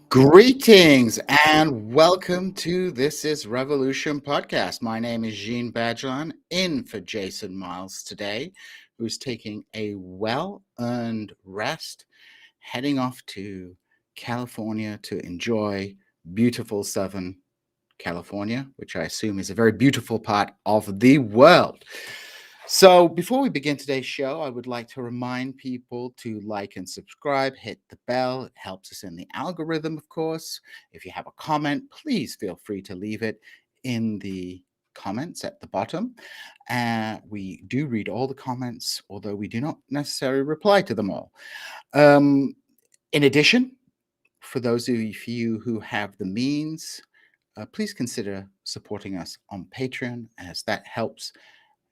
Greetings and welcome to This is Revolution podcast. My name is Jean Badgelan, in for Jason Miles today, who's taking a well-earned rest, heading off to California to enjoy beautiful Southern California, which I assume is a very beautiful part of the world. So before we begin today's show, I would like to remind people to like and subscribe, hit the bell. It helps us in the algorithm, of course. If you have a comment, please feel free to leave it in the comments at the bottom. We do read all the comments, although we do not necessarily reply to them all. In addition, for those of you who have the means, please consider supporting us on Patreon, as that helps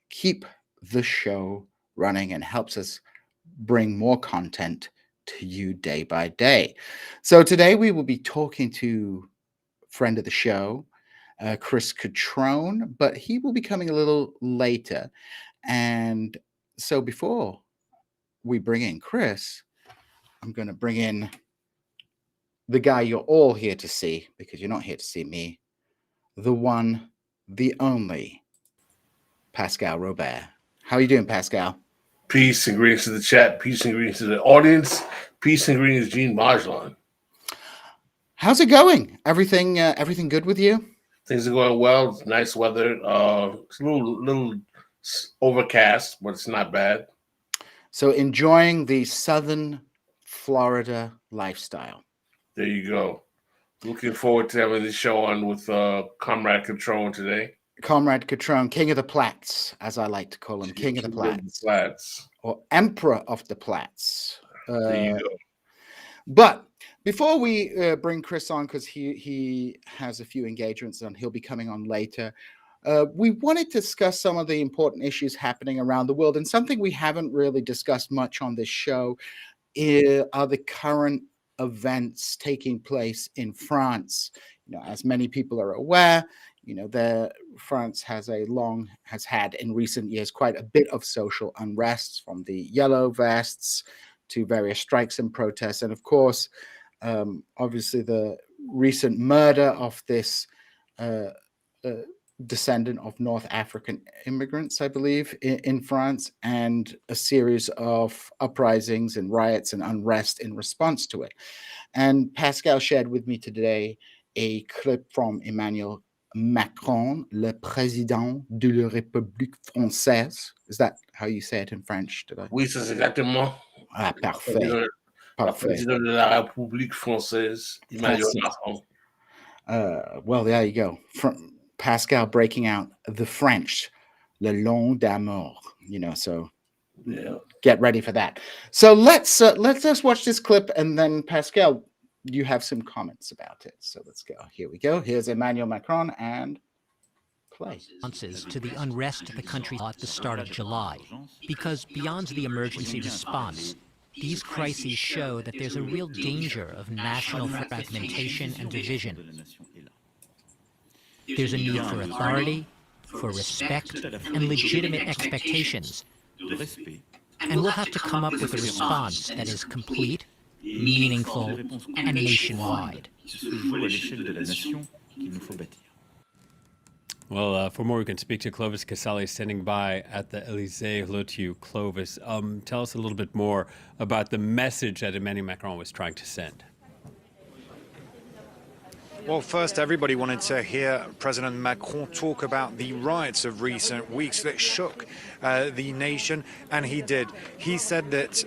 keep the show running and helps us bring more content to you day by day. So today we will be talking to friend of the show, Chris Cutrone, but he will be coming a little later. And so before we bring in Chris, I'm going to bring in the guy you're all here to see, because you're not here to see me, the one, the only, Pascal Robert. How are you doing, Pascal? Peace and greetings to the chat. Peace and greetings to the audience. Peace and greetings, Jean Badgelan. How's it going? Everything good with you? Things are going well. It's nice weather. It's a little overcast, but it's not bad. So enjoying the southern Florida lifestyle. There you go. Looking forward to having this show on with Comrade Cutrone today. Comrade Cutrone, King of the Platts, as I like to call him, King of the Platts. Or Emperor of the Platts. There you go. But before we bring Chris on, because he has a few engagements and he'll be coming on later, we wanted to discuss some of the important issues happening around the world. And something we haven't really discussed much on this show are the current events taking place in France. As many people are aware, France has had in recent years quite a bit of social unrest, from the yellow vests to various strikes and protests. And of course, obviously the recent murder of this descendant of North African immigrants, I believe, in France, and a series of uprisings and riots and unrest in response to it. And Pascal shared with me today a clip from Emmanuel Macron, le président de la République française. Is that how you say it in French? Oui, c'est exactement. Ah, parfait. Président de la République française, Emmanuel Macron. Well, there you go. From Pascal breaking out the French, le long d'amour. So yeah. Get ready for that. So let's watch this clip, and then Pascal, you have some comments about it. So let's go. Here we go. Here's Emmanuel Macron and play. To the unrest the country at the start of July, because beyond the emergency response, these crises show that there's a real danger of national fragmentation and division. There's a need for authority, for respect, and legitimate expectations. And we'll have to come up with a response that is complete, meaningful, and nationwide. Well, for more, we can speak to Clovis Casale, standing by at the Élysée. Hello to you, Clovis. Tell us a little bit more about the message that Emmanuel Macron was trying to send. Well, first, everybody wanted to hear President Macron talk about the riots of recent weeks that shook the nation, and he did. He said that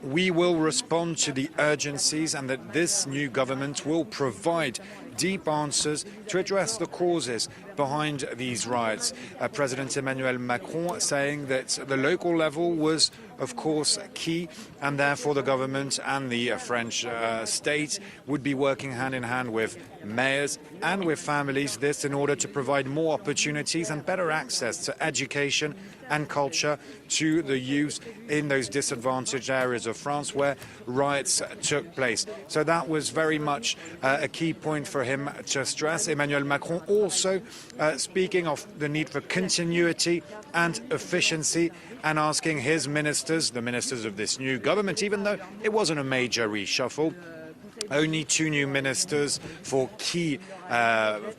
we will respond to the urgencies and that this new government will provide deep answers to address the causes behind these riots. President Emmanuel Macron saying that the local level was, of course, key, and therefore the government and the French state would be working hand in hand with mayors and with families, this in order to provide more opportunities and better access to education and culture to the youth in those disadvantaged areas of France where riots took place. So that was very much a key point for him to stress. Emmanuel Macron also speaking of the need for continuity and efficiency, and asking his ministers, the ministers of this new government, even though it wasn't a major reshuffle, only 2 new ministers for key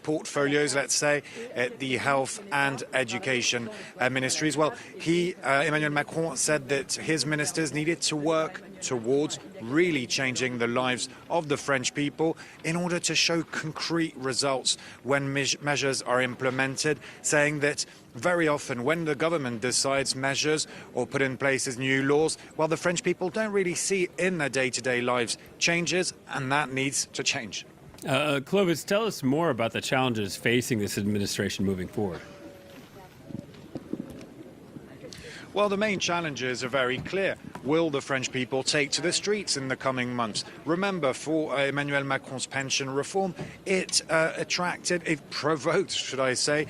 portfolios, let's say, at the health and education ministries. Well, Emmanuel Macron, said that his ministers needed to work towards really changing the lives of the French people in order to show concrete results when measures are implemented, saying that very often when the government decides measures or put in place new laws, well, the French people don't really see in their day-to-day lives changes, and that needs to change. Clovis, tell us more about the challenges facing this administration moving forward. Well, the main challenges are very clear. Will the French people take to the streets in the coming months? Remember, for Emmanuel Macron's pension reform, it provoked, should I say,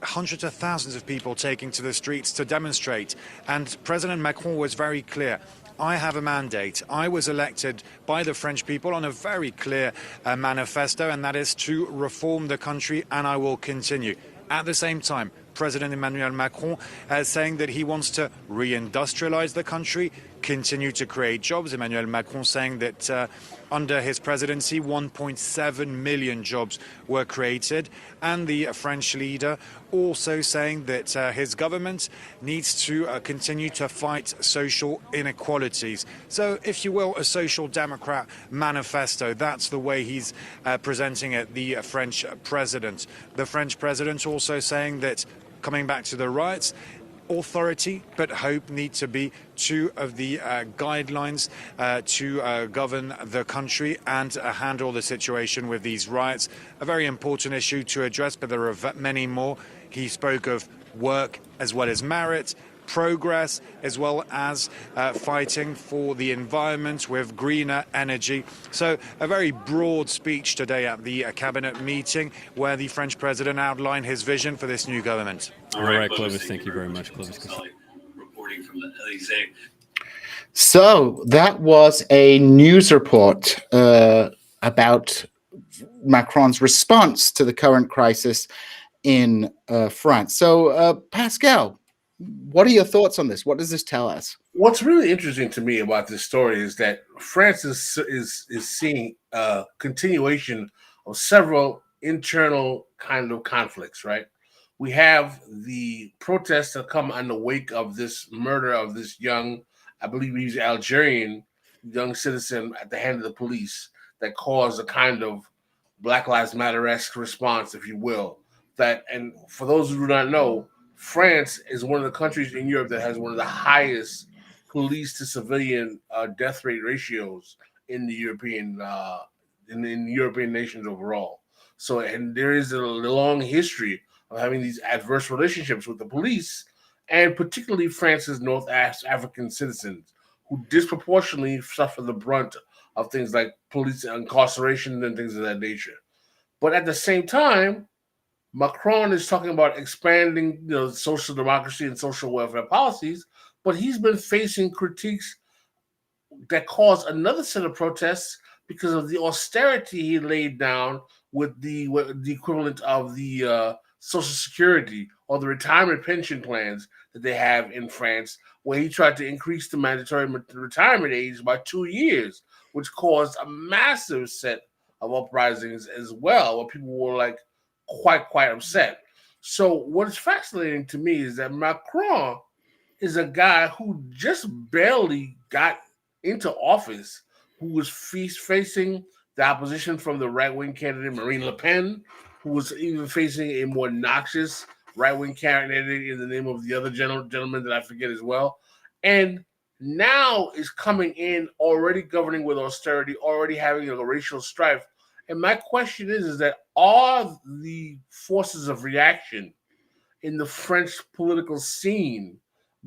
hundreds of thousands of people taking to the streets to demonstrate. And President Macron was very clear. I have a mandate. I was elected by the French people on a very clear manifesto, and that is to reform the country, and I will continue. At the same time, President Emmanuel Macron saying that he wants to reindustrialize the country, continue to create jobs. Emmanuel Macron saying that under his presidency, 1.7 million jobs were created. And the French leader also saying that his government needs to continue to fight social inequalities. So, if you will, a social democrat manifesto. That's the way he's presenting it, the French president. The French president also saying that, coming back to the riots, authority but hope need to be two of the guidelines to govern the country and handle the situation with these riots. A very important issue to address, but there are many more. He spoke of work as well as merit, progress, as well as fighting for the environment with greener energy. So a very broad speech today at the cabinet meeting where the French president outlined his vision for this new government. All right, Clovis, thank you very much. Clovis Casale, reporting from the Elysee. So that was a news report about Macron's response to the current crisis in France. So, Pascal, what are your thoughts on this? What does this tell us? What's really interesting to me about this story is that France is seeing a continuation of several internal kind of conflicts, right? We have the protests that come in the wake of this murder of this young, I believe he's Algerian young citizen at the hand of the police that caused a kind of Black Lives Matter-esque response, if you will. And for those who do not know, France is one of the countries in Europe that has one of the highest police to civilian death rate ratios in the European nations overall. So, and there is a long history of having these adverse relationships with the police, and particularly France's North African citizens, who disproportionately suffer the brunt of things like police incarceration and things of that nature. But at the same time, Macron is talking about expanding, social democracy and social welfare policies, but he's been facing critiques that caused another set of protests because of the austerity he laid down with the equivalent of the Social Security or the retirement pension plans that they have in France, where he tried to increase the mandatory retirement age by 2 years, which caused a massive set of uprisings as well, where people were like quite upset. So what is fascinating to me is that Macron is a guy who just barely got into office, who was facing the opposition from the right-wing candidate Marine Le Pen, who was even facing a more noxious right-wing candidate in the name of the other gentleman that I forget as well. And now is coming in already governing with austerity, already having a racial strife. And my question is that are the forces of reaction in the French political scene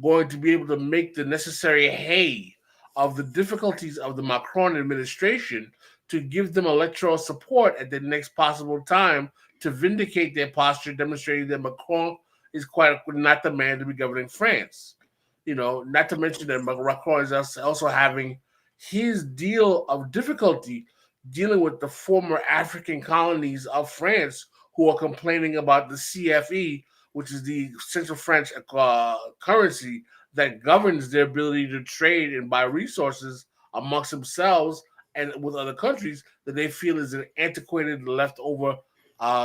going to be able to make the necessary hay of the difficulties of the Macron administration to give them electoral support at the next possible time to vindicate their posture, demonstrating that Macron is quite not the man to be governing France? Not to mention that Macron is also having his deal of difficulty dealing with the former African colonies of France who are complaining about the CFE, which is the Central French currency that governs their ability to trade and buy resources amongst themselves and with other countries that they feel is an antiquated, leftover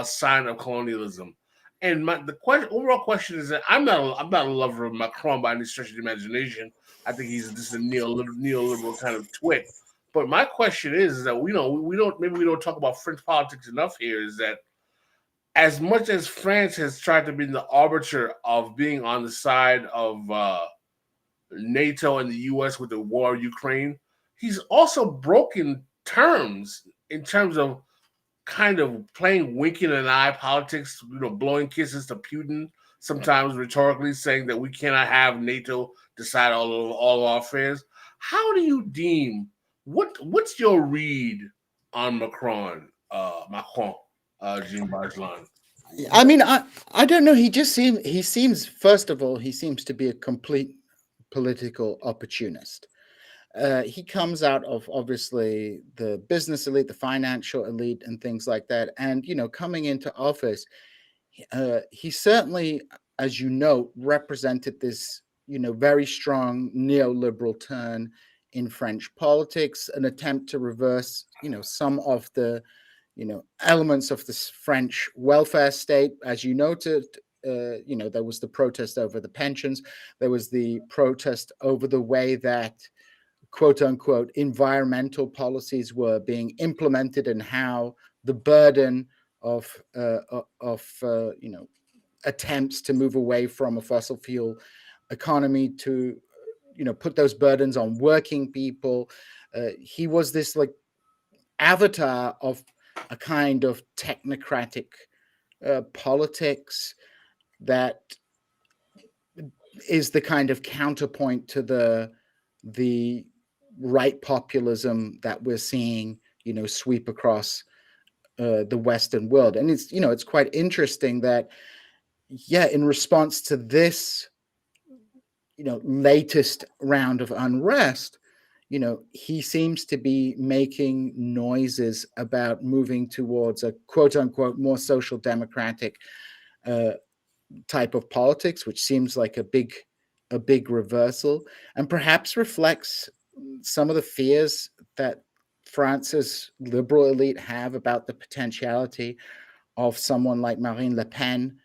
sign of colonialism. And overall question is that I'm not a lover of Macron by any stretch of the imagination. I think he's just a neoliberal kind of twit. But my question is that we don't talk about French politics enough here. Is that as much as France has tried to be the arbiter of being on the side of NATO and the U.S. with the war in Ukraine, he's also broken terms in terms of kind of playing winking an eye politics, blowing kisses to Putin, sometimes rhetorically saying that we cannot have NATO decide all of our affairs. How do you deem what's your read on Macron, Jean Bargelan? I mean, I don't know. He seems first of all, he seems to be a complete political opportunist. He comes out of obviously the business elite, the financial elite, and things like that. And coming into office, he certainly, as you know, represented this very strong neoliberal turn in French politics, an attempt to reverse some of the elements of this French welfare state, as you noted. There was the protest over the pensions. There was the protest over the way that quote unquote environmental policies were being implemented and how the burden of attempts to move away from a fossil fuel economy to put those burdens on working people. He was this like avatar of a kind of technocratic politics that is the kind of counterpoint to the right populism that we're seeing, sweep across the Western world. And it's quite interesting that, in response to this, latest round of unrest, he seems to be making noises about moving towards a quote unquote more social democratic type of politics, which seems like a big reversal, and perhaps reflects some of the fears that France's liberal elite have about the potentiality of someone like Marine Le Pen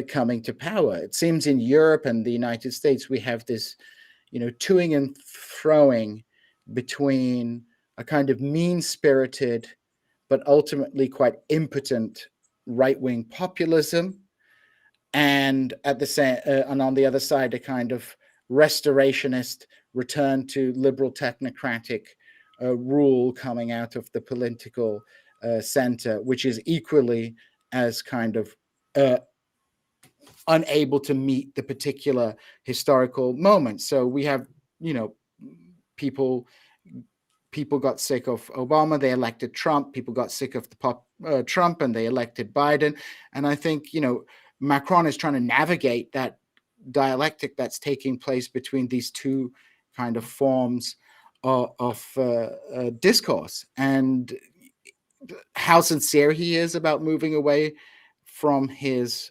coming to power. It seems in Europe and the United States, we have this, toing and froing between a kind of mean-spirited, but ultimately quite impotent right-wing populism, and at the same, and on the other side, a kind of restorationist return to liberal technocratic rule coming out of the political center, which is equally as kind of unable to meet the particular historical moment. So we have, people got sick of Obama, they elected Trump. People got sick of Trump and they elected Biden. And I think, Macron is trying to navigate that dialectic that's taking place between these two kind of forms of discourse, and how sincere he is about moving away from his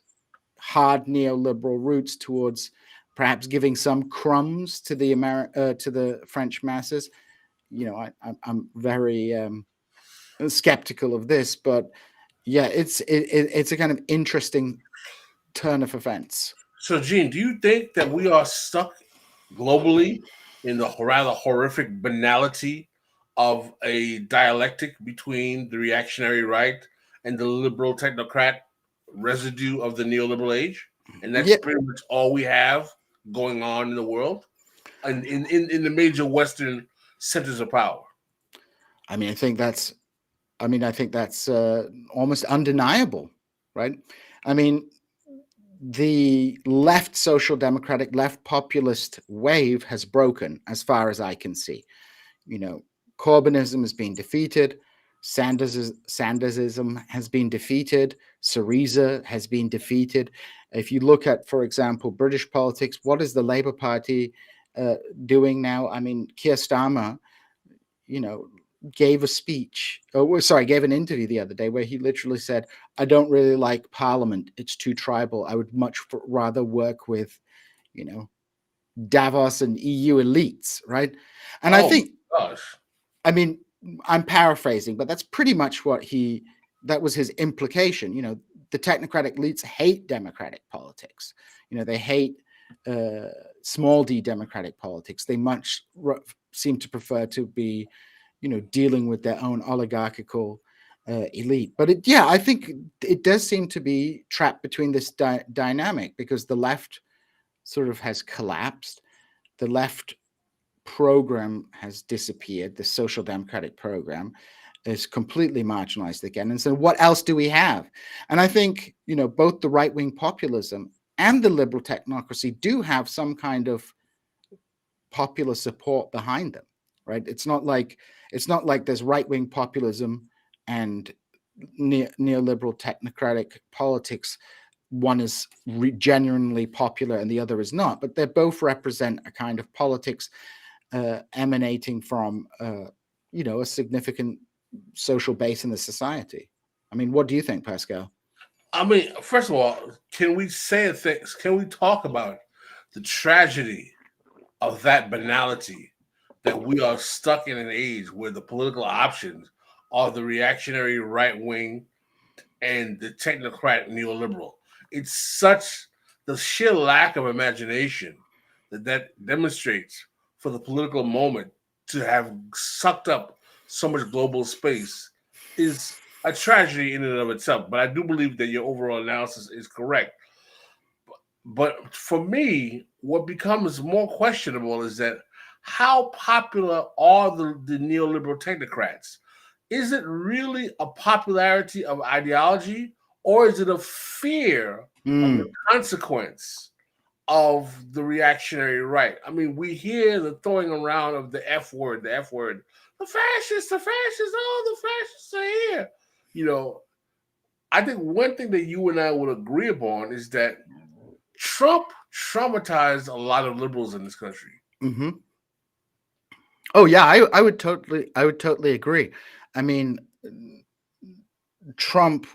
hard neoliberal roots towards perhaps giving some crumbs to the French masses. I'm very skeptical of this, but it's a kind of interesting turn of events. So, Gene, do you think that we are stuck globally in the rather horrific banality of a dialectic between the reactionary right and the liberal technocrat residue of the neoliberal age? And that's pretty much all we have going on in the world and in the major Western centers of power. I think that's almost undeniable, right? I mean, the left social democratic, left populist wave has broken as far as I can see. Corbynism has been defeated. Sandersism has been defeated. Syriza has been defeated. If you look at, for example, British politics, what is the Labour Party doing now? I mean, Keir Starmer, gave an interview the other day where he literally said, I don't really like Parliament. It's too tribal. I would much rather work with, Davos and EU elites, right? And I think, I'm paraphrasing, but that's pretty much that was his implication. The technocratic elites hate democratic politics. They hate small d democratic politics. They seem to prefer to be, dealing with their own oligarchical elite. But I think it does seem to be trapped between this dynamic, because the left sort of has collapsed. The left program has disappeared. The social democratic program is completely marginalized again. And so what else do we have? And I think, both the right-wing populism and the liberal technocracy do have some kind of popular support behind them, right? It's not like there's right-wing populism and neoliberal technocratic politics. One is genuinely popular and the other is not, but they both represent a kind of politics emanating from a significant social base in the society. I mean, what do you think, Pascal? I mean, first of all, can we talk about the tragedy of that banality, that we are stuck in an age where the political options are the reactionary right wing and the technocrat neoliberal? It's such the sheer lack of imagination that demonstrates for the political moment to have sucked up so much global space is a tragedy in and of itself. But I do believe that your overall analysis is correct. But for me, what becomes more questionable is that how popular are the neoliberal technocrats? Is it really a popularity of ideology, or is it a fear of the consequence of the reactionary right? I mean, we hear the throwing around of the F word, the fascists, the fascists are here. I think one thing that you and I would agree upon is that Trump traumatized a lot of liberals in this country. Mm-hmm. Oh yeah, I would totally agree. I mean, Trump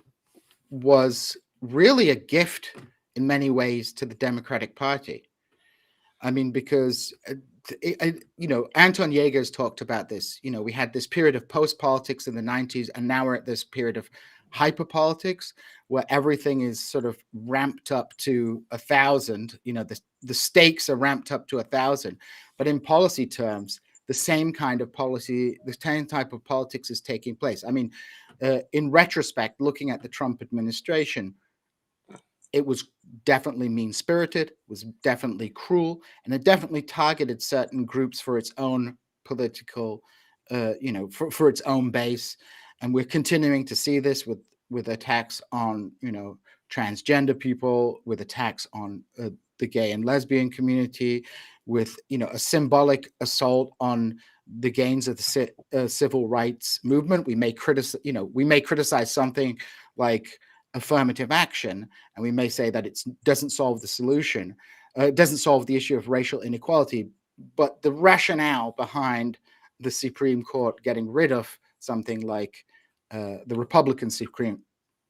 was really a gift in many ways to the Democratic Party. I mean, because Anton Yeager's talked about this. We had this period of post-politics in the 90s, and now we're at this period of hyper-politics where everything is sort of ramped up to 1,000. The stakes are ramped up to 1,000. But in policy terms, the same type of politics is taking place. I mean, in retrospect, looking at the Trump administration, it was definitely mean-spirited, was definitely cruel, and it definitely targeted certain groups for its own political, for its own base. And we're continuing to see this with attacks on, transgender people, with attacks on the gay and lesbian community, with, a symbolic assault on the gains of the civil rights movement. We may criticize something like affirmative action, and we may say that it doesn't solve the solution. It doesn't solve the issue of racial inequality, but the rationale behind the Supreme Court getting rid of something like the Republican Supreme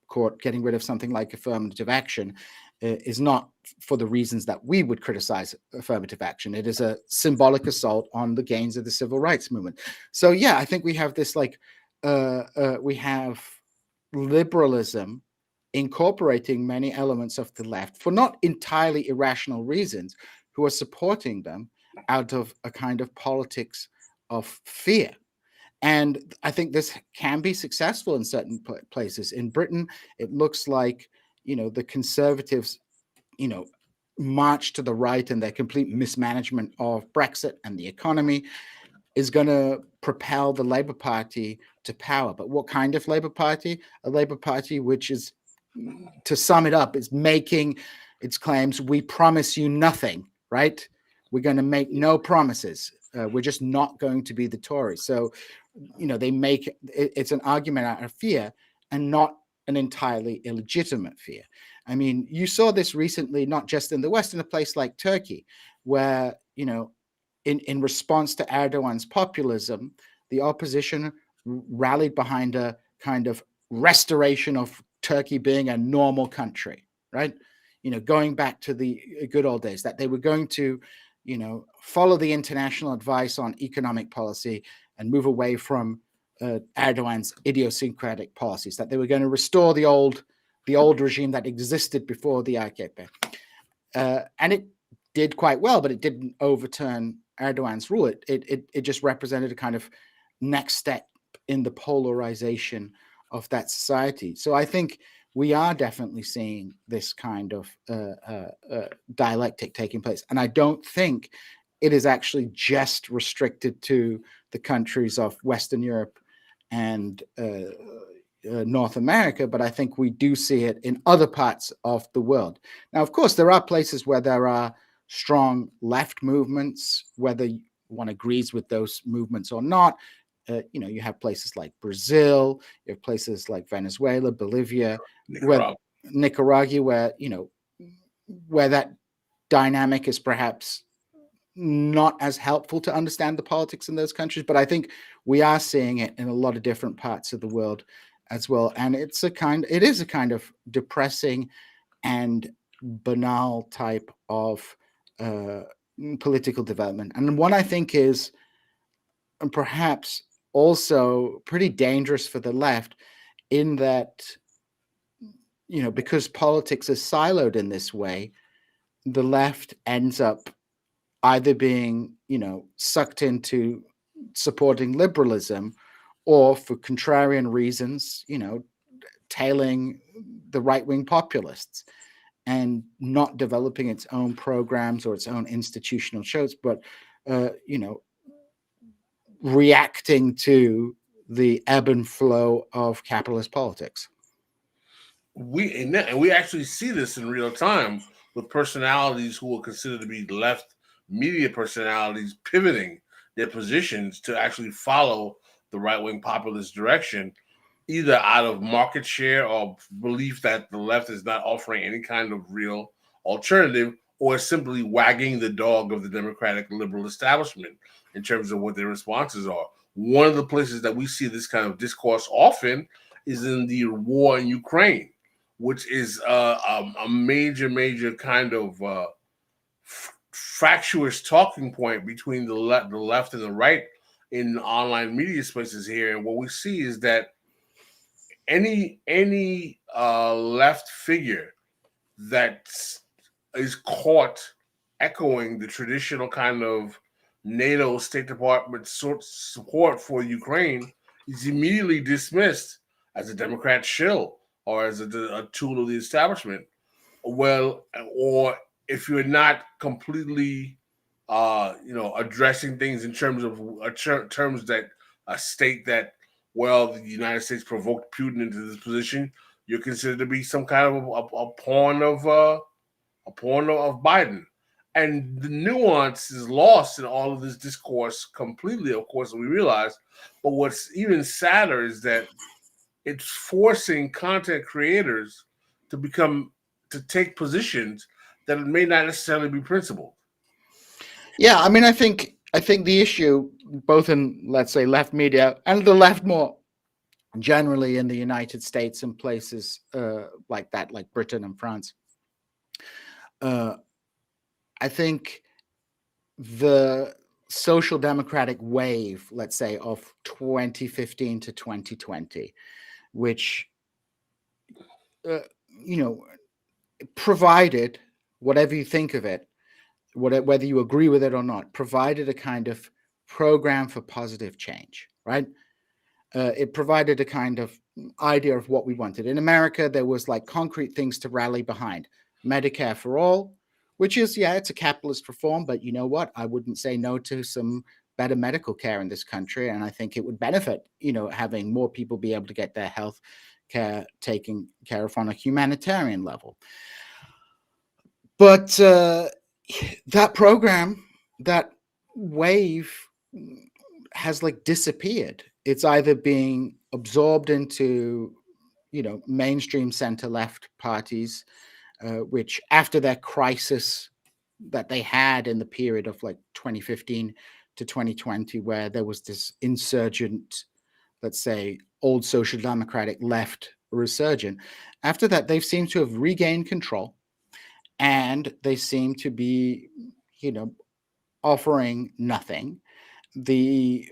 Court getting rid of something like affirmative action is not for the reasons that we would criticize affirmative action. It is a symbolic assault on the gains of the civil rights movement. So yeah, I think we have this we have liberalism incorporating many elements of the left for not entirely irrational reasons, who are supporting them out of a kind of politics of fear. And I think this can be successful in certain places. In Britain, it looks like, the Conservatives, march to the right, and their complete mismanagement of Brexit and the economy is going to propel the Labour Party to power. But what kind of Labour Party? A Labour Party which is, to sum it up, is making its claims, we promise you nothing, right? We're going to make no promises. We're just not going to be the Tories. So, they make it's an argument out of fear and not an entirely illegitimate fear. I mean, you saw this recently, not just in the West, in a place like Turkey, where, in response to Erdogan's populism, the opposition rallied behind a kind of restoration of Turkey being a normal country, right? Going back to the good old days, that they were going to, follow the international advice on economic policy and move away from Erdogan's idiosyncratic policies, that they were going to restore the old regime that existed before the AKP. And it did quite well, but it didn't overturn Erdogan's rule. It just represented a kind of next step in the polarization of that society. So I think we are definitely seeing this kind of dialectic taking place. And I don't think it is actually just restricted to the countries of Western Europe and North America, but I think we do see it in other parts of the world. Now, of course, there are places where there are strong left movements, whether one agrees with those movements or not. You have places like Brazil, you have places like Venezuela, Bolivia, Nicaragua, where that dynamic is perhaps not as helpful to understand the politics in those countries. But I think we are seeing it in a lot of different parts of the world as well. And it is a kind of depressing and banal type of political development. And one I think is perhaps also pretty dangerous for the left, in that, because politics is siloed in this way, the left ends up either being, sucked into supporting liberalism, or for contrarian reasons, tailing the right-wing populists and not developing its own programs or its own institutional shows, but, reacting to the ebb and flow of capitalist politics. We actually see this in real time with personalities who are considered to be left media personalities pivoting their positions to actually follow the right-wing populist direction, either out of market share or belief that the left is not offering any kind of real alternative, or simply wagging the dog of the democratic liberal establishment in terms of what their responses are. One of the places that we see this kind of discourse often is in the war in Ukraine, which is a major kind of fractious talking point between the left and the right in online media spaces here. And what we see is that any left figure that is caught echoing the traditional kind of NATO State Department support for Ukraine is immediately dismissed as a Democrat shill or as a tool of the establishment. Well, or if you're not completely, addressing things in terms of terms that state that, well, the United States provoked Putin into this position, you're considered to be some kind of a pawn of Biden. And the nuance is lost in all of this discourse completely, of course, we realize. But what's even sadder is that it's forcing content creators to take positions that may not necessarily be principled. Yeah, I mean, I think the issue, both in, let's say, left media and the left more generally in the United States and places like that, like Britain and France, I think the social democratic wave, let's say, of 2015 to 2020, which, provided, whatever you think of it, whether you agree with it or not, provided a kind of program for positive change, right? It provided a kind of idea of what we wanted. In America, there was like concrete things to rally behind. Medicare for all, which is, it's a capitalist reform, but you know what? I wouldn't say no to some better medical care in this country. And I think it would benefit, having more people be able to get their health care taken care of on a humanitarian level. But that program, that wave has like disappeared. It's either being absorbed into, mainstream center-left parties, which after that crisis that they had in the period of like 2015 to 2020, where there was this insurgent, let's say, old social democratic left resurgent, after that, they've seemed to have regained control, and they seem to be, offering nothing. The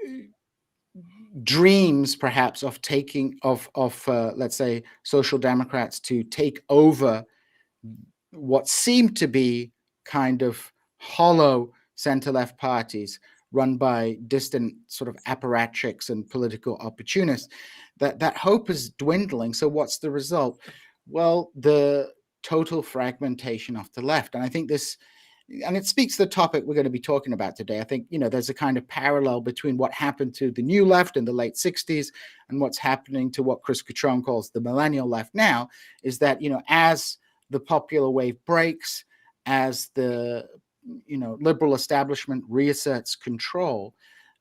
dreams, perhaps, of taking let's say, social democrats to take over what seemed to be kind of hollow center-left parties run by distant sort of apparatchiks and political opportunists, that hope is dwindling. So what's the result? Well, the total fragmentation of the left. And I think this, and it speaks to the topic we're going to be talking about today. I think, there's a kind of parallel between what happened to the new left in the late 60s and what's happening to what Chris Cutrone calls the millennial left now, is that, as the popular wave breaks, as the liberal establishment reasserts control,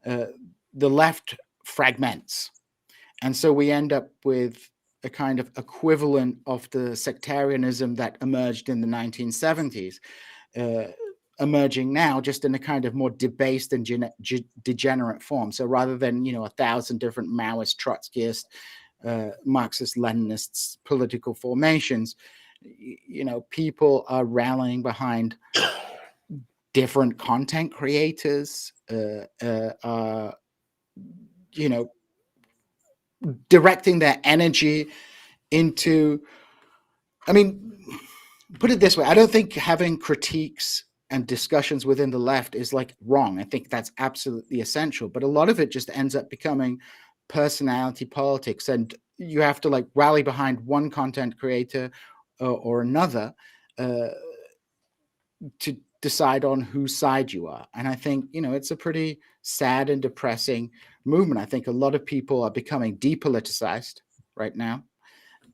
the left fragments. And so we end up with a kind of equivalent of the sectarianism that emerged in the 1970s, emerging now just in a kind of more debased and degenerate form. So rather than, 1,000 different Maoist, Trotskyist, Marxist, Leninists political formations, people are rallying behind different content creators, directing their energy into, put it this way, I don't think having critiques and discussions within the left is like wrong. I think that's absolutely essential, but a lot of it just ends up becoming personality politics, and you have to rally behind one content creator or another to decide on whose side you are. And I think, it's a pretty sad and depressing movement. I think a lot of people are becoming depoliticized right now.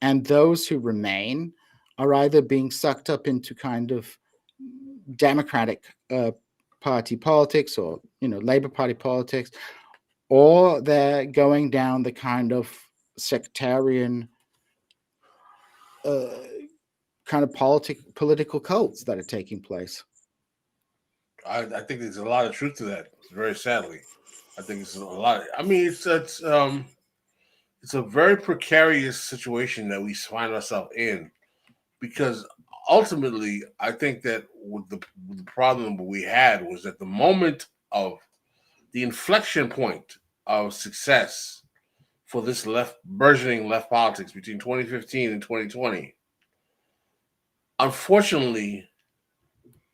And those who remain are either being sucked up into kind of Democratic Party politics or, Labour Party politics, or they're going down the kind of sectarian kind of political cults that are taking place. I think there's a lot of truth to that. Very sadly, I think it's a lot. It's a very precarious situation that we find ourselves in, because ultimately, I think that the problem we had was that the moment of the inflection point of success for this burgeoning left politics between 2015 and 2020, unfortunately,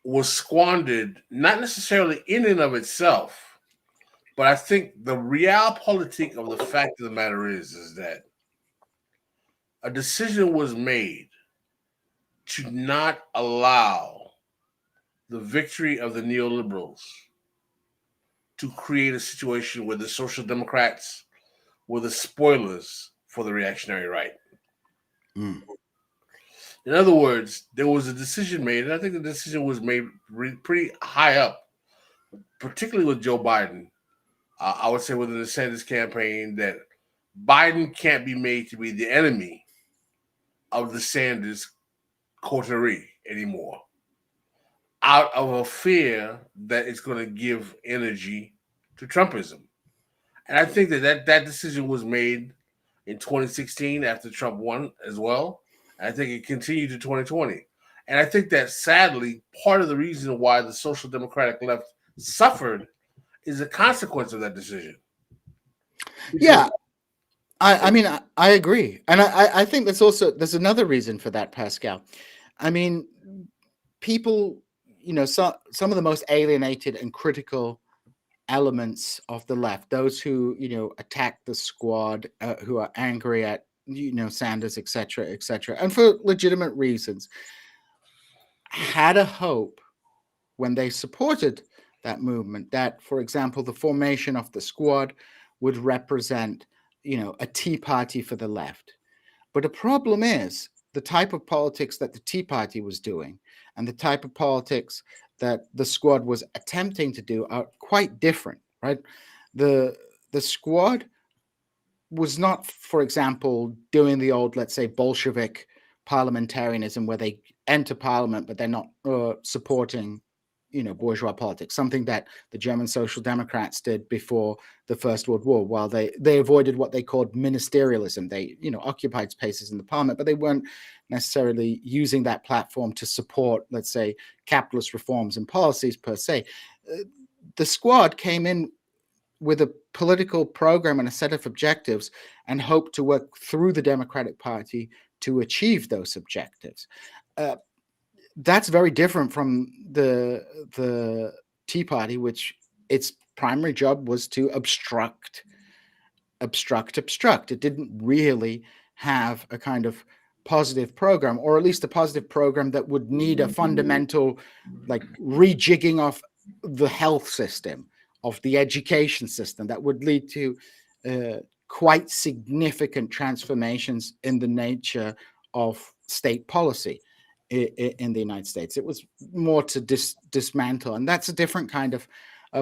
was squandered, not necessarily in and of itself, but I think the realpolitik of the fact of the matter is that a decision was made to not allow the victory of the neoliberals to create a situation where the Social Democrats were the spoilers for the reactionary right. Mm. In other words, there was a decision made, and I think the decision was made pretty high up, particularly with Joe Biden. I would say within the Sanders campaign, that Biden can't be made to be the enemy of the Sanders coterie anymore, out of a fear that it's going to give energy to Trumpism. And I think that decision was made in 2016 after Trump won as well. And I think it continued to 2020. And I think that sadly, part of the reason why the social democratic left suffered is a consequence of that decision. Yeah. I agree. And I think there's another reason for that, Pascal. People, some of the most alienated and critical elements of the left, those who, attack the squad, who are angry at, Sanders, et cetera, and for legitimate reasons, had a hope when they supported that movement that, for example, the formation of the squad would represent, a Tea Party for the left. But the problem is the type of politics that the Tea Party was doing and the type of politics that the squad was attempting to do are quite different, right? The squad was not, for example, doing the old, let's say, Bolshevik parliamentarianism where they enter parliament, but they're not supporting, bourgeois politics, something that the German Social Democrats did before the First World War, while they avoided what they called ministerialism. They, occupied spaces in the parliament, but they weren't necessarily using that platform to support, let's say, capitalist reforms and policies per se. The squad came in with a political program and a set of objectives and hope to work through the Democratic Party to achieve those objectives. That's very different from the Tea Party, which its primary job was to obstruct. It didn't really have a kind of positive program, or at least a positive program that would need a fundamental, like, rejigging of the health system, of the education system, that would lead to quite significant transformations in the nature of state policy in the United States. It was more to dismantle, and that's a different kind of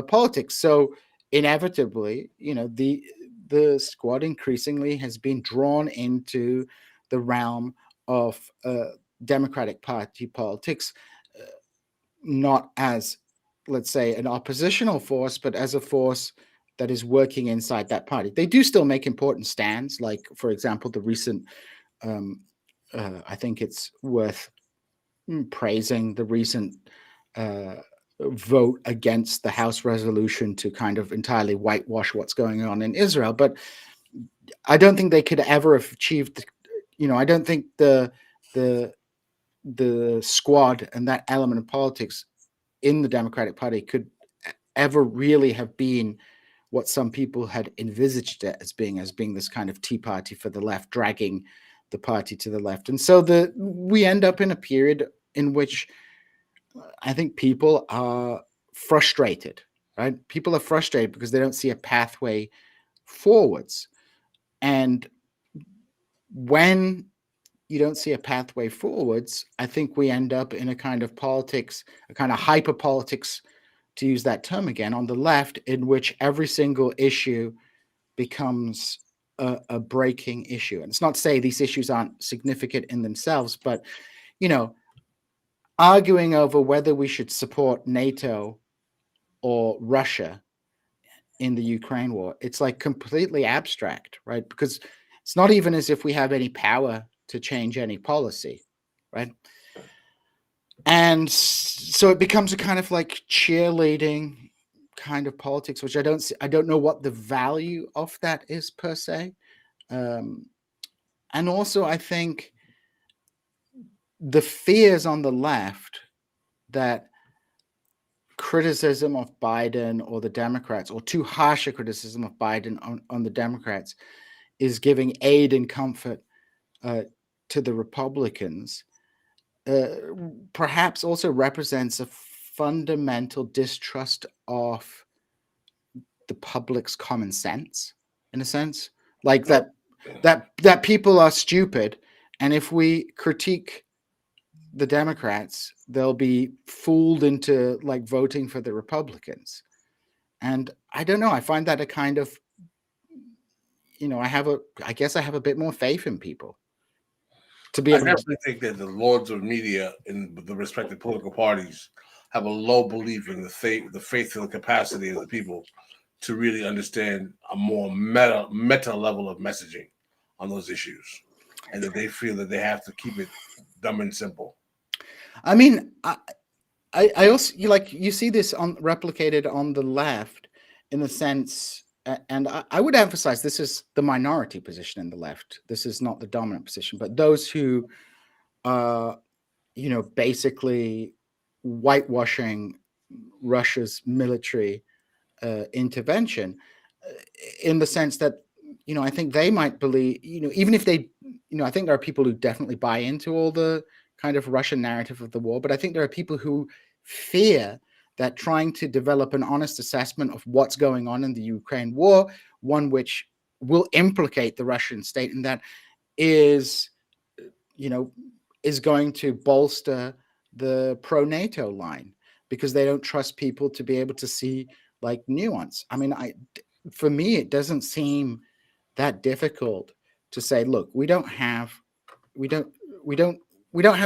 politics. So inevitably, the squad increasingly has been drawn into the realm of Democratic Party politics, not as, let's say, an oppositional force, but as a force that is working inside that party. They do still make important stands, like, for example, the recent, I think it's worth praising the recent vote against the House resolution to kind of entirely whitewash what's going on in Israel. But I don't think they could ever have achieved, I don't think the squad and that element of politics in the Democratic Party could ever really have been what some people had envisaged it as being this kind of Tea Party for the left, dragging the party to the left. And so we end up in a period in which I think people are frustrated, right? People are frustrated because they don't see a pathway forwards. And when you don't see a pathway forwards, I think we end up in a kind of politics, a kind of hyper politics, to use that term again, on the left, in which every single issue becomes a breaking issue. And it's not to say these issues aren't significant in themselves, but, arguing over whether we should support NATO or Russia in the Ukraine war, it's like completely abstract, right? Because it's not even as if we have any power to change any policy, right? And so it becomes a kind of like cheerleading kind of politics, which I don't know what the value of that is per se. And also, I think the fears on the left that criticism of Biden or the Democrats, or too harsh a criticism of Biden on the Democrats, is giving aid and comfort to the Republicans, perhaps also represents a fundamental distrust of the public's common sense, in a sense, like that people are stupid, and if we critique the Democrats, they'll be fooled into like voting for the Republicans. And I don't know, I find that a kind of, I guess I have a bit more faith in people to be able I definitely think that the lords of media in the respective political parties have a low belief in the faith and the capacity of the people to really understand a more meta level of messaging on those issues, and that they feel that they have to keep it dumb and simple. I mean, I also you see this replicated on the left in the sense, and I would emphasize this is the minority position in the left. This is not the dominant position, but those who are, basically whitewashing Russia's military intervention, in the sense that, I think they might believe, even if they, I think there are people who definitely buy into all the kind of Russian narrative of the war, but I think there are people who fear that trying to develop an honest assessment of what's going on in the Ukraine war, one which will implicate the Russian state, and that is going to bolster the pro-NATO line, because they don't trust people to be able to see like nuance. I mean, for me, it doesn't seem that difficult to say, look, we don't have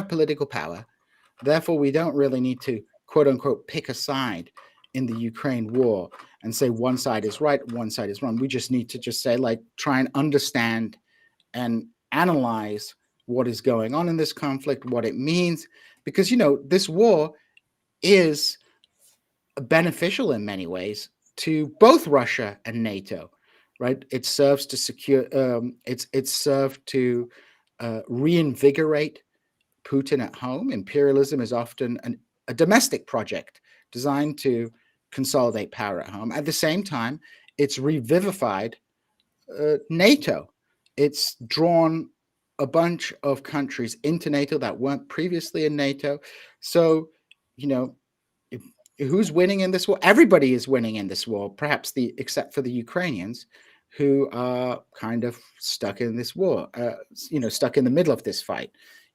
political power. Therefore, we don't really need to, quote unquote, pick a side in the Ukraine war and say one side is right, one side is wrong. We just need to just say, like, try and understand and analyze what is going on in this conflict, what it means, because, this war is beneficial in many ways to both Russia and NATO, right? It serves to secure. It's served to reinvigorate Putin at home. Imperialism is often a domestic project designed to consolidate power at home. At the same time, it's revivified NATO. It's drawn a bunch of countries into NATO that weren't previously in NATO. So, you know, who's winning in this war? Everybody is winning in this war, perhaps except for the Ukrainians, who are kind of stuck in this war, stuck in the middle of this fight.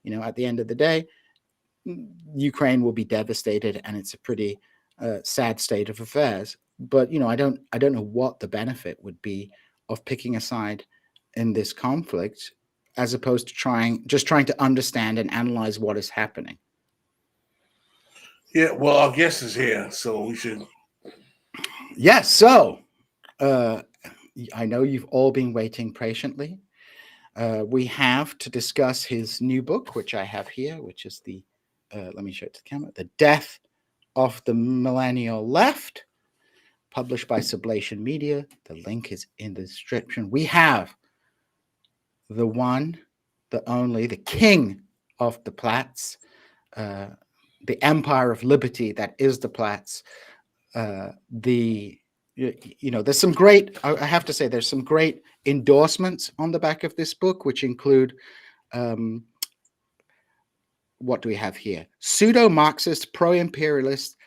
At the end of the day, Ukraine will be devastated, and it's a pretty sad state of affairs. But I don't know what the benefit would be of picking a side in this conflict, as opposed to trying to understand and analyze what is happening. Yeah, well, our guest is here, so we should. Yes. So I know you've all been waiting patiently. We have to discuss his new book, which I have here, which is let me show it to the camera, The Death of the Millennial Left, published by Sublation Media. The link is in the description. We have the one, the only, the king of the Platts, the empire of liberty that is the Platts. There's some great, I have to say, there's some great endorsements on the back of this book, which include, what do we have here? Pseudo-Marxist, pro-imperialist,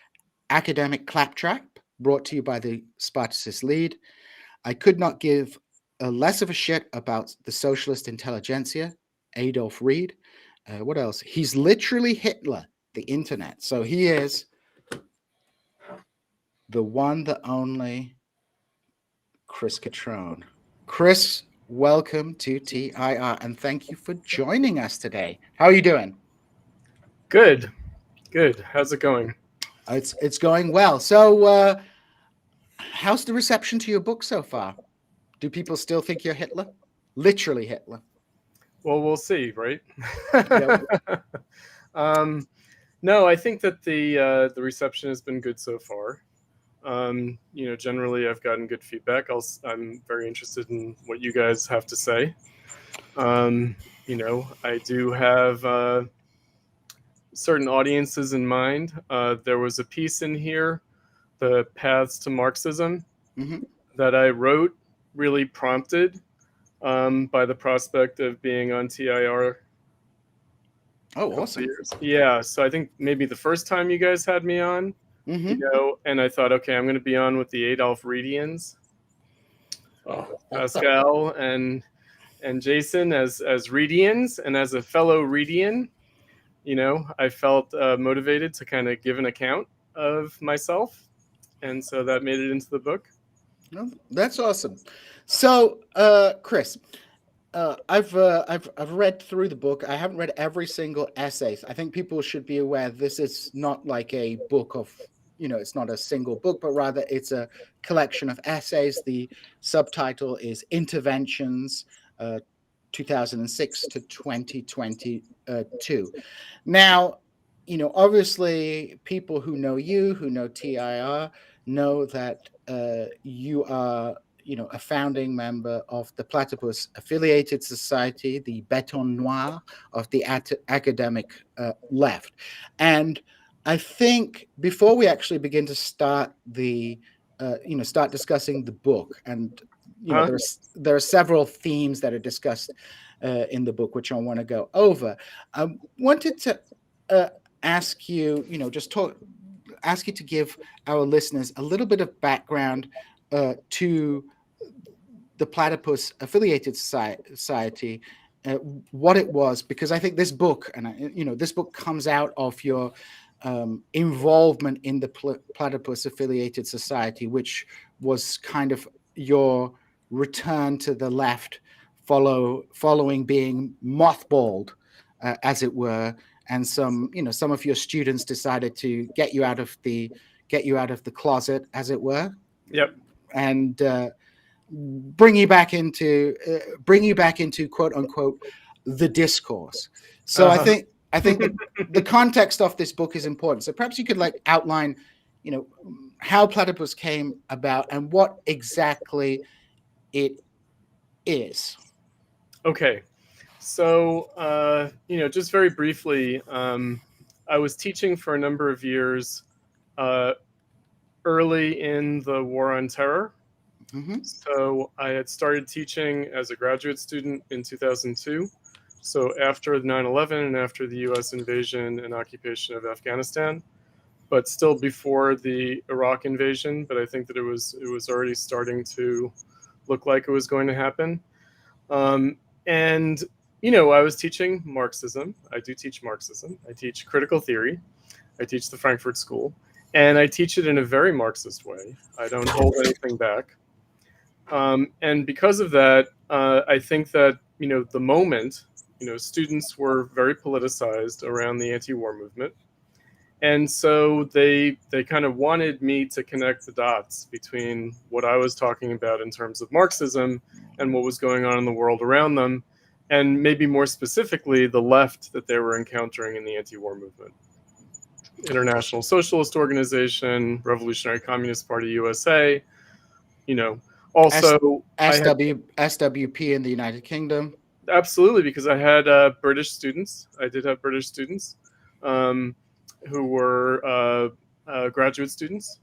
academic claptrap, brought to you by the Spartacist lead. I could not give less of a shit about the socialist intelligentsia, Adolf Reed. What else? He's literally Hitler, the internet. So he is the one, the only Chris Cutrone. Chris, welcome to TIR, and thank you for joining us today. How are you doing? Good. How's it going? It's going well. So how's the reception to your book so far? Do people still think you're Hitler? Literally Hitler? Well, we'll see, right? Yeah. No, I think that the reception has been good so far. Generally I've gotten good feedback. I'm very interested in what you guys have to say. I do have certain audiences in mind. There was a piece in here, The Paths to Marxism, that I wrote, really prompted by the prospect of being on TIR. Oh, awesome. Yeah, so I think maybe the first time you guys had me on, and I thought, okay, I'm going to be on with the Adolf Reedians, Pascal and Jason as Reedians, and as a fellow Reedian, I felt motivated to kind of give an account of myself, and so that made it into the book. Oh, that's awesome. So, Chris, I've read through the book. I haven't read every single essay. I think people should be aware this is not like a book of, it's not a single book, but rather it's a collection of essays. The subtitle is Interventions, 2006 to 2022. Now, obviously people who know you, who know TIR, know that you are, a founding member of the Platypus Affiliated Society, the Béton Noir of the academic left. And I think before we actually begin to start start discussing the book, and there are several themes that are discussed in the book, which I want to go over. I wanted to ask you, ask you to give our listeners a little bit of background to the Platypus Affiliated Society, what it was, because I think this book, and this book comes out of your involvement in the Platypus Affiliated Society, which was kind of your return to the left, following being mothballed, as it were, and some of your students decided to get you out of the closet, as it were. Yep. And bring you back into quote unquote the discourse. So I think the context of this book is important. So perhaps you could outline, how Platypus came about and what exactly it is. Okay. So, just very briefly, I was teaching for a number of years early in the War on Terror. So I had started teaching as a graduate student in 2002. So after 9/11 and after the US invasion and occupation of Afghanistan, but still before the Iraq invasion. But I think that it was already starting to look like it was going to happen. And I was teaching Marxism. I do teach Marxism. I teach critical theory. I teach the Frankfurt School, and I teach it in a very Marxist way. I don't hold anything back. And because of that, I think that the moment, students were very politicized around the anti-war movement. And so they kind of wanted me to connect the dots between what I was talking about in terms of Marxism and what was going on in the world around them, and maybe more specifically, the left that they were encountering in the anti-war movement. International Socialist Organization, Revolutionary Communist Party USA, also SWP in the United Kingdom. Absolutely, because I had British students. I did have British students. Who were graduate students.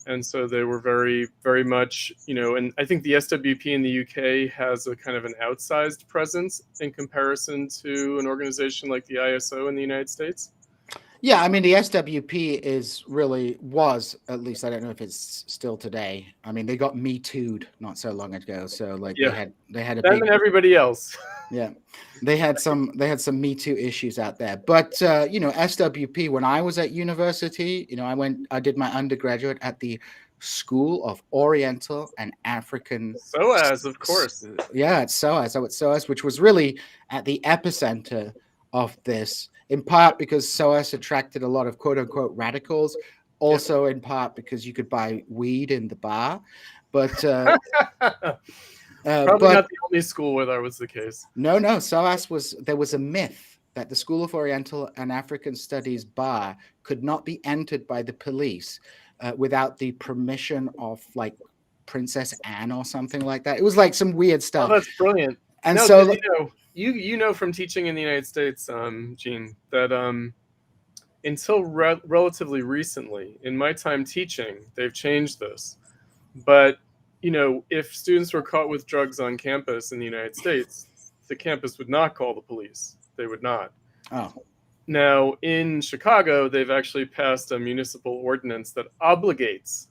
And so they were very, very much, and I think the SWP in the UK has a kind of an outsized presence in comparison to an organization like the ISO in the United States. Yeah, I mean, the SWP was, at least I don't know if it's still today. I mean, they got Me Too'd not so long ago. So they had a them big, and everybody else. Yeah, they had some Me Too issues out there. But SWP, when I was at university, I did my undergraduate at the School of Oriental and African SOAS, of course. Yeah, it's SOAS, which was really at the epicenter of this, in part because SOAS attracted a lot of quote unquote radicals, also in part because you could buy weed in the bar. But probably not the only school where that was the case. No, SOAS there was a myth that the School of Oriental and African Studies bar could not be entered by the police without the permission of Princess Anne or something like that. It was like some weird stuff. Oh, that's brilliant. And so you know from teaching in the United States, Gene, that until relatively recently, in my time teaching, they've changed this. But if students were caught with drugs on campus in the United States, the campus would not call the police. They would not. Oh. Now, in Chicago, they've actually passed a municipal ordinance that obligates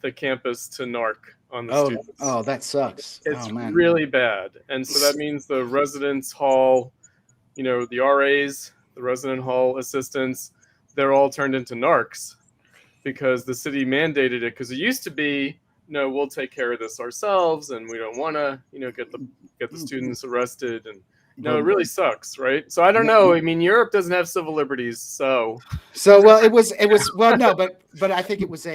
the campus to narc on the students. Oh, that sucks. It's really bad. And so that means the residence hall, the RAs, the resident hall assistants, they're all turned into narcs because the city mandated it. Because it used to be, we'll take care of this ourselves, and we don't want to, get the students arrested. And it really sucks, right? So I don't know. I mean, Europe doesn't have civil liberties, so well, it was no, but I think it was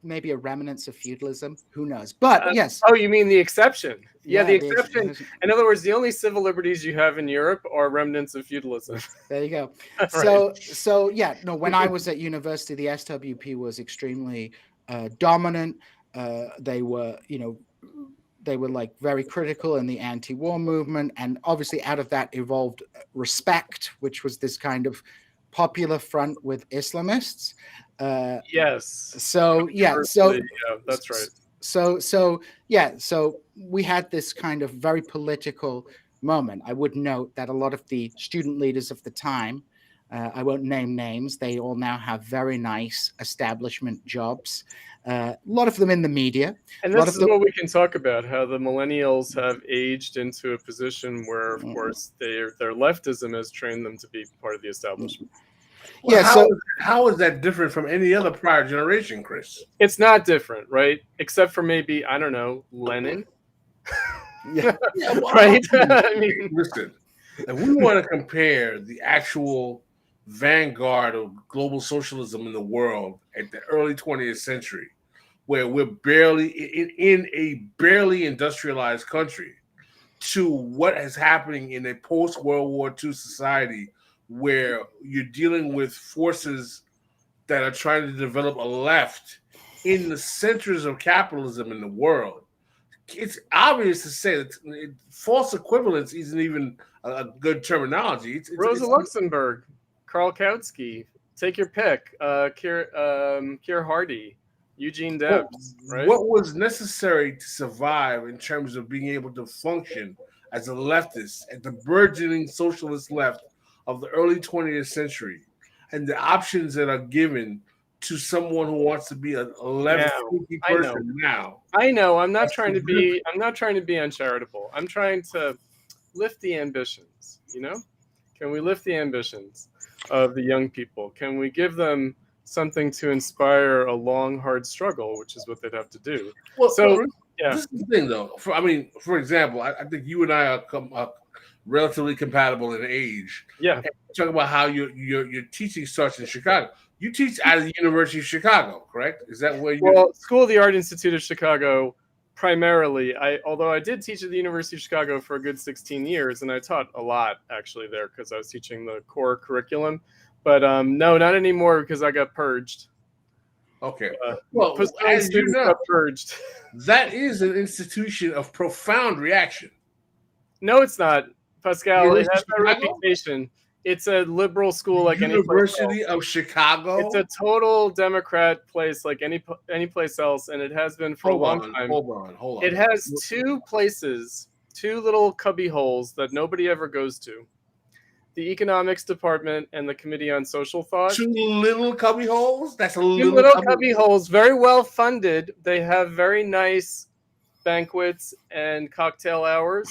maybe a remnants of feudalism. Who knows? But yes. Oh, you mean the exception? Yeah, the exception. In other words, the only civil liberties you have in Europe are remnants of feudalism. There you go. Right. So yeah, no. When I was at university, the SWP was extremely dominant. They were, very critical in the anti-war movement, and obviously out of that evolved Respect, which was this kind of popular front with Islamists. Yes. So that's right. So we had this kind of very political moment. I would note that a lot of the student leaders of the time, I won't name names, they all now have very nice establishment jobs. A lot of them in the media. And this is what we can talk about, how the millennials have aged into a position where, of course, their leftism has trained them to be part of the establishment. Well, yeah, how is that different from any other prior generation, Chris? It's not different, right? Except for maybe, I don't know, Lenin. Yeah. Right? I mean, listen, if we want to compare the actual vanguard of global socialism in the world at the early 20th century, where we're barely in a barely industrialized country, to what is happening in a post-World War II society where you're dealing with forces that are trying to develop a left in the centers of capitalism in the world. It's obvious to say that false equivalence isn't even a good terminology. Rosa Luxemburg, Karl Kautsky, take your pick. Keir Hardie, Eugene Debs. Right? What was necessary to survive in terms of being able to function as a leftist at the burgeoning socialist left of the early 20th century, and the options that are given to someone who wants to be a left-thinking person now. I know. I'm not trying to be uncharitable. I'm trying to lift the ambitions. You know, can we lift the ambitions of the young people? Can we give them something to inspire a long, hard struggle, which is what they'd have to do? Well, yeah. This is the thing, though. For example, I think you and I are relatively compatible in age. Yeah. Talk about how your teaching starts in Chicago. You teach at the University of Chicago, correct? Is that where you? Well, School of the Art Institute of Chicago, primarily. Although I did teach at the University of Chicago for a good 16 years, and I taught a lot actually there because I was teaching the core curriculum. But no, not anymore because I got purged. Okay. Well, as you know, got purged. That is an institution of profound reaction. No, it's not, Pascal. It has a reputation. It's a liberal school like University of Chicago. It's a total Democrat place like any place else, and it has been for a long time. Hold on. It has two places, two little cubby holes that nobody ever goes to. The economics department and the committee on social thought. Two little cubby holes? That's a two little cubby holes, very well funded. They have very nice banquets and cocktail hours.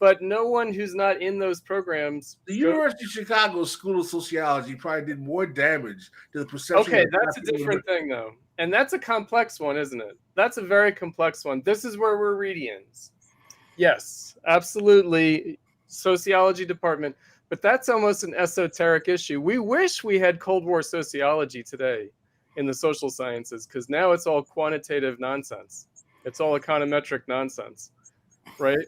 But no one who's not in those programs. The University of Chicago School of Sociology probably did more damage to the perception. Okay, that's a different thing, though. And that's a complex one, isn't it? That's a very complex one. This is where we're Reedians. Yes, absolutely. Sociology department. But that's almost an esoteric issue. We wish we had Cold War sociology today in the social sciences, because now it's all quantitative nonsense. It's all econometric nonsense, right?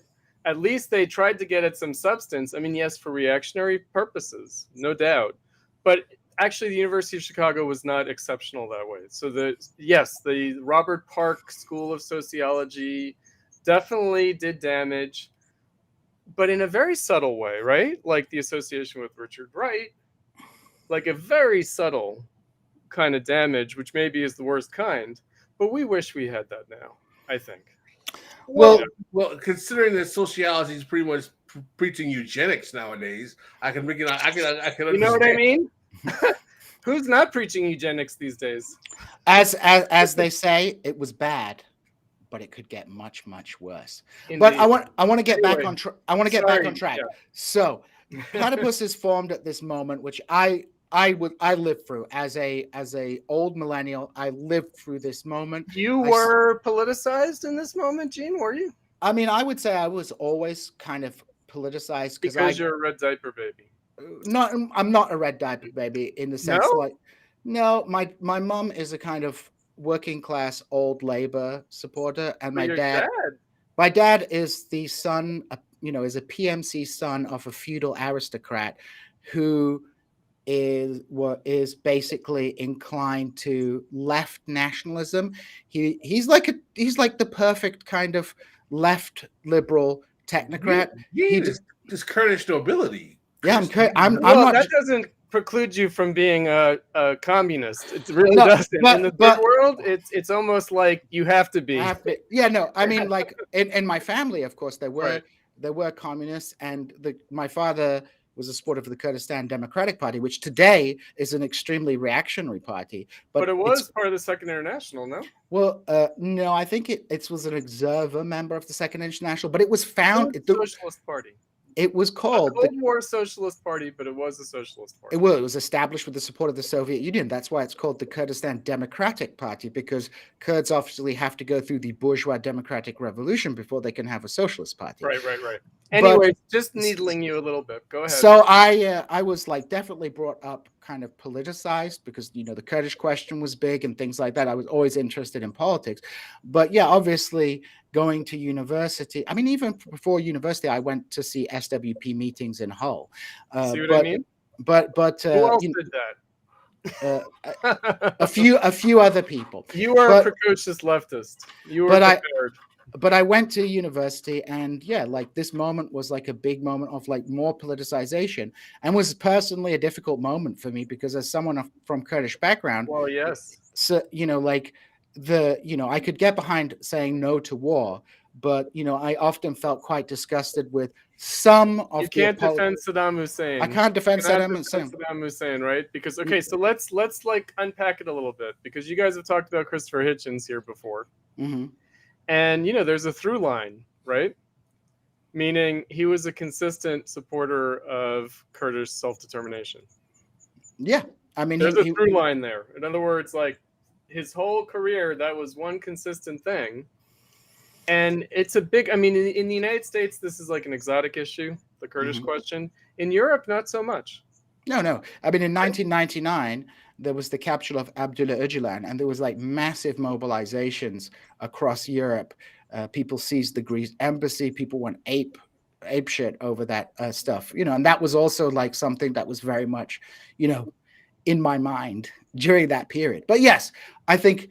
At least they tried to get at some substance. I mean, yes, for reactionary purposes, no doubt. But actually, the University of Chicago was not exceptional that way. So the Robert Park School of Sociology definitely did damage, but in a very subtle way, right? Like the association with Richard Wright, like a very subtle kind of damage, which maybe is the worst kind. But we wish we had that now, I think. Well, considering that sociology is pretty much preaching eugenics nowadays, I can make it. I can understand. You know what I mean? Who's not preaching eugenics these days? As they say, it was bad, but it could get much worse. Indeed. But I want to get back on track. Yeah. So, Platypus is formed at this moment, which I lived through as a old millennial. I lived through this moment. You were politicized in this moment, Gene, were you? I mean, I would say I was always kind of politicized because you're a red diaper baby. I'm not a red diaper baby in the sense my mom is a kind of working class old labor supporter, and my dad is the son, is a PMC son of a feudal aristocrat who is basically inclined to left nationalism. He's like the perfect kind of left liberal technocrat. This Kurdish nobility. Yeah, I'm well, not. That doesn't preclude you from being a communist. It really doesn't. In the third world, it's almost like you have to be. I mean, like in my family, of course, there were communists, and my father was a supporter of the Kurdistan Democratic Party, which today is an extremely reactionary party. But it was part of the Second International, no? Well, no, I think it was an observer member of the Second International, but it was found. Socialist Party. It was called the Cold War Socialist Party, but it was a socialist party. It was established with the support of the Soviet Union. That's why it's called the Kurdistan Democratic Party, because Kurds obviously have to go through the bourgeois democratic revolution before they can have a socialist party. Right. Anyway, just needling you a little bit. Go ahead. So I was like definitely brought up kind of politicized because, the Kurdish question was big and things like that. I was always interested in politics. But yeah, obviously going to university. I mean, even before university, I went to see SWP meetings in Hull. See what I mean? But who else did that? a few other people. You are a But precocious leftist. You were but I prepared. but I went to university, and yeah, like this moment was like a big moment of like more politicization, and was personally a difficult moment for me because as someone from Kurdish background, Well, yes. so like I could get behind saying no to war, but I often felt quite disgusted with some of You can't defend Saddam Hussein. I can't defend Saddam Hussein. Saddam Hussein, right? Because so let's like unpack it a little bit, because you guys have talked about Christopher Hitchens here before. Mm-hmm. And there's a through line, right? Meaning he was a consistent supporter of Kurdish self-determination. Yeah, I mean, there's a through line there. In other words, like his whole career, that was one consistent thing. And it's a big, I mean, in the United States, this is like an exotic issue, the Kurdish question. In Europe, not so much. No. I mean, in 1999, there was the capture of Abdullah Öcalan, and there was like massive mobilizations across Europe. People seized the Greece embassy. People went ape shit over that stuff, and that was also like something that was very much, in my mind during that period. But yes, I think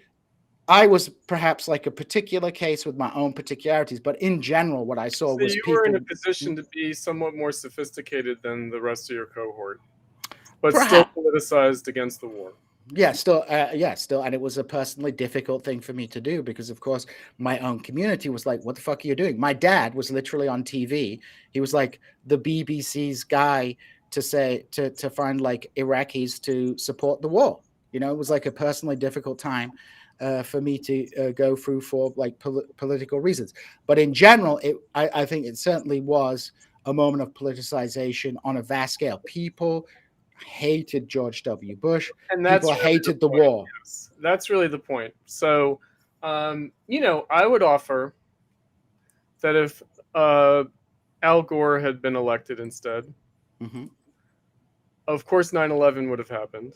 I was perhaps like a particular case with my own particularities, but in general, what I saw was you were in a position to be somewhat more sophisticated than the rest of your cohort, but still politicized against the war. Yeah, still, and it was a personally difficult thing for me to do because, of course, my own community was like, "What the fuck are you doing?" My dad was literally on TV. He was like the BBC's guy to find like Iraqis to support the war. It was like a personally difficult time for me to go through for like political reasons. But in general, I think it certainly was a moment of politicization on a vast scale. People hated George W. Bush, and people hated the war. Yes. That's really the point. So, I would offer that if Al Gore had been elected instead, of course 9/11 would have happened,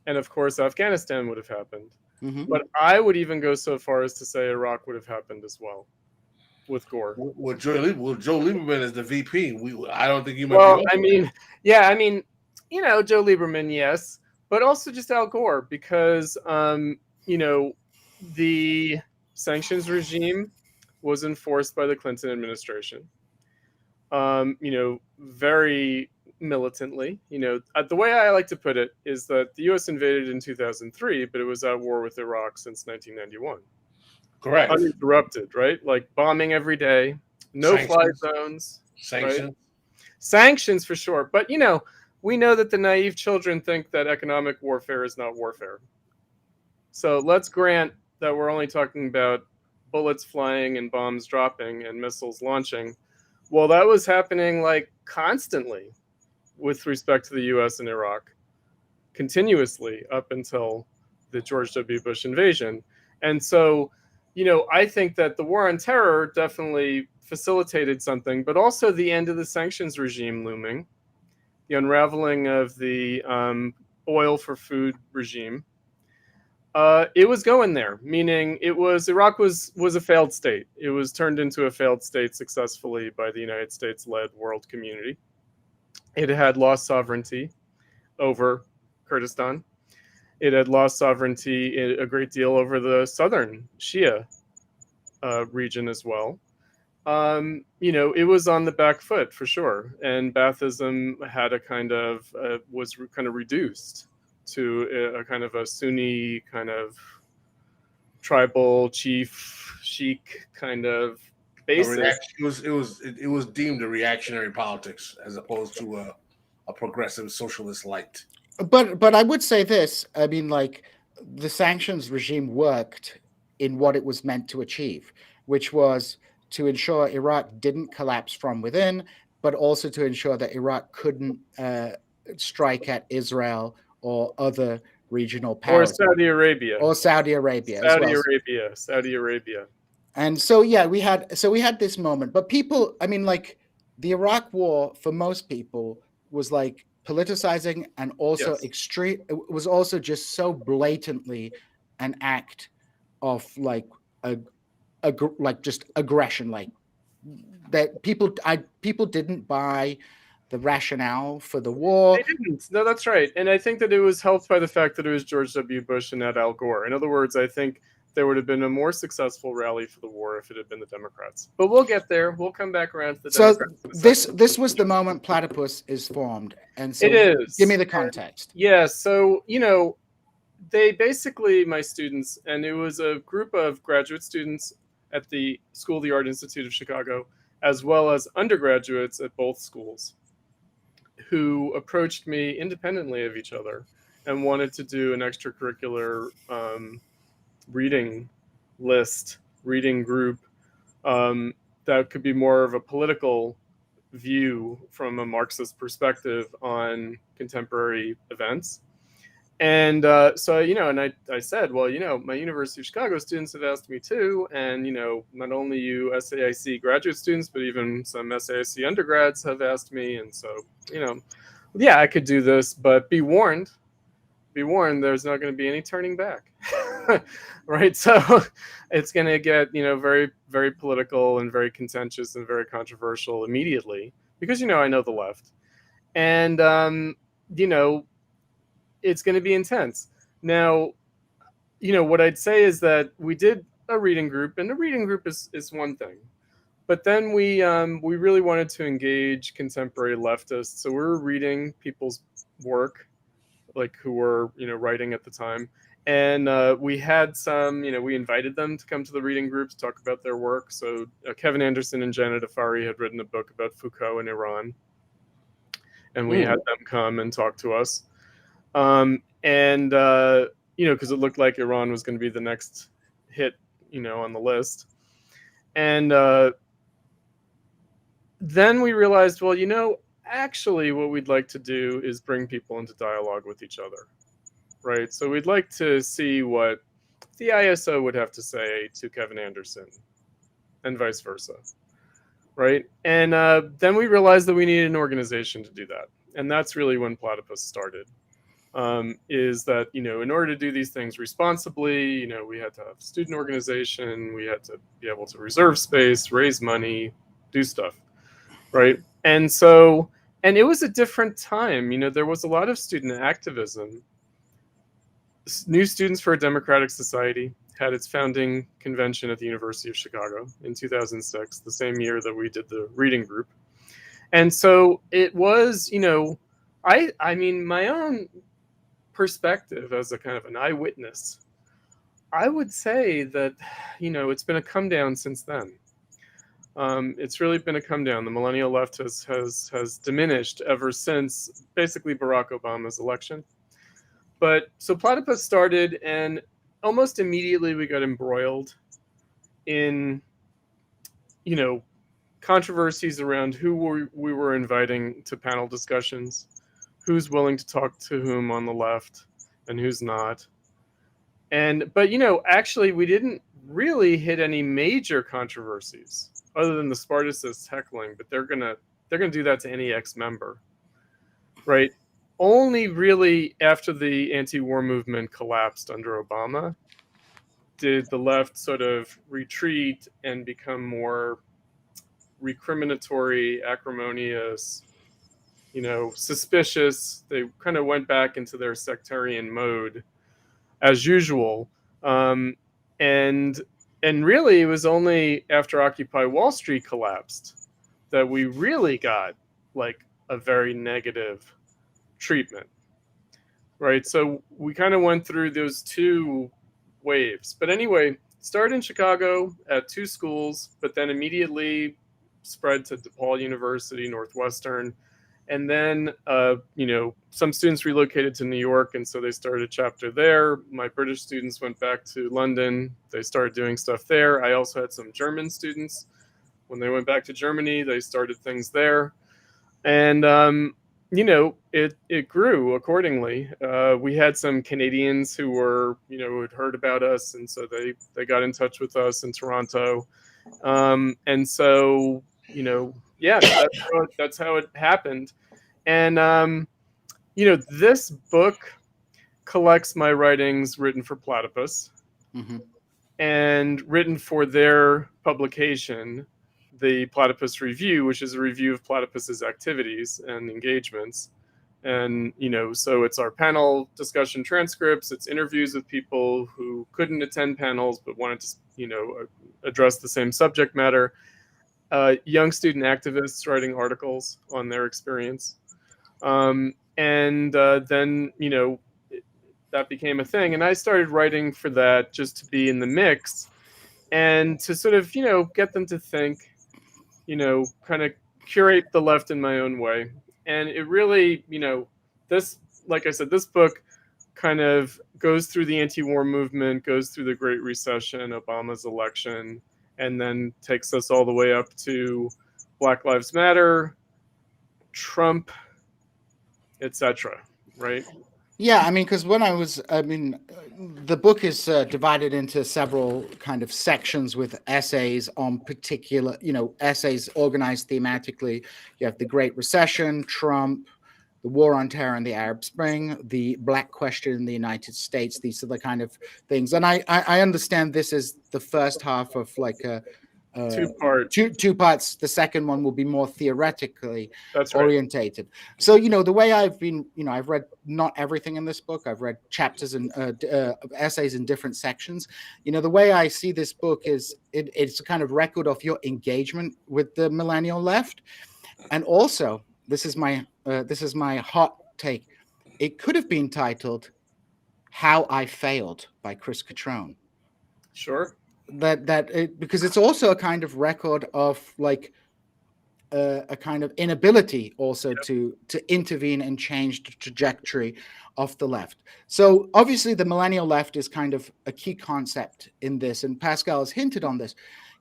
and of course Afghanistan would have happened. But I would even go so far as to say Iraq would have happened as well with Gore. Well, Joe Lieberman is the VP. I don't think you might. Well, I mean, Joe Lieberman, yes, but also just Al Gore, because the sanctions regime was enforced by the Clinton administration. Very militantly. The way I like to put it is that the U.S. invaded in 2003, but it was at war with Iraq since 1991. Correct. Uninterrupted, right? Like bombing every day, no-fly zones. Sanctions. Right? Sanctions for sure. But, we know that the naive children think that economic warfare is not warfare. So let's grant that we're only talking about bullets flying and bombs dropping and missiles launching. Well, that was happening like constantly with respect to the U.S. and Iraq, continuously up until the George W. Bush invasion. And so, I think that the war on terror definitely facilitated something, but also the end of the sanctions regime looming, the unraveling of the oil for food regime. It was going there, meaning Iraq was a failed state. It was turned into a failed state successfully by the United States-led world community. It had lost sovereignty over Kurdistan. It had lost sovereignty a great deal over the southern Shia region as well. It was on the back foot for sure, and Baathism had was kind of reduced to a kind of a Sunni kind of tribal chief sheik kind of basis. It was deemed a reactionary politics as opposed to a progressive socialist light. But I would say this. I mean, like the sanctions regime worked in what it was meant to achieve, which was to ensure Iraq didn't collapse from within, but also to ensure that Iraq couldn't strike at Israel or other regional powers. Or Saudi Arabia. Saudi Arabia. And so, yeah, we had this moment. But people, I mean, like the Iraq war for most people was like politicizing and also extreme. It was also just so blatantly an act of like just aggression, like that people didn't buy the rationale for the war. They didn't. No, that's right. And I think that it was helped by the fact that it was George W. Bush and not Al Gore. In other words, I think there would have been a more successful rally for the war if it had been the Democrats. But we'll get there. We'll come back around to the Democrats. So this was the moment Platypus is formed. And so it is. Give me the context. Yeah. So, they basically, my students, and it was a group of graduate students at the School of the Art Institute of Chicago, as well as undergraduates at both schools, who approached me independently of each other and wanted to do an extracurricular reading group that could be more of a political view from a Marxist perspective on contemporary events. And so, and I said, well, my University of Chicago students have asked me too. And, not only you SAIC graduate students, but even some SAIC undergrads have asked me. And so, yeah, I could do this, but be warned, there's not going to be any turning back. Right. So it's going to get, very, very political and very contentious and very controversial immediately because, I know the left. And, it's going to be intense. Now, what I'd say is that we did a reading group, and a reading group is one thing. But then we really wanted to engage contemporary leftists. So we were reading people's work, like who were, writing at the time. And we had some, we invited them to come to the reading group to talk about their work. So Kevin Anderson and Janet Afari had written a book about Foucault in Iran. And we had them come and talk to us. Because it looked like Iran was going to be the next hit, on the list. And then we realized, well, actually what we'd like to do is bring people into dialogue with each other, right? So we'd like to see what the ISO would have to say to Kevin Anderson and vice versa, right? And then we realized that we needed an organization to do that. And that's really when Platypus started. Is that, in order to do these things responsibly, we had to have a student organization, we had to be able to reserve space, raise money, do stuff, right? And so, and it was a different time, there was a lot of student activism. New Students for a Democratic Society had its founding convention at the University of Chicago in 2006, the same year that we did the reading group. And so it was, I mean, my own perspective as a kind of an eyewitness, I would say that, it's been a come down since then. It's really been a come down. The Millennial Left has diminished ever since basically Barack Obama's election. But so Platypus started, and almost immediately we got embroiled in, controversies around who we were inviting to panel discussions, who's willing to talk to whom on the left and who's not. But actually we didn't really hit any major controversies other than the Spartacists heckling, but they're gonna do that to any ex-member, right? Only really after the anti-war movement collapsed under Obama did the left sort of retreat and become more recriminatory, acrimonious, suspicious. They kind of went back into their sectarian mode as usual. And really it was only after Occupy Wall Street collapsed that we really got like a very negative treatment, right? So we kind of went through those two waves. But anyway, started in Chicago at two schools, but then immediately spread to DePaul University, Northwestern. And then, some students relocated to New York, and so they started a chapter there. My British students went back to London. They started doing stuff there. I also had some German students. When they went back to Germany, they started things there. And, it grew accordingly. We had some Canadians who were, who had heard about us, and so they got in touch with us in Toronto. And so, yeah, that's how it happened. And, this book collects my writings written for Platypus and written for their publication the Platypus Review, which is a review of Platypus's activities and engagements. And, so it's our panel discussion transcripts, it's interviews with people who couldn't attend panels but wanted to, address the same subject matter. Young student activists writing articles on their experience. And then, that became a thing. And I started writing for that just to be in the mix and to sort of, get them to think, kind of curate the left in my own way. And it really, this, like I said, this book kind of goes through the anti-war movement, goes through the Great Recession, Obama's election, and then takes us all the way up to Black Lives Matter, Trump, etc. Right? Yeah, because the book is divided into several kind of sections with essays on particular, essays organized thematically. You have the Great Recession, Trump, the War on Terror and the Arab Spring, the Black Question in the United States. These are the kind of things. And I understand this is the first half of like a two parts. The second one will be more theoretically orientated. So, the way I've been, I've read not everything in this book. I've read chapters and essays in different sections. The way I see this book is it's a kind of record of your engagement with the millennial left. And also, this is my hot take. It could have been titled "How I Failed" by Chris Cutrone. Sure. Because it's also a kind of record of like a kind of inability also to intervene and change the trajectory of the left. So obviously the millennial left is kind of a key concept in this, and Pascal has hinted on this.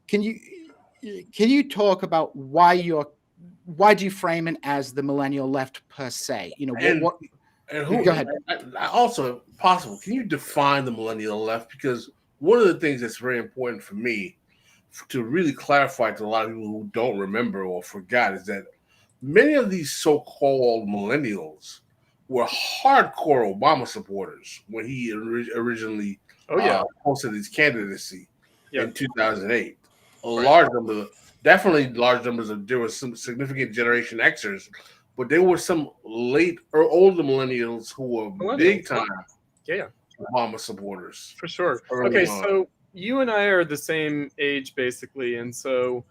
Can you talk about why do you frame it as the millennial left per se? Go ahead. Also, possible, can you define the millennial left? Because one of the things that's very important for me to really clarify to a lot of people who don't remember or forgot is that many of these so-called millennials were hardcore Obama supporters when he originally posted his candidacy in 2008. Large number, definitely large numbers of, there were some significant Generation Xers, but there were some late or older millennials who were big time Obama supporters. For sure. Okay, so you and I are the same age basically, and so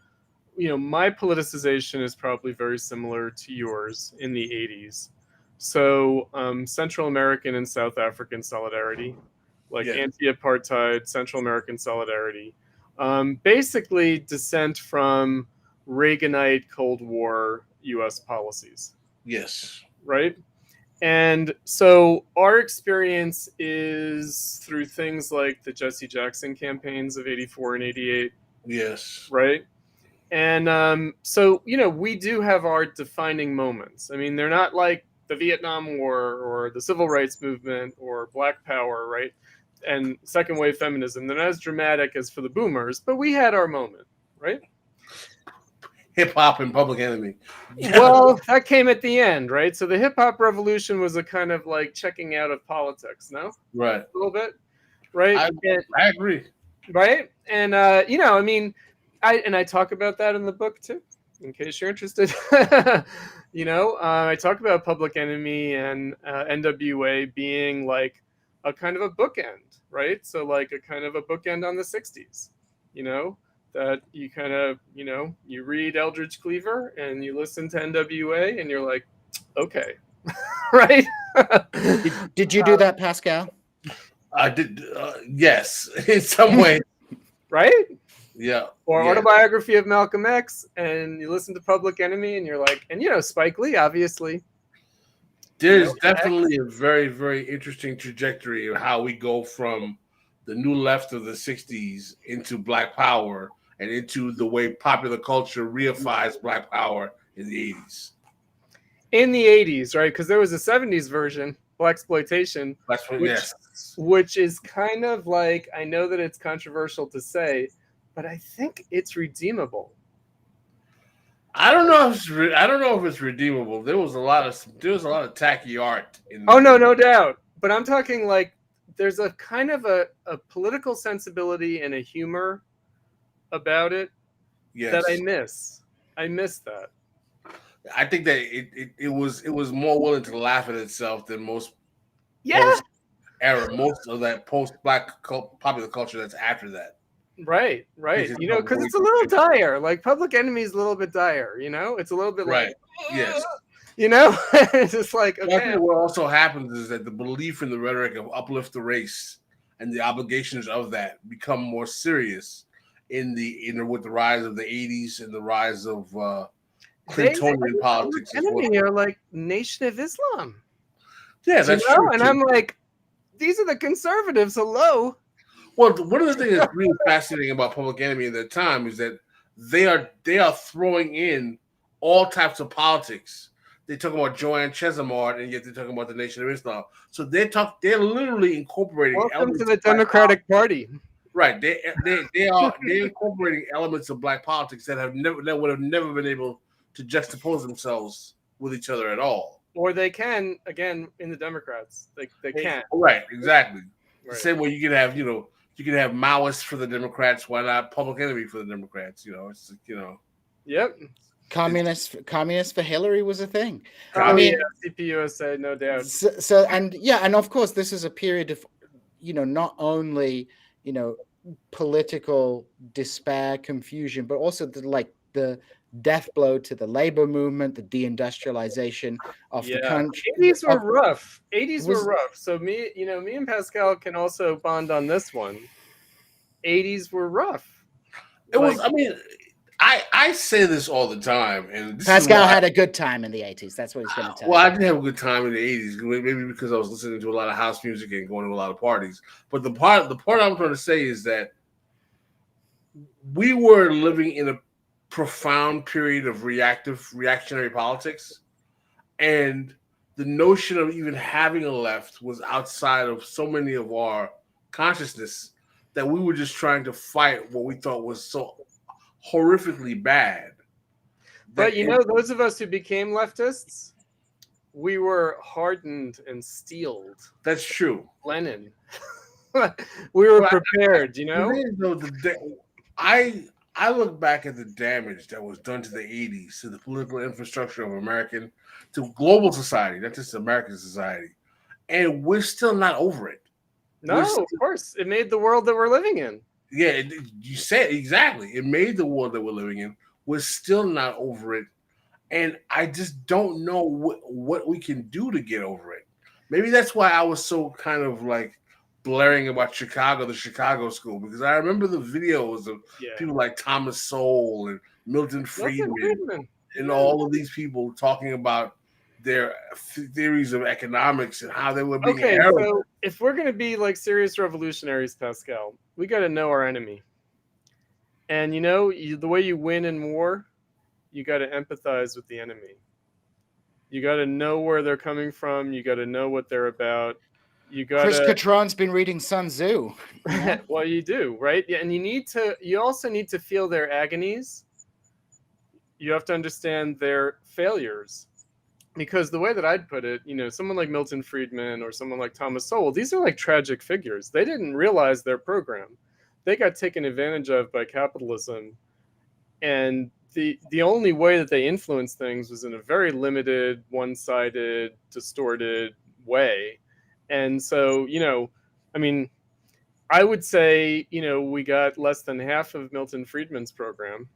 my politicization is probably very similar to yours in the 80s. So Central American and South African solidarity, like anti-apartheid, Central American solidarity, basically dissent from Reaganite Cold War U.S. policies. Yes. Right? And so our experience is through things like the Jesse Jackson campaigns of 84 and 88. Yes. Right? And so, we do have our defining moments. I mean, they're not like the Vietnam War or the Civil Rights Movement or Black Power, right? And second wave feminism. They're not as dramatic as for the boomers, but we had our moment, right? Hip hop and Public Enemy. Well, that came at the end, right? So the hip hop revolution was a kind of like checking out of politics, no? Right. A little bit, right? I agree. Right? And I talk about that in the book too, in case you're interested. I talk about Public Enemy and NWA being like a kind of a bookend, right? So like a kind of a bookend on the 60s, that you kind of, you read Eldridge Cleaver and you listen to NWA and you're like, okay, right? Did you do that, Pascal? I did, yes, in some way. Right? Yeah. Or Autobiography of Malcolm X, and you listen to Public Enemy and you're like, and Spike Lee, obviously. There's definitely a very, very interesting trajectory of how we go from the new left of the 60s into Black Power and into the way popular culture reifies Black Power in the 80s. In the 80s, right? Because there was a 70s version, Blaxploitation, which is kind of like, I know that it's controversial to say, but I think it's redeemable. I don't know if it's redeemable. There was a lot of tacky art in there. Oh no doubt. But I'm talking like there's a kind of a political sensibility and a humor about it that I miss. I miss that. I think that it was more willing to laugh at itself than most Yeah. most of that post-black popular culture that's after that. Right. You know, because it's a little dire. Like Public Enemy is a little bit dire. You know, it's a little bit right. like Yes. You know, it's just like okay. I think what also happens is that the belief in the rhetoric of uplift the race and the obligations of that become more serious with the rise of the 80s and the rise of Clintonian politics. Enemy are like Nation of Islam. Yeah, that's true. And I'm like, these are the conservatives. Hello. Well, one of the things that's really fascinating about Public Enemy at that time is that they are throwing in all types of politics. They talk about Joanne Chesimard, and yet they're talking about the Nation of Islam. So they're literally incorporating. Welcome to the Democratic Party. Right, they're incorporating elements of black politics that would have never been able to juxtapose themselves with each other at all. Or they can again in the Democrats. They can't. Right, exactly. Right. The same way you can have Maoists for the Democrats. Why not Public Enemy for the Democrats? Yep. Communist for Hillary was a thing. I mean, CPUSA, no doubt. So and of course this is a period of, not only political despair, confusion, but also the death blow to the labor movement, the deindustrialization of the country. 80s were rough. 80s were rough. So me and Pascal can also bond on this one. 80s were rough. It was. I mean, I say this all the time, and Pascal had a good time in the 80s. That's what he's going to tell. Well, I did have a good time in the 80s, maybe because I was listening to a lot of house music and going to a lot of parties. But the part I'm trying to say is that we were living in a profound period of reactionary politics, and the notion of even having a left was outside of so many of our consciousness that we were just trying to fight what we thought was so horrifically bad. But those of us who became leftists, we were hardened and steeled. That's true. Lenin. We were prepared, I look back at the damage that was done to the 80s, to the political infrastructure of to global society, not just American society. And we're still not over it. No, of course. It made the world that we're living in. Yeah, you said exactly. It made the world that we're living in. We're still not over it. And I just don't know what we can do to get over it. Maybe that's why I was so kind of like blaring about the Chicago school, because I remember the videos of people like Thomas Sowell and Milton Friedman and all of these people talking about their theories of economics and how they were being so if we're going to be like serious revolutionaries, Pascal, we got to know our enemy. And the way you win in war, you got to empathize with the enemy. You got to know where they're coming from. You got to know what they're about. Chris Cutrone's been reading Sun Tzu. Well, you do, right? Yeah, and you also need to feel their agonies. You have to understand their failures. Because the way that I'd put it, someone like Milton Friedman or someone like Thomas Sowell, these are like tragic figures. They didn't realize their program. They got taken advantage of by capitalism. And the only way that they influenced things was in a very limited, one-sided, distorted way. And so, I would say, we got less than half of Milton Friedman's program.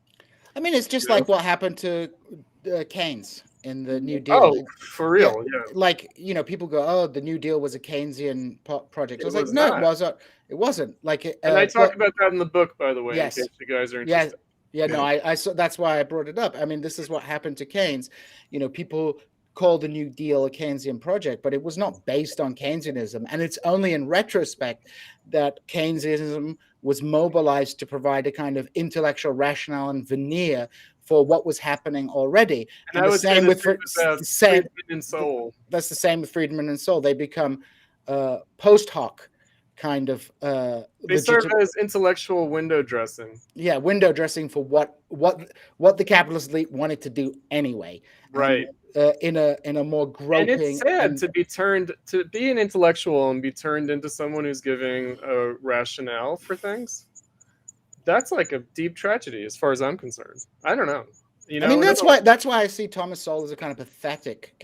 I mean, it's just like what happened to Keynes in the New Deal. Oh, for real? Yeah. Like, people go, "Oh, the New Deal was a Keynesian project." I was like, was "No, not. it wasn't. It wasn't." Like, and I talk about that in the book, by the way, yes. in case you guys are interested. Yeah, no, I saw, that's why I brought it up. I mean, this is what happened to Keynes. People call the New Deal a Keynesian project, but it was not based on Keynesianism. And it's only in retrospect that Keynesianism was mobilized to provide a kind of intellectual rationale and veneer for what was happening already. And the same with Friedman and Sowell. That's the same with Friedman and Sowell. They become post hoc kind of they serve as intellectual window dressing. Yeah, window dressing for what the capitalist elite wanted to do anyway. Right. In a more groping. And it's sad to be an intellectual and be turned into someone who's giving a rationale for things. that's like a deep tragedy as far as I'm concerned. I don't know. You know, I mean, that's why I see Thomas Sowell as a kind of pathetic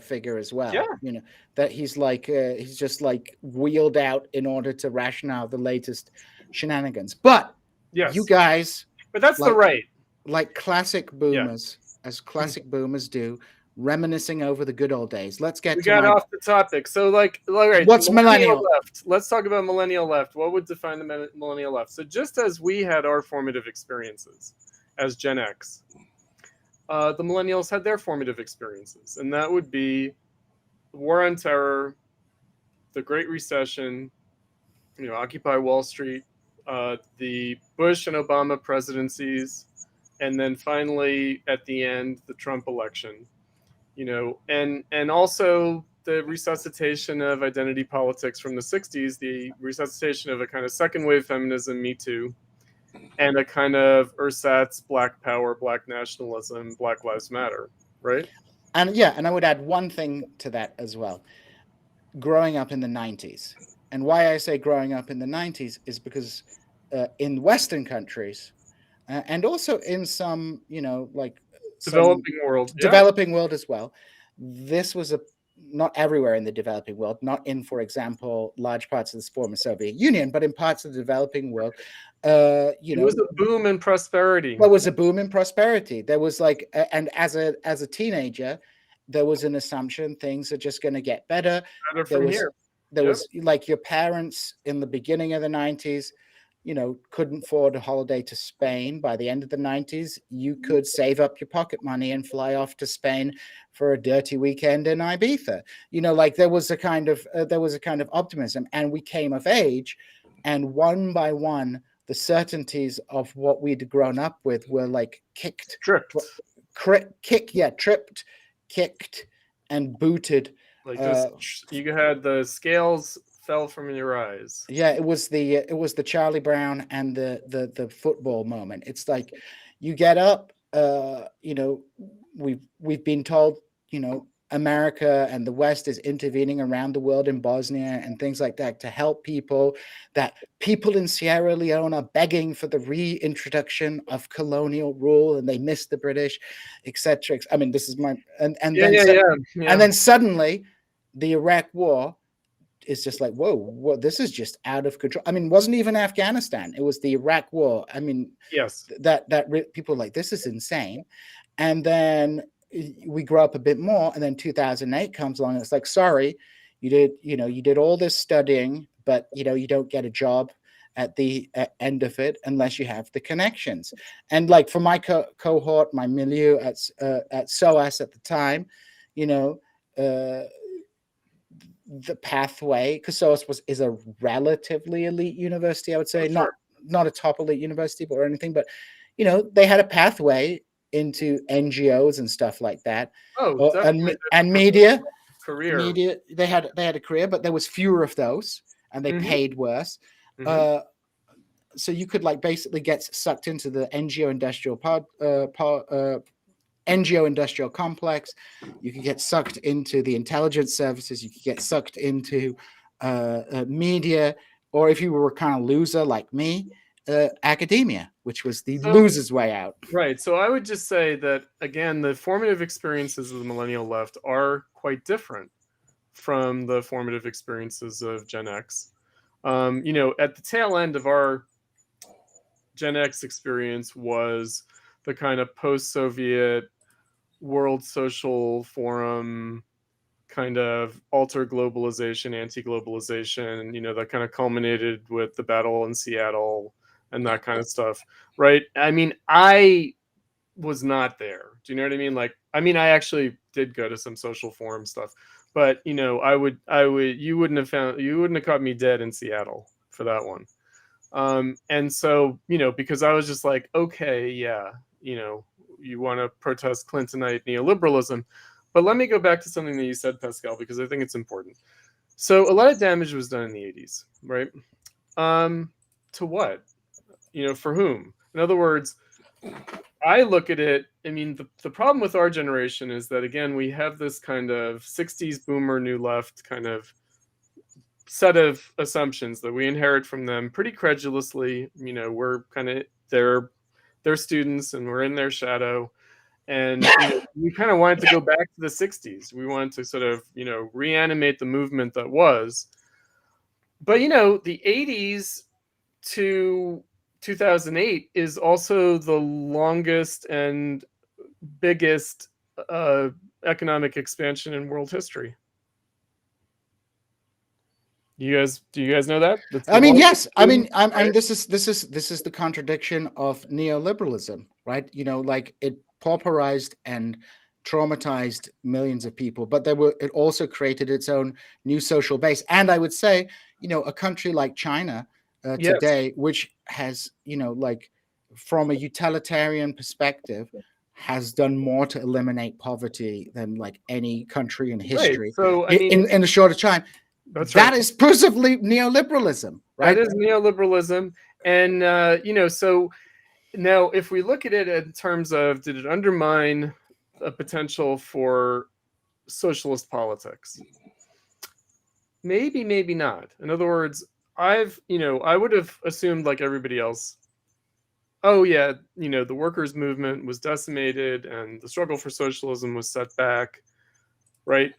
figure as well. Yeah. You know, that he's like he's just like wheeled out in order to ration out the latest shenanigans. But yes, you guys, but that's like, the right, like classic boomers, as classic boomers do, reminiscing over the good old days. Let's get. We got off the topic. So, like, all right, what's millennial left? Let's talk about millennial left. What would define the millennial left? So, just as we had our formative experiences as Gen X, the millennials had their formative experiences, and that would be the War on Terror, the Great Recession, you know, Occupy Wall Street, the Bush and Obama presidencies, and then finally at the end, the Trump election. You know, and also the resuscitation of identity politics from the 60s, the resuscitation of a kind of second wave feminism, Me Too, and a kind of ersatz Black Power, Black nationalism, Black Lives Matter, right? And yeah, and I would add one thing to that as well. Growing up in the 90s. And why I say growing up in the 90s is because in Western countries, and also in some, you know, like developing world, developing world as well, this was not everywhere in the developing world, not in, for example, large parts of the former Soviet Union, but in parts of the developing world, you know, it was a boom in prosperity. There was a boom in prosperity. There was like, and as a teenager, there was an assumption things are just going to get better. From here. There was like your parents in the beginning of the 90s, you know, couldn't afford a holiday to Spain. By the end of the 90s, you could save up your pocket money and fly off to Spain for a dirty weekend in Ibiza. You know, like there was a kind of optimism, and we came of age, and one by one, the certainties of what we'd grown up with were like tripped, kicked, and booted. Like you had the scales fell from your eyes. Yeah, it was the Charlie Brown and the football moment. It's like you get up, you know, we've been told, you know, America and the West is intervening around the world in Bosnia and things like that to help people, that people in Sierra Leone are begging for the reintroduction of colonial rule and they miss the British, etc. I mean, this is my and then suddenly the Iraq War is just like, whoa, this is just out of control. I mean, it wasn't even Afghanistan. It was the Iraq War. I mean, yes, that people were like, this is insane. And then we grow up a bit more, and then 2008 comes along, and it's like, sorry, you did all this studying, but you know, you don't get a job at the end of it unless you have the connections. And like for my cohort, my milieu at SOAS at the time, you know, the pathway, because SOAS is a relatively elite university, I would say, not a top elite university, or anything, but you know, they had a pathway into NGOs and stuff like that. And media career. Media, they had a career, but there was fewer of those, and they paid worse. So you could like basically get sucked into the NGO industrial complex. You could get sucked into the intelligence services. You could get sucked into media, or if you were a kind of loser like me, academia, which was the loser's way out. Right. So I would just say that, again, the formative experiences of the millennial left are quite different from the formative experiences of Gen X. You know, at the tail end of our Gen X experience was the kind of post-Soviet World Social Forum kind of alter globalization, anti-globalization, you know, that kind of culminated with the battle in Seattle and that kind of stuff, right? I mean, I was not there. Do you know what I mean? Like, I mean, I actually did go to some social forum stuff, but you know, you wouldn't have caught me dead in Seattle for that one. And so, you know, because I was just like, okay, yeah, you know, you want to protest Clintonite neoliberalism, but let me go back to something that you said, Pascal, because I think it's important. So a lot of damage was done in the 80s, right? To what? You know, for whom? In other words, I look at it, I mean, the problem with our generation is that, again, we have this kind of 60s boomer new left kind of set of assumptions that we inherit from them pretty credulously. We're kind of their students, and we're in their shadow. And we kind of wanted to go back to the 60s. We wanted to sort of, reanimate the movement that was. But, the 80s to 2008 is also the longest and biggest economic expansion in world history. Do you guys know that? I mean, yes. I mean, this is the contradiction of neoliberalism, right? Like it pauperized and traumatized millions of people, but it also created its own new social base. And I would say, a country like China today, which has, like from a utilitarian perspective, has done more to eliminate poverty than like any country in history. Right. So I mean, in a shorter time. That is principally neoliberalism, right? That is neoliberalism. And, so now if we look at it in terms of, did it undermine a potential for socialist politics? Maybe, maybe not. In other words, I would have assumed, like everybody else, oh yeah, the workers' movement was decimated and the struggle for socialism was set back, right?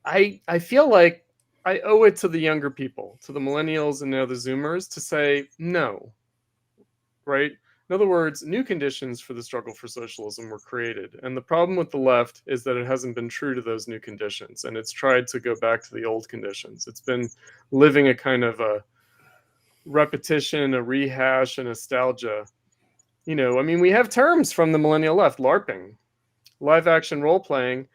I feel like I owe it to the younger people, to the millennials and now the Zoomers, to say no, right? In other words, new conditions for the struggle for socialism were created. And the problem with the left is that it hasn't been true to those new conditions. And it's tried to go back to the old conditions. It's been living a kind of a repetition, a rehash, a nostalgia. I mean, we have terms from the millennial left: LARPing, live action role playing.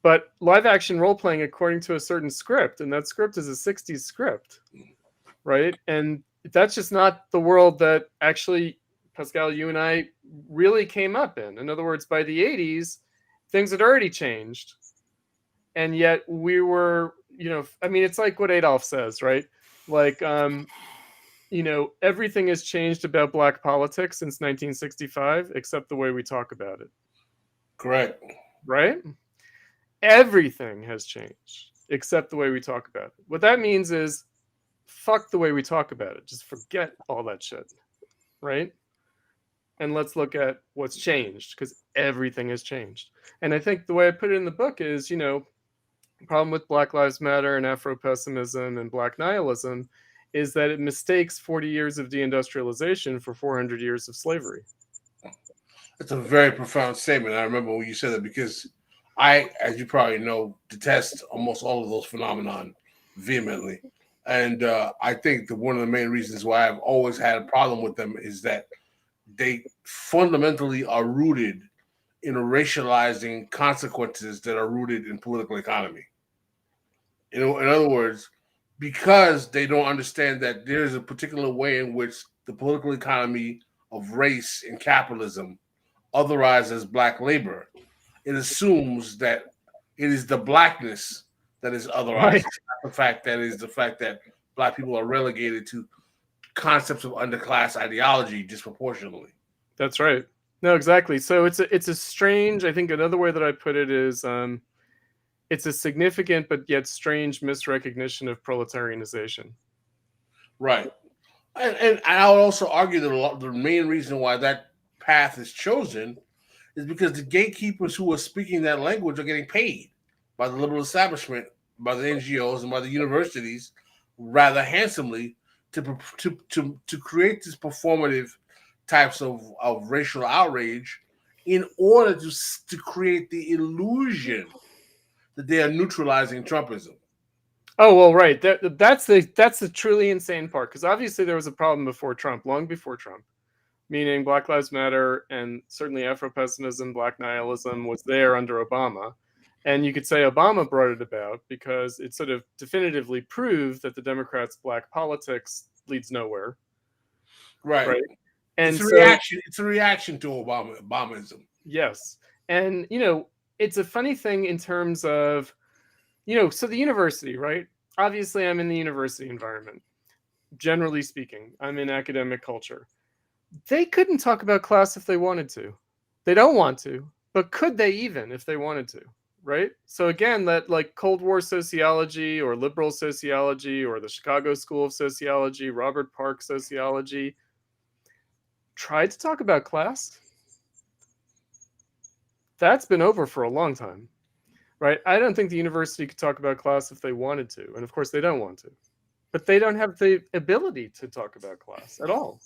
But live action role playing according to a certain script, and that script is a 60s script, right? And that's just not the world that actually, Pascal, you and I really came up in. In other words, by the 80s, things had already changed. And yet we were, I mean, it's like what Adolf says, right? Like, everything has changed about Black politics since 1965, except the way we talk about it. Correct. Right? Everything has changed except the way we talk about it. What that means is fuck the way we talk about it. Just forget all that shit, right? And let's look at what's changed, because everything has changed. And I think the way I put it in the book is, the problem with Black Lives Matter and Afro-pessimism and Black nihilism is that it mistakes 40 years of deindustrialization for 400 years of slavery. That's a very profound statement. I remember when you said that, because I, as you probably know, detest almost all of those phenomenon vehemently. And I think that one of the main reasons why I've always had a problem with them is that they fundamentally are rooted in racializing consequences that are rooted in political economy. In other words, because they don't understand that there's a particular way in which the political economy of race and capitalism otherizes Black labor, it assumes that it is the Blackness that is otherized. Right. The fact that Black people are relegated to concepts of underclass ideology disproportionately. That's right. No, exactly. So it's a strange, I think another way that I put it is it's a significant but yet strange misrecognition of proletarianization. Right. And I would also argue that the main reason why that path is chosen is because the gatekeepers who are speaking that language are getting paid by the liberal establishment, by the NGOs, and by the universities rather handsomely to create this performative types of racial outrage in order to create the illusion that they are neutralizing Trumpism. Oh, well, right. That's the truly insane part, because obviously there was a problem before Trump, long before Trump. Meaning Black Lives Matter and certainly Afro-pessimism, Black nihilism was there under Obama. And you could say Obama brought it about because it sort of definitively proved that the Democrats' Black politics leads nowhere. Right. And it's a reaction to Obamaism. Yes. And, it's a funny thing in terms of, so the university, right? Obviously, I'm in the university environment. Generally speaking, I'm in academic culture. They couldn't talk about class if they wanted to. They don't want to, but could they even if they wanted to, right? So again, that like Cold War sociology or liberal sociology or the Chicago School of Sociology, Robert Park sociology, tried to talk about class. That's been over for a long time, right? I don't think the university could talk about class if they wanted to. And of course, they don't want to. But they don't have the ability to talk about class at all.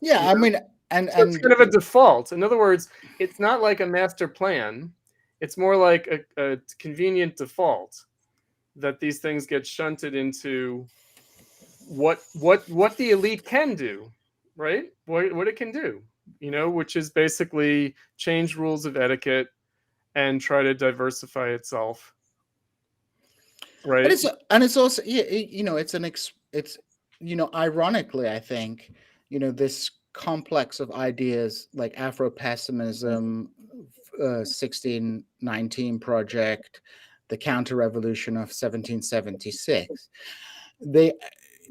Yeah, I mean, and it's kind of a default. In other words, it's not like a master plan. It's more like a convenient default that these things get shunted into what the elite can do, right? What it can do, which is basically change rules of etiquette and try to diversify itself, right? It's also it's ironically, I think, this complex of ideas like Afro-pessimism, 1619 Project, the counter-revolution of 1776.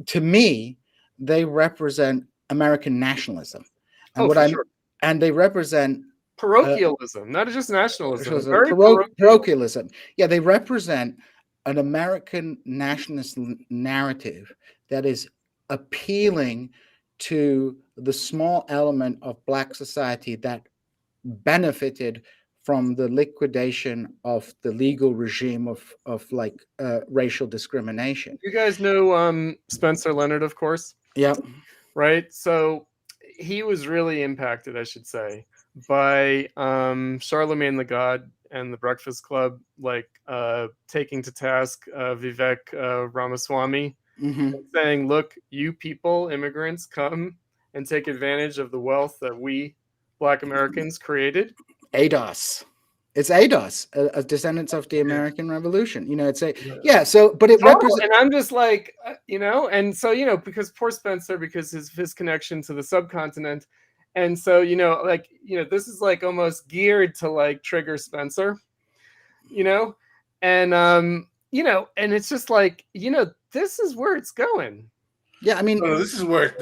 To me, they represent American nationalism, and sure. And they represent parochialism, not just nationalism. Parochialism. Yeah, they represent an American nationalist narrative that is appealing to the small element of Black society that benefited from the liquidation of the legal regime of racial discrimination. You guys know Spencer Leonard, of course. Yeah. Right. So he was really impacted, I should say, by Charlemagne the God and the Breakfast Club, taking to task Vivek Ramaswamy, saying, "Look, you people, immigrants, come and take advantage of the wealth that we Black Americans created." ADOS. It's ADOS, a descendants of the American Revolution. It's so, but it represents. And I'm just like, and so, because poor Spencer, because his connection to the subcontinent. And so, this is like almost geared to like trigger Spencer, and, and it's just like, this is where it's going. Yeah, I mean, this is where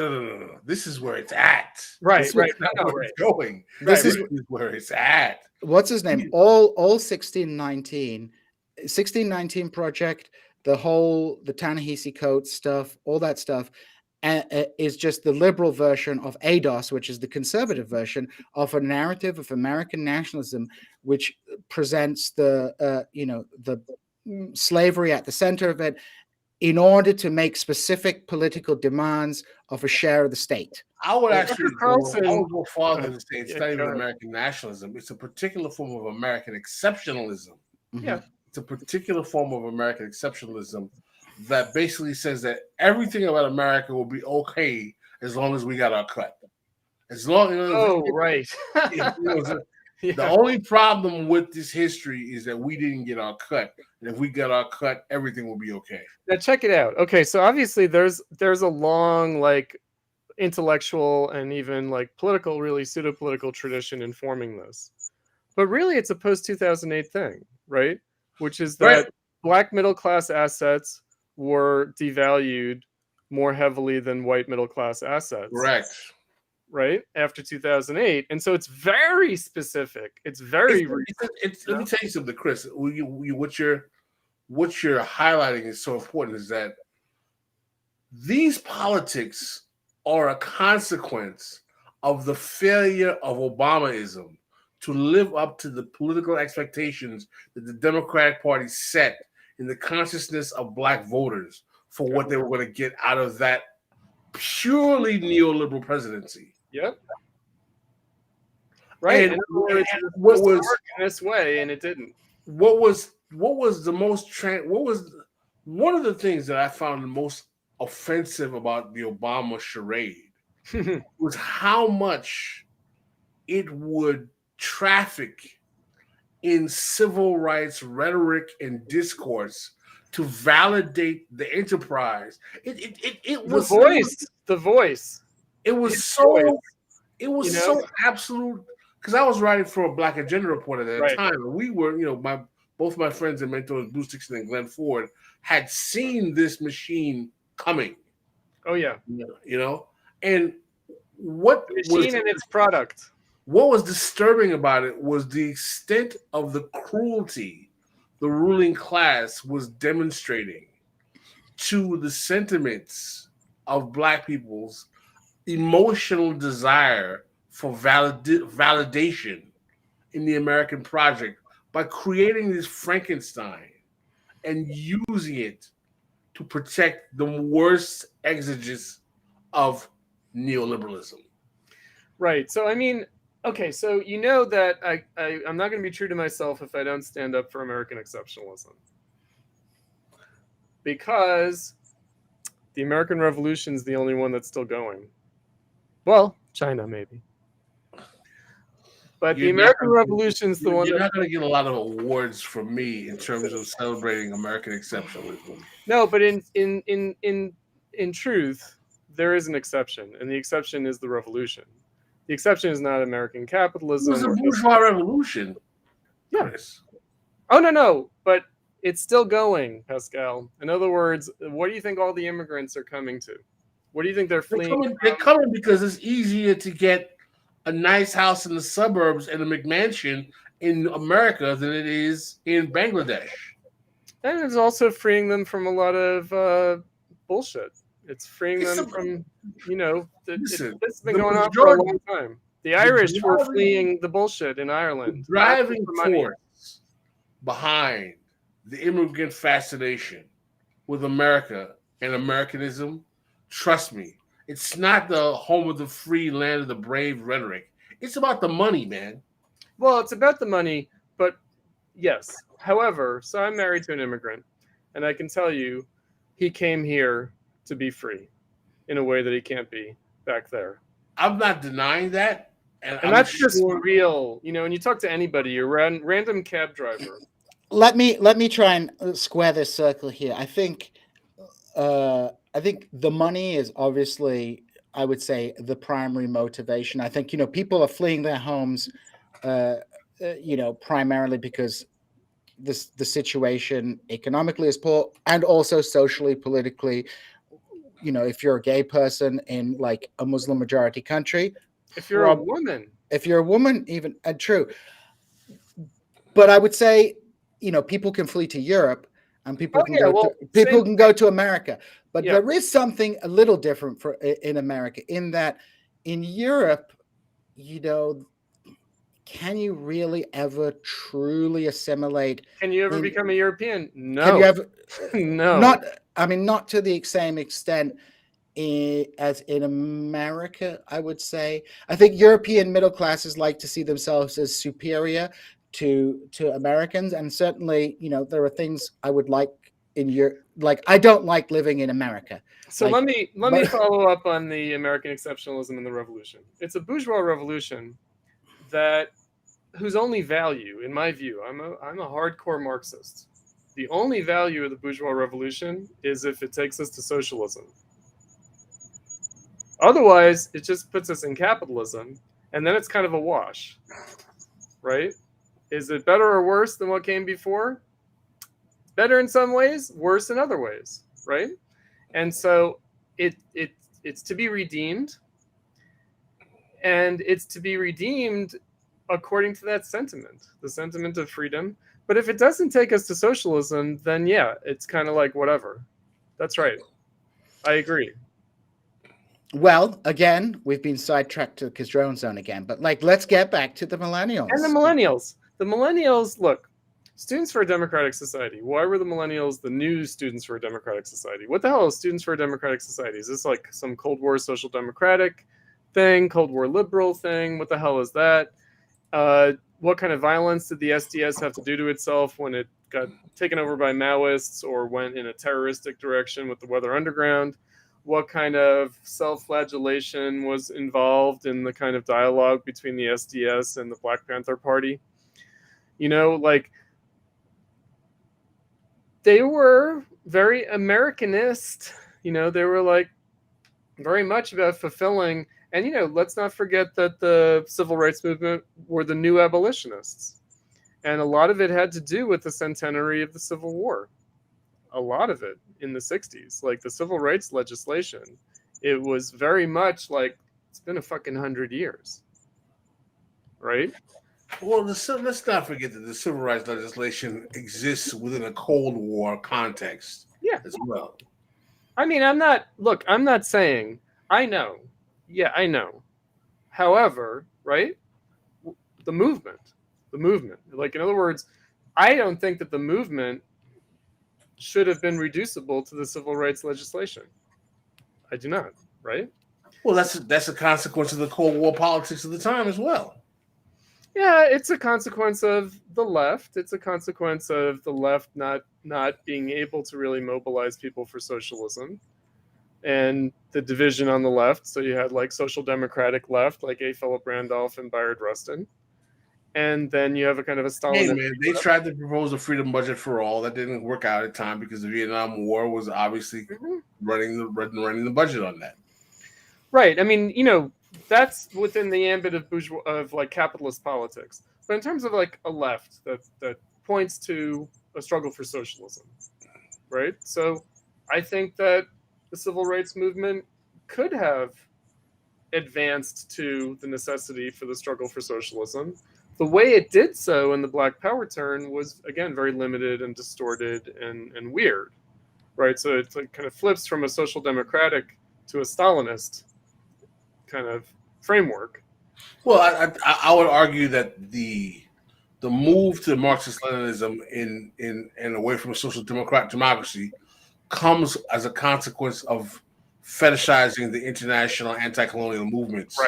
this is where it's at. Right, this right. Where it's going. This is where it's at. What's his name? All 1619 Project, the Ta-Nehisi Coates stuff, all that stuff, is just the liberal version of ADOS, which is the conservative version of a narrative of American nationalism, which presents the slavery at the center of it, in order to make specific political demands of a share of the state. I would actually go farther and say it's not even American nationalism. It's a particular form of American exceptionalism. Yeah. It's a particular form of American exceptionalism that basically says that everything about America will be okay as long as we got our cut. As long as right. The only problem with this history is that we didn't get our cut. And if we got our cut, everything will be okay. Now check it out. Okay, so obviously there's a long intellectual and even political, really pseudo-political tradition informing this. But really it's a post-2008 thing, right? Which is that Black middle class assets were devalued more heavily than white middle class assets. Correct. Right after 2008, and so it's very specific. It's very. Let me tell you something, Chris. What you're highlighting is so important. Is that these politics are a consequence of the failure of Obamaism to live up to the political expectations that the Democratic Party set in the consciousness of Black voters for what they were going to get out of that purely neoliberal presidency. Yep. Right. And what was in this way, and it didn't. What was the most one of the things that I found the most offensive about the Obama charade was how much it would traffic in civil rights rhetoric and discourse to validate the enterprise. It was the voice. It was so absolute, because I was writing for a Black Agenda Report at that time, and we were, both my friends and mentors, Bruce Dixon and Glenn Ford, had seen this machine coming. Oh yeah, and what the machine and its product. What was disturbing about it was the extent of the cruelty the ruling class was demonstrating to the sentiments of Black people's emotional desire for validation in the American project by creating this Frankenstein and using it to protect the worst exegesis of neoliberalism. Right. So, I mean, okay, so you know that I'm not going to be true to myself if I don't stand up for American exceptionalism. Because the American Revolution is the only one that's still going. Well, China, maybe. But the American Revolution is the one. You're not going to get a lot of awards from me in terms of celebrating American exceptionalism. No, but in truth, there is an exception, and the exception is the revolution. The exception is not American capitalism. It was a bourgeois revolution. Yes. Oh, no, but it's still going, Pascal. In other words, what do you think all the immigrants are coming to? What do you think they're fleeing? They're coming because it's easier to get a nice house in the suburbs and a McMansion in America than it is in Bangladesh. And it's also freeing them from a lot of bullshit. It's freeing them from, it's been going on for a long time. The Irish were fleeing the bullshit in Ireland. The driving force behind the immigrant fascination with America and Americanism, trust me, it's not the home of the free, land of the brave rhetoric. It's about the money, man. Well, it's about the money, but yes. However, so I'm married to an immigrant, and I can tell you he came here to be free in a way that he can't be back there. I'm not denying that. And that's just real. When you talk to anybody, a random cab driver. Let me try and square this circle here. I think the money is obviously, I would say, the primary motivation. I think, people are fleeing their homes, primarily because the situation economically is poor and also socially, politically. If you're a gay person in like a Muslim majority country, if you're a woman, even true. But I would say, people can flee to Europe and people can go to America. But there is something a little different in America, in that in Europe, can you really ever truly assimilate? Can you ever become a European? No. Can you ever? No. Not to the same extent as in America, I would say. I think European middle classes like to see themselves as superior to Americans, and certainly, there are things I would like in Europe. Like, I don't like living in America. So let me follow up on the American exceptionalism and the revolution. It's a bourgeois revolution whose only value, in my view, I'm a hardcore Marxist. The only value of the bourgeois revolution is if it takes us to socialism. Otherwise, it just puts us in capitalism, and then it's kind of a wash, right? Is it better or worse than what came before? Better in some ways, worse in other ways, right? And so it's to be redeemed, and it's to be redeemed according to that sentiment, the sentiment of freedom. But if it doesn't take us to socialism, then yeah, it's kind of like whatever. That's right. I agree. Well, again, we've been sidetracked to the Cutronezone again, but let's get back to the millennials. And the millennials. The millennials, look, Students for a Democratic Society. Why were the millennials the new Students for a Democratic Society? What the hell is Students for a Democratic Society? Is this like some Cold War social democratic thing, Cold War liberal thing? What the hell is that? What kind of violence did the SDS have to do to itself when it got taken over by Maoists or went in a terroristic direction with the Weather Underground? What kind of self-flagellation was involved in the kind of dialogue between the SDS and the Black Panther Party? They were very Americanist. They were like very much about fulfilling. And, let's not forget that the civil rights movement were the new abolitionists. And a lot of it had to do with the centenary of the Civil War. A lot of it in the 60s, like the civil rights legislation. It was very much like, it's been a fucking 100 years. right? Well, let's not forget that the civil rights legislation exists within a Cold War context as well. I mean, I'm not saying, I know. Yeah, I know. However, right? The movement. Like, in other words, I don't think that the movement should have been reducible to the civil rights legislation. I do not, right? Well, that's a consequence of the Cold War politics of the time as well. Yeah, it's a consequence of the left. It's a consequence of the left not being able to really mobilize people for socialism, and the division on the left. So you had like social democratic left, like A. Philip Randolph and Bayard Rustin, and then you have a kind of a Stalin. Hey man, they tried to propose a freedom budget for all. That didn't work out at time because the Vietnam War was obviously running the budget on that. Right. I mean, that's within the ambit of like capitalist politics. But in terms of like a left that points to a struggle for socialism, right? So I think that the civil rights movement could have advanced to the necessity for the struggle for socialism. The way it did so in the Black Power turn was, again, very limited and distorted and weird, right? So it like kind of flips from a social democratic to a Stalinist kind of framework. Well, I would argue that the move to Marxist-Leninism in away from a social democracy comes as a consequence of fetishizing the international anti-colonial movements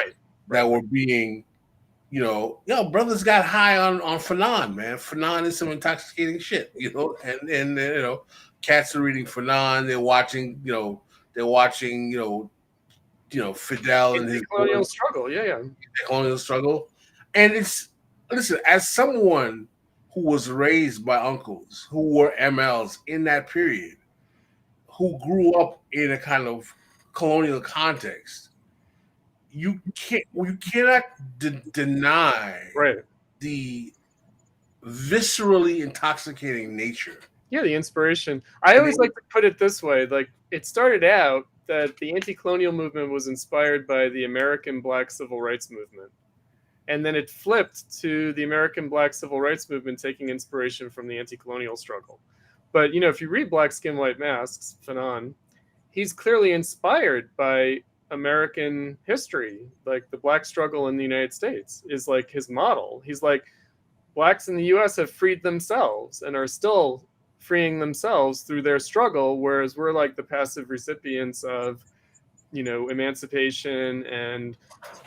that were being, brothers got high on Fanon, man. Fanon is some intoxicating shit, and cats are reading Fanon. They're watching, Fidel and his colonial struggle, colonial struggle. And listen, as someone who was raised by uncles who were MLs in that period, who grew up in a kind of colonial context, you cannot deny the viscerally intoxicating nature. Yeah, the inspiration. I always like to put it this way: like, it started out that the anti-colonial movement was inspired by the American Black Civil Rights Movement. And then it flipped to the American Black Civil Rights Movement taking inspiration from the anti-colonial struggle. But, if you read Black Skin, White Masks, Fanon, he's clearly inspired by American history. Like, the black struggle in the United States is like his model. He's like, blacks in the US have freed themselves and are still freeing themselves through their struggle, whereas we're like the passive recipients of, emancipation and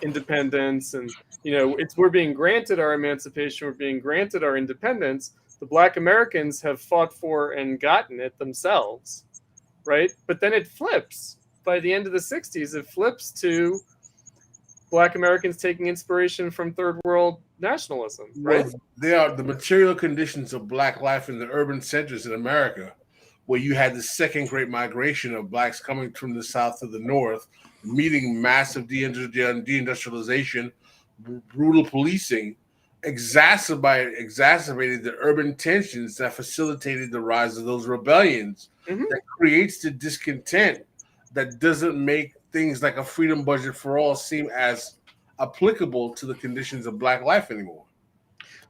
independence. And, we're being granted our emancipation, we're being granted our independence. The Black Americans have fought for and gotten it themselves, right? But then it flips. By the end of the 60s, it flips to Black Americans taking inspiration from third world nationalism, right? Well, they are the material conditions of Black life in the urban centers in America, where you had the second great migration of Blacks coming from the South to the North, meeting massive deindustrialization, brutal policing, exacerbated the urban tensions that facilitated the rise of those rebellions. That creates the discontent that doesn't make things like a freedom budget for all seem as applicable to the conditions of Black life anymore.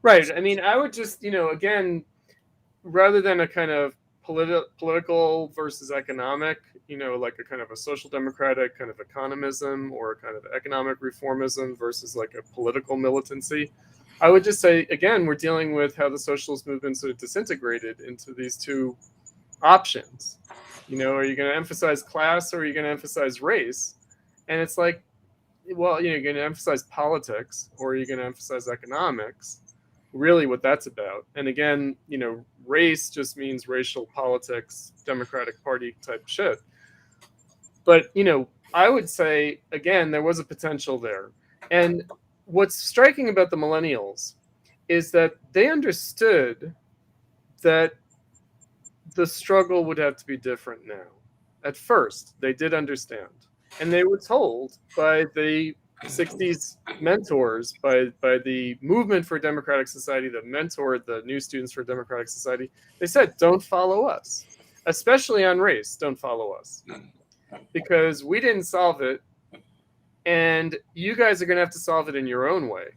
Right. I mean, I would just, again, rather than a kind of political versus economic, like a kind of a social democratic kind of economism or a kind of economic reformism versus like a political militancy, I would just say, again, we're dealing with how the socialist movement sort of disintegrated into these two options. Are you going to emphasize class or are you going to emphasize race? And it's like, well, you're going to emphasize politics or are you going to emphasize economics? Really what that's about. And again, race just means racial politics, Democratic Party type shit. But, I would say, again, there was a potential there. And what's striking about the millennials is that they understood that the struggle would have to be different now. At first, they did understand. And they were told by the 60s mentors, by the movement for a democratic society that mentored the new students for a democratic society, they said, don't follow us. Especially on race, don't follow us. Because we didn't solve it, and you guys are going to have to solve it in your own way.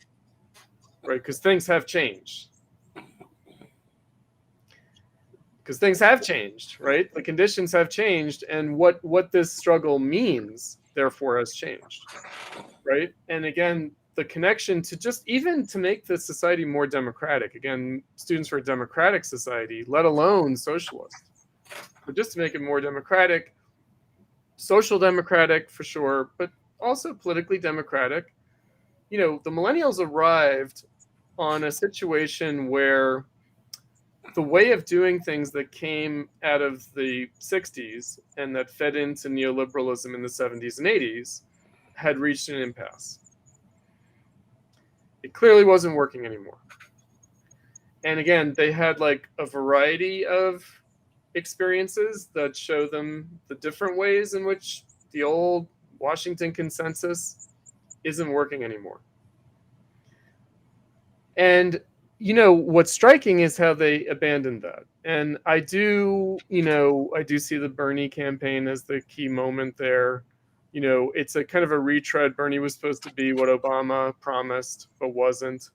right? Because things have changed. Because things have changed, right? The conditions have changed, and what this struggle means, therefore, has changed, right? And again, the connection to just even to make the society more democratic. Again, Students for a Democratic Society, let alone socialist, but just to make it more democratic, social democratic for sure, but also politically democratic. You know, the millennials arrived on a situation where the way of doing things that came out of the 60s and that fed into neoliberalism in the 70s and 80s had reached an impasse. It clearly wasn't working anymore. And again, they had like a variety of experiences that show them the different ways in which the old Washington consensus isn't working anymore. And you know, what's striking is how they abandoned that. And I do see the Bernie campaign as the key moment there. You know, it's a kind of a retread. Bernie was supposed to be what Obama promised, but wasn't,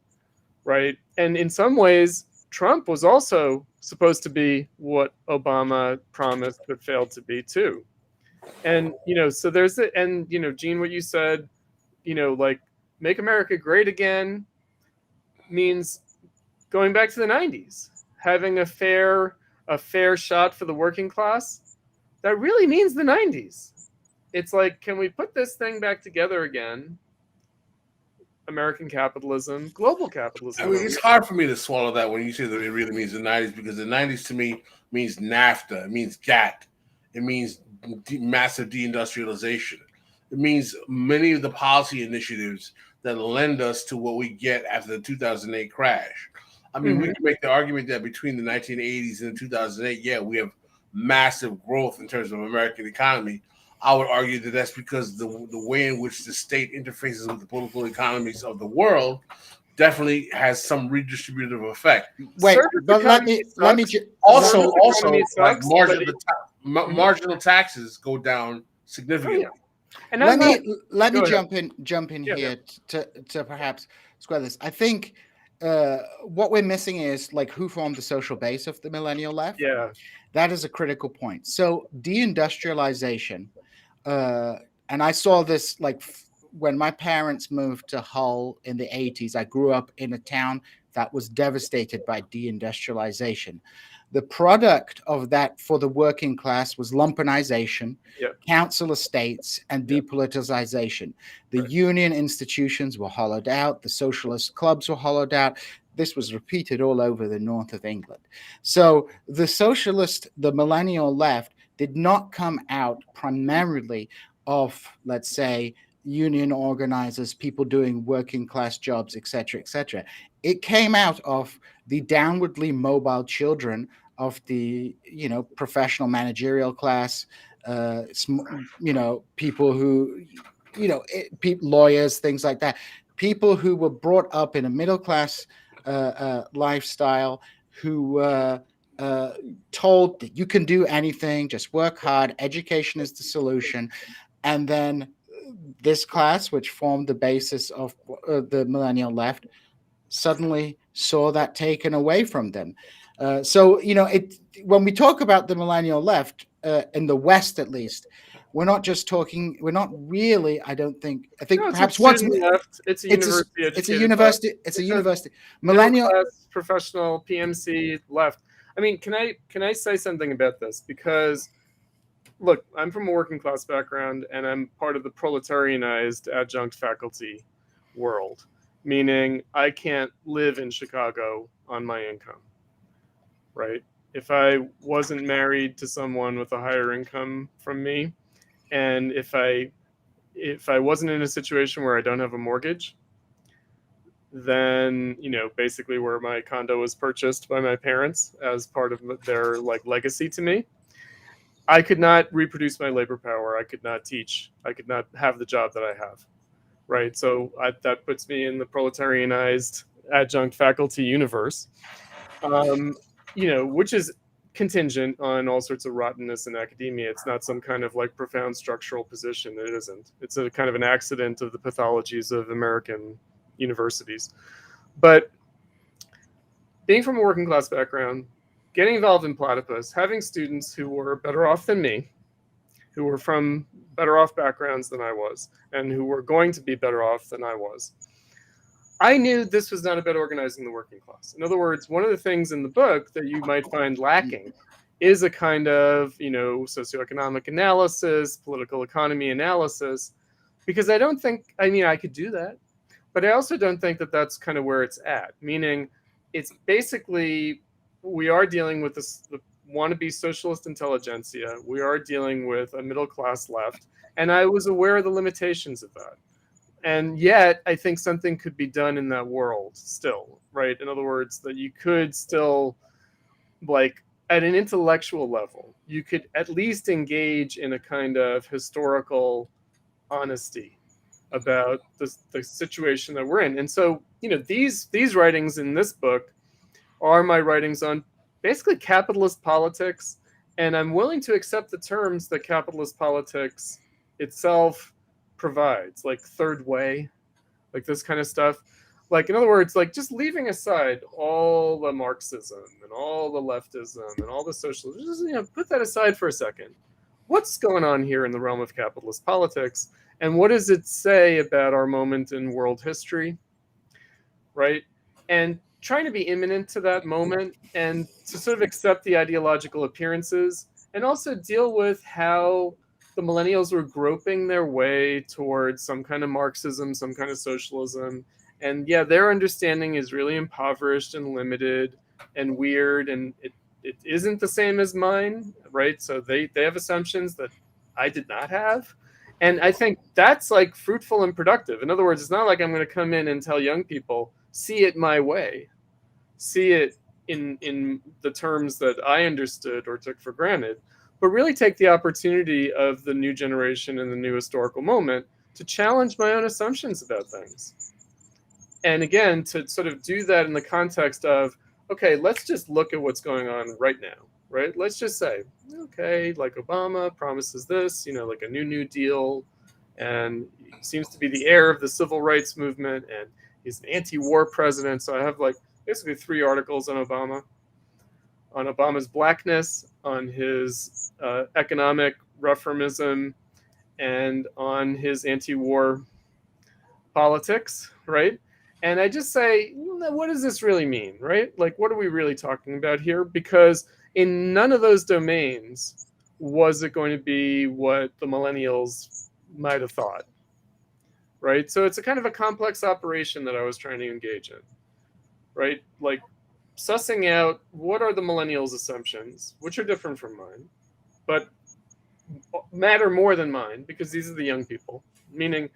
right? And in some ways, Trump was also supposed to be what Obama promised, but failed to be too. And, you know, so there's it. And, you know, Gene, what you said, you know, like, make America great again means going back to the 90s, having a fair shot for the working class. That really means the 90s. It's like, can we put this thing back together again? American capitalism, global capitalism. I mean, it's hard for me to swallow that when you say that it really means the 90s, because the 90s to me means NAFTA, it means GATT, it means massive deindustrialization. It means many of the policy initiatives that lend us to what we get after the 2008 crash. I mean, we can make the argument that between the 1980s and 2008, yeah, we have massive growth in terms of American economy. I would argue that that's because the way in which the state interfaces with the political economies of the world definitely has some redistributive effect. Wait, but let me also like marginal taxes go down significantly. Oh, yeah. And let me jump in here to perhaps square this. I think what we're missing is like who formed the social base of the millennial left. Yeah, that is a critical point. So deindustrialization, and I saw this like when my parents moved to Hull in the 80s. I grew up in a town that was devastated by deindustrialization. The product of that for the working class was lumpenization, council estates, and depoliticization. The union institutions were hollowed out. The socialist clubs were hollowed out. This was repeated all over the north of England. So the millennial left did not come out primarily of, let's say, union organizers, people doing working class jobs, etc., etc. It came out of the downwardly mobile children of the, professional managerial class, people who, lawyers, things like that, people who were brought up in a middle class lifestyle, who told that you can do anything, just work hard, education is the solution. And then this class, which formed the basis of the millennial left, suddenly saw that taken away from them. When we talk about the millennial left, in the West at least, we're not really, I think perhaps what's left, it's a university. Millennial class, professional, PMC left. I mean, can I say something about this? Because look, I'm from a working class background, and I'm part of the proletarianized adjunct faculty world, meaning I can't live in Chicago on my income, right? If I wasn't married to someone with a higher income from me, and if I wasn't in a situation where I don't have a mortgage, then, basically where my condo was purchased by my parents as part of their legacy to me, I could not reproduce my labor power. I could not teach. I could not have the job that I have, right? So that puts me in the proletarianized adjunct faculty universe, which is contingent on all sorts of rottenness in academia. It's not some kind of profound structural position. It isn't. It's a kind of an accident of the pathologies of American universities. But being from a working class background, getting involved in Platypus, having students who were better off than me, who were from better off backgrounds than I was, and who were going to be better off than I was, I knew this was not about organizing the working class. In other words, one of the things in the book that you might find lacking is a kind of, socioeconomic analysis, political economy analysis, because I don't think, I could do that, but I also don't think that that's kind of where it's at, meaning it's basically, we are dealing with the wannabe socialist intelligentsia. We are dealing with a middle-class left, and I was aware of the limitations of that. And yet, I think something could be done in that world still, right? In other words, that you could still, like, at an intellectual level, you could at least engage in a kind of historical honesty about the situation that we're in. And so, these writings in this book are my writings on basically capitalist politics, and I'm willing to accept the terms that capitalist politics itself provides, like third way, like this kind of stuff. Like, in other words, like just leaving aside all the Marxism and all the leftism and all the socialism, just put that aside for a second. What's going on here in the realm of capitalist politics, and what does it say about our moment in world history, right? And trying to be imminent to that moment and to sort of accept the ideological appearances, and also deal with how the millennials were groping their way towards some kind of Marxism, some kind of socialism. And yeah, their understanding is really impoverished and limited and weird, and it isn't the same as mine, right? So they have assumptions that I did not have. And I think that's like fruitful and productive. In other words, it's not like I'm going to come in and tell young people, see it my way, see it in the terms that I understood or took for granted, but really take the opportunity of the new generation and the new historical moment to challenge my own assumptions about things. And again, to sort of do that in the context of, okay, let's just look at what's going on right now, right? Let's just say, okay, like Obama promises this, like a New Deal, and he seems to be the heir of the civil rights movement, and he's an anti-war president. So I have like basically 3 articles on Obama's blackness, on his economic reformism, and on his anti-war politics, right? And I just say, what does this really mean, right? Like, what are we really talking about here? Because in none of those domains was it going to be what the millennials might have thought, right? So it's a kind of a complex operation that I was trying to engage in, right? Like, sussing out what are the millennials' assumptions, which are different from mine, but matter more than mine, because these are the young people, meaning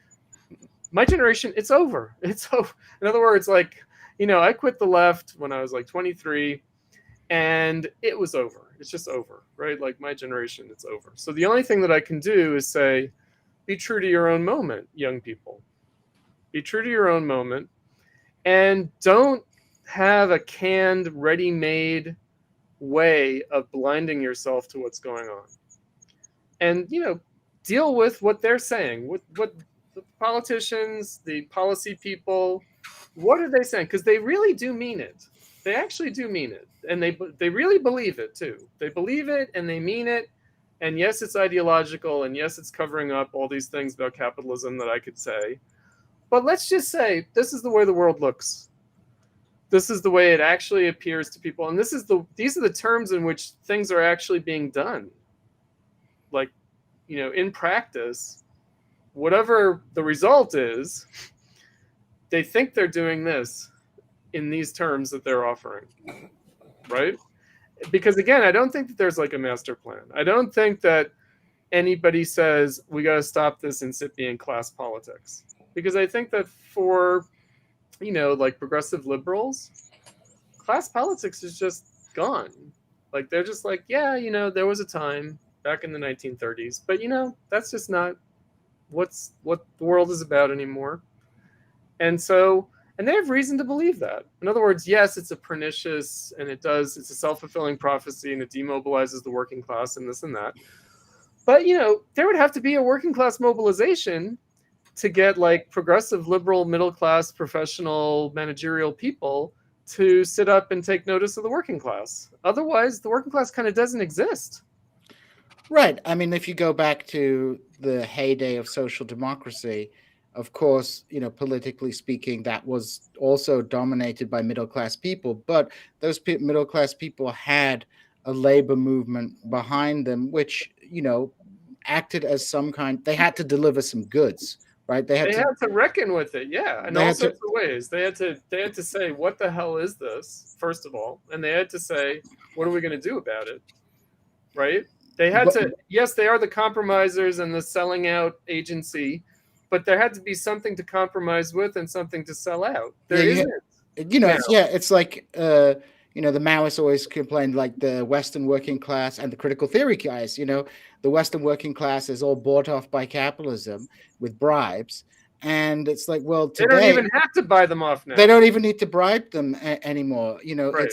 my generation, it's over. It's over. In other words, like, I quit the left when I was like 23, and it was over. It's just over, right? Like, my generation, it's over. So the only thing that I can do is say, be true to your own moment, young people. Be true to your own moment, and don't have a canned, ready-made way of blinding yourself to what's going on. And, deal with what they're saying, what the politicians, the policy people, what are they saying? Because they really do mean it. They actually do mean it. And they really believe it, too. They believe it, and they mean it. And yes, it's ideological, and yes, it's covering up all these things about capitalism that I could say. But let's just say this is the way the world looks. This is the way it actually appears to people. And these are the terms in which things are actually being done. Like, in practice, whatever the result is, they think they're doing this in these terms that they're offering, right? Because again, I don't think that there's like a master plan. I don't think that anybody says we got to stop this incipient class politics. Because I think that for, like progressive liberals, class politics is just gone. Like, they're just like, yeah, there was a time back in the 1930s, but that's just not what the world is about anymore. And they have reason to believe that. In other words, yes, it's a pernicious, and it's a self-fulfilling prophecy, and it demobilizes the working class and this and that. But, there would have to be a working class mobilization to get like progressive, liberal, middle class, professional, managerial people to sit up and take notice of the working class. Otherwise, the working class kind of doesn't exist. Right. I mean, if you go back to the heyday of social democracy, of course, politically speaking, that was also dominated by middle class people. But those middle class people had a labor movement behind them, which, acted as some kind, they had to deliver some goods, right? They had to reckon with it, yeah, in all sorts of ways. They had to say, what the hell is this, first of all? And they had to say, what are we going to do about it, right? They had to, yes, they are the compromisers and the selling out agency, but there had to be something to compromise with and something to sell out. There isn't. It's like, the Maoists always complained, like the Western working class and the critical theory guys, the Western working class is all bought off by capitalism with bribes. And it's like, well, today, they don't even have to buy them off now. They don't even need to bribe them anymore. Right.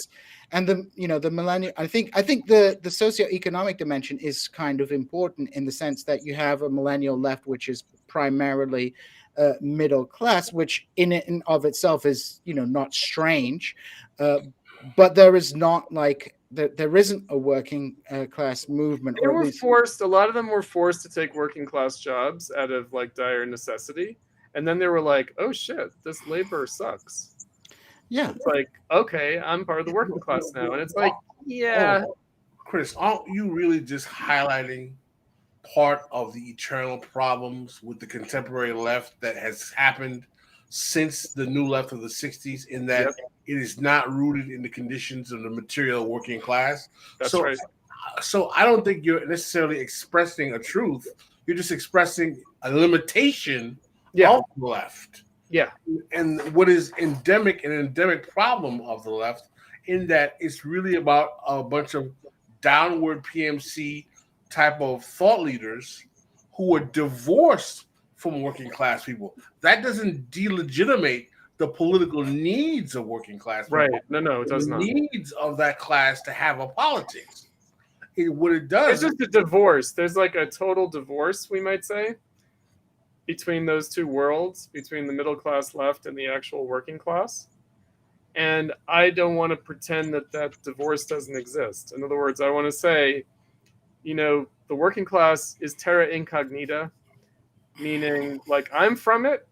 And the millennial, I think the socioeconomic dimension is kind of important in the sense that you have a millennial left, which is primarily middle class, which in and of itself is, not strange. But there is not like there isn't a working class movement. They were forced. A lot of them were forced to take working class jobs out of like dire necessity, and then they were like, "Oh shit, this labor sucks." Yeah, it's like, okay, I'm part of the working class now, and it's like, yeah. Chris, aren't you really just highlighting part of the eternal problems with the contemporary left that has happened since the new left of the 60s, in that it is not rooted in the conditions of the material working class? That's right. So I don't think you're necessarily expressing a truth. You're just expressing a limitation of the left. Yeah. And what is an endemic problem of the left, in that it's really about a bunch of downward PMC type of thought leaders who are divorced from working class people. That doesn't delegitimate the political needs of working class people. Right. No, it does not. The needs of that class to have a politics. What it does... It's just a divorce. There's like a total divorce, we might say, between those two worlds, between the middle class left and the actual working class. And I don't want to pretend that divorce doesn't exist. In other words, I want to say, the working class is terra incognita, meaning like I'm from it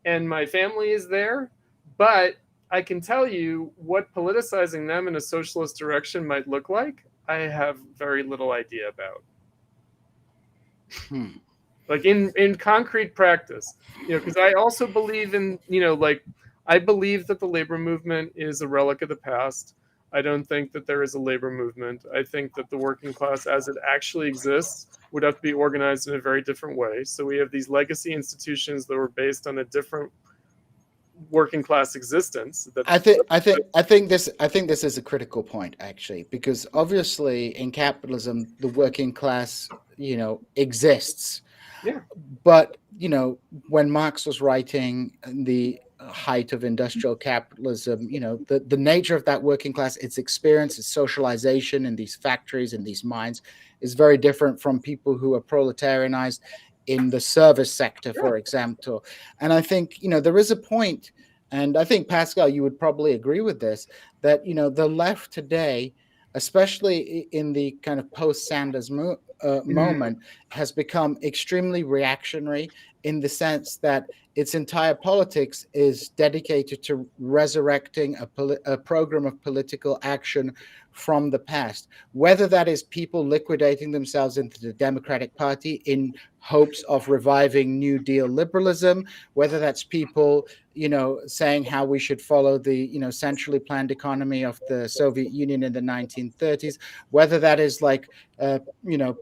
and my family is there, but I can tell you what politicizing them in a socialist direction might look like. I have very little idea about. Like in concrete practice, because I also believe in, I believe that the labor movement is a relic of the past. I don't think that there is a labor movement. I think that the working class as it actually exists would have to be organized in a very different way. So we have these legacy institutions that were based on a different working class existence. I think this is a critical point, actually, because obviously in capitalism the working class exists. Yeah. But when Marx was writing the height of industrial capitalism, the nature of that working class, its experience, its socialization in these factories and these mines is very different from people who are proletarianized in the service sector, for example. And I think, there is a point, and I think, Pascal, you would probably agree with this, that, the left today, especially in the kind of post-Sanders moment, has become extremely reactionary in the sense that its entire politics is dedicated to resurrecting a program of political action from the past, whether that is people liquidating themselves into the Democratic Party in hopes of reviving New Deal liberalism, whether that's people, saying how we should follow the, centrally planned economy of the Soviet Union in the 1930s, whether that is like,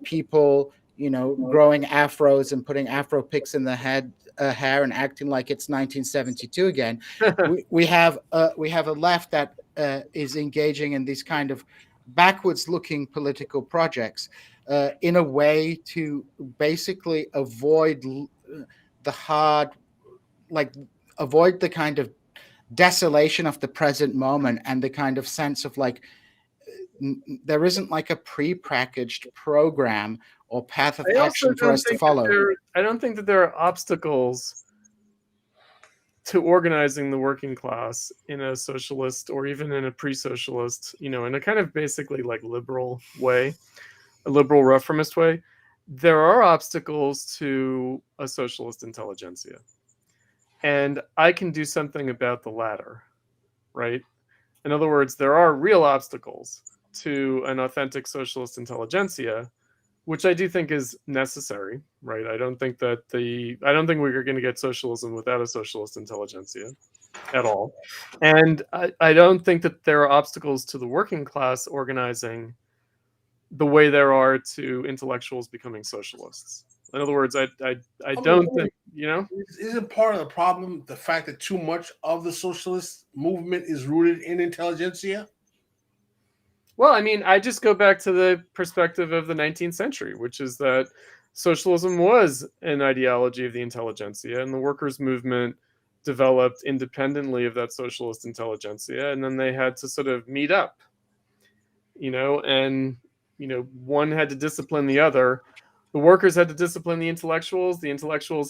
people, growing afros and putting afro picks in the hair and acting like it's 1972 again. we have a left that is engaging in these kind of backwards looking political projects in a way to basically avoid the kind of desolation of the present moment and the kind of sense of like there isn't like a pre-packaged program or path of I also action for don't us to think follow. I don't think that there are obstacles to organizing the working class in a socialist or even in a pre-socialist, in a kind of basically like liberal way, a liberal reformist way. There are obstacles to a socialist intelligentsia. And I can do something about the latter, right? In other words, there are real obstacles to an authentic socialist intelligentsia, which I do think is necessary, right? I don't think we're going to get socialism without a socialist intelligentsia at all. And I don't think that there are obstacles to the working class organizing the way there are to intellectuals becoming socialists. In other words, I don't think, Isn't part of the problem the fact that too much of the socialist movement is rooted in intelligentsia? Well, I mean, I just go back to the perspective of the 19th century, which is that socialism was an ideology of the intelligentsia, and the workers' movement developed independently of that socialist intelligentsia, and then they had to sort of meet up, and one had to discipline the other. The workers had to discipline the intellectuals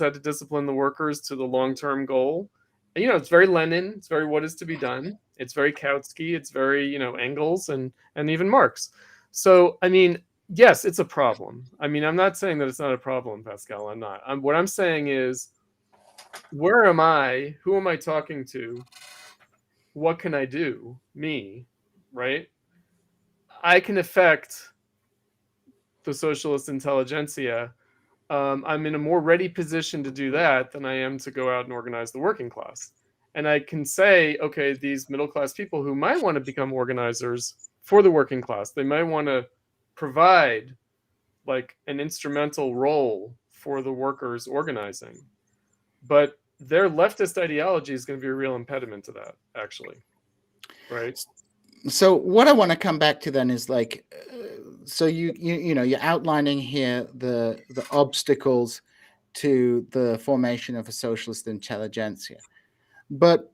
had to discipline the workers to the long-term goal. And, it's very Lenin, it's very what is to be done, it's very Kautsky, it's very Engels and even Marx. So I mean, yes, it's a problem. I mean, I'm not saying that it's not a problem, Pascal. I'm not. What I'm saying is, where am I? Who am I talking to? What can I do? Me, right? I can affect the socialist intelligentsia. I'm in a more ready position to do that than I am to go out and organize the working class. And I can say, okay, these middle class people who might want to become organizers for the working class, they might want to provide like an instrumental role for the workers organizing. But their leftist ideology is going to be a real impediment to that, actually. Right? So what I want to come back to then is like, so you're outlining here the obstacles to the formation of a socialist intelligentsia, but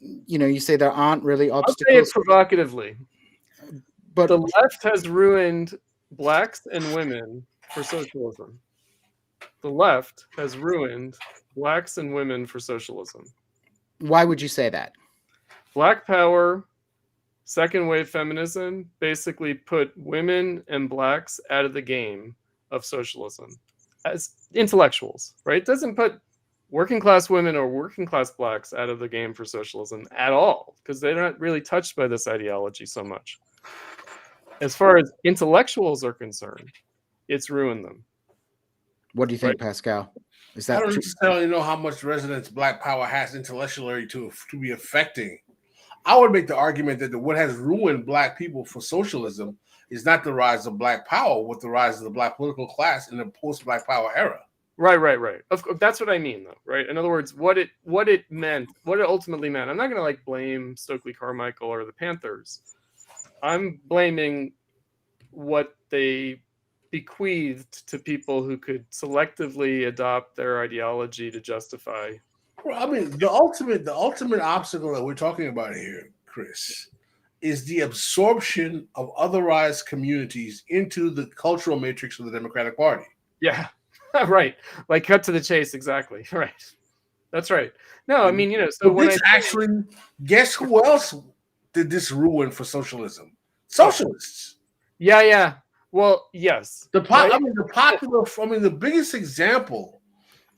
you say there aren't really obstacles. I'll say it provocatively, but the left has ruined blacks and women for socialism. The left has ruined blacks and women for socialism. Why would you say that? Black power, second wave feminism basically put women and blacks out of the game of socialism as intellectuals, right? It doesn't put working class women or working class blacks out of the game for socialism at all, because they're not really touched by this ideology so much. As far as intellectuals are concerned, it's ruined them. What do you think, Pascal? Is that I don't necessarily know how much resonance Black power has intellectually to be affecting. I would make the argument that what has ruined Black people for socialism is not the rise of Black power, but the rise of the Black political class in the post-Black power era. Right. Of course, that's what I mean, though, right? In other words, what it ultimately meant. I'm not going to blame Stokely Carmichael or the Panthers. I'm blaming what they bequeathed to people who could selectively adopt their ideology to justify. Well, I mean, the ultimate obstacle that we're talking about here, Chris, is the absorption of otherized communities into the cultural matrix of the Democratic Party. Yeah, right. Like, cut to the chase, exactly. Right. That's right. No, I mean, so when guess who else did this ruin for socialism? Socialists. Yeah. Well, yes. The biggest example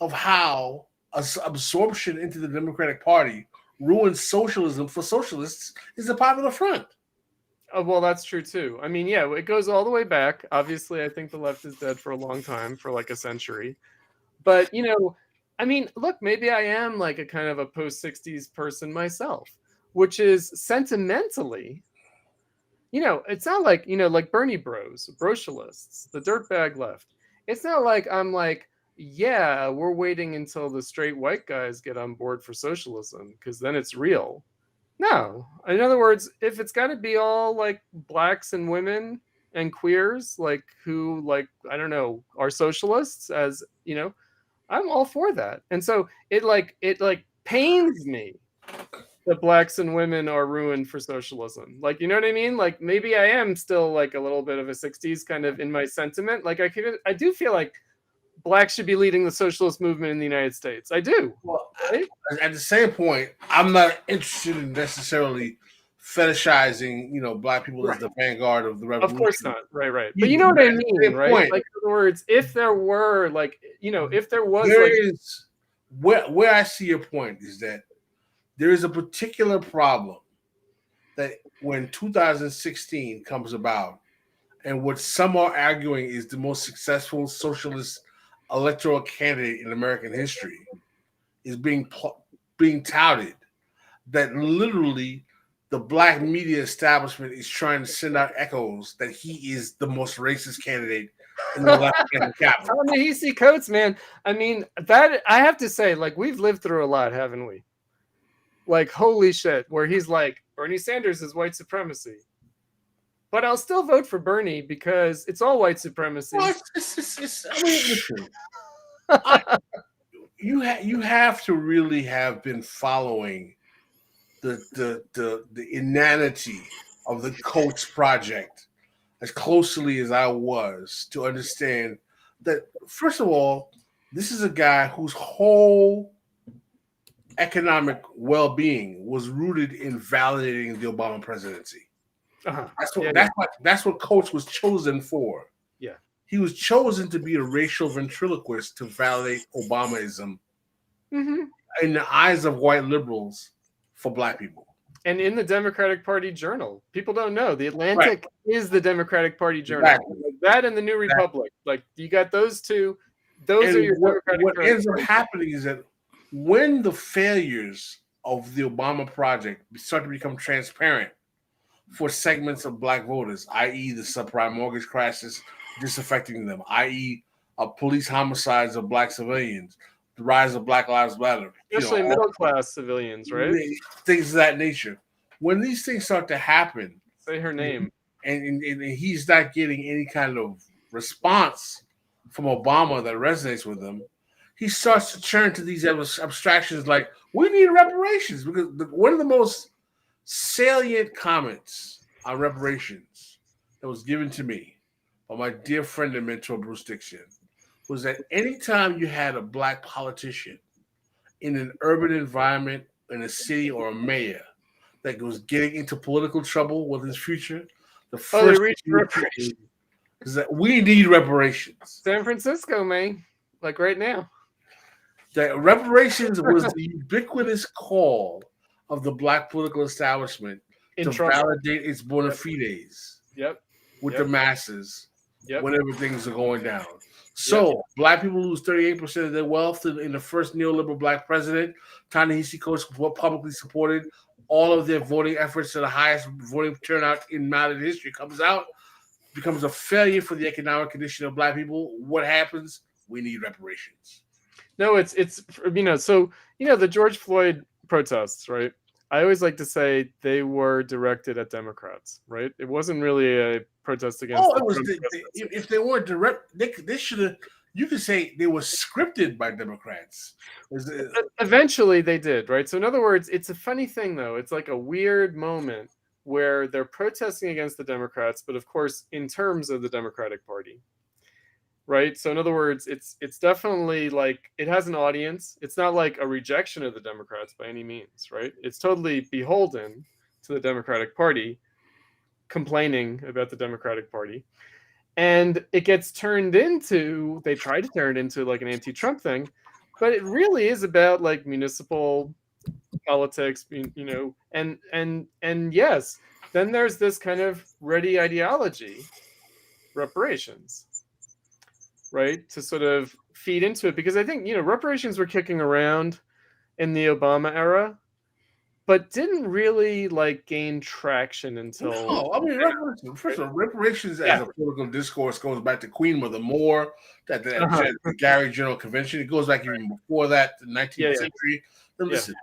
of how absorption into the Democratic Party ruins socialism for socialists is the Popular Front. Oh, well, that's true too. I mean, yeah, it goes all the way back. Obviously, I think the left is dead for a long time, for like a century. But, I mean, look, maybe I am like a kind of a post-60s person myself, which is sentimentally, it's not like, like Bernie Bros, Brocialists, the dirtbag left. It's not like I'm like, yeah, we're waiting until the straight white guys get on board for socialism because then it's real. No. In other words, if it's got to be all like blacks and women and queers, like who, like, I don't know, are socialists, as I'm all for that. And so it pains me that blacks and women are ruined for socialism. Like, you know what I mean? Like, maybe I am still like a little bit of a 60s kind of in my sentiment. Like, I do feel like blacks should be leading the socialist movement in the United States. I do. Well, at the same point, I'm not interested in necessarily fetishizing, black people as the vanguard of the revolution. Of course not. Right. But you know what I mean, right? Like, in other words, if there were like, if there was where I see your point is that there is a particular problem that when 2016 comes about, and what some are arguing is the most successful socialist electoral candidate in American history is being touted, that literally the black media establishment is trying to send out echoes that he is the most racist candidate in the left-wing capital. Ta-Nehisi Coates, man. I mean, that I have to say, like, we've lived through a lot, haven't we? Like, holy shit, where he's like, Bernie Sanders is white supremacy. But I'll still vote for Bernie because it's all white supremacy. Well, listen, you have to really have been following the inanity of the Coates project as closely as I was to understand that, first of all, this is a guy whose whole economic well-being was rooted in validating the Obama presidency. Uh-huh. That's what Coates was chosen for. Yeah, he was chosen to be a racial ventriloquist to validate Obamaism in the eyes of white liberals for black people. And in the Democratic Party Journal, people don't know the Atlantic is the Democratic Party Journal. Exactly. Like that and the New Republic, like you got those two. Those are your Democratic. What ends up happening is that when the failures of the Obama project start to become transparent for segments of black voters, i.e. the subprime mortgage crisis disaffecting them, i.e. police homicides of black civilians, the rise of Black Lives Matter. Especially middle-class civilians, right? Things of that nature. When these things start to happen. Say her name. And he's not getting any kind of response from Obama that resonates with him, he starts to turn to these abstractions like, we need reparations. Because one of the most salient comments on reparations that was given to me by my dear friend and mentor, Bruce Dixon, was that anytime you had a black politician in an urban environment, in a city or a mayor that was getting into political trouble with his future, the first thing is that we need reparations. San Francisco, man, like right now. That reparations was the ubiquitous call of the black political establishment to validate its bona fides with the masses whenever things are going down. So black people lose 38% of their wealth in the first neoliberal black president. Ta-Nehisi Coates publicly supported all of their voting efforts to the highest voting turnout in modern history. Comes out, becomes a failure for the economic condition of black people. What happens? We need reparations. No, it's so the George Floyd protests, right? I always like to say they were directed at Democrats, right? It wasn't really a protest against. Oh, it was. If they weren't direct, they should have. You could say they were scripted by Democrats. Eventually, they did, right? So, in other words, it's a funny thing, though. It's like a weird moment where they're protesting against the Democrats, but of course, in terms of the Democratic Party. Right. So in other words, it's definitely like it has an audience. It's not like a rejection of the Democrats by any means. Right. It's totally beholden to the Democratic Party complaining about the Democratic Party. And it gets turned into, they try to turn it into like an anti-Trump thing, but it really is about like municipal politics, and yes, then there's this kind of ready ideology, reparations. Right, to sort of feed into it, because I think reparations were kicking around in the Obama era, but didn't really like gain traction until. No, I mean, reparations as a political discourse goes back to Queen Mother Moore, the Gary General Convention. It goes back even before that, the 19th century. Now, listen,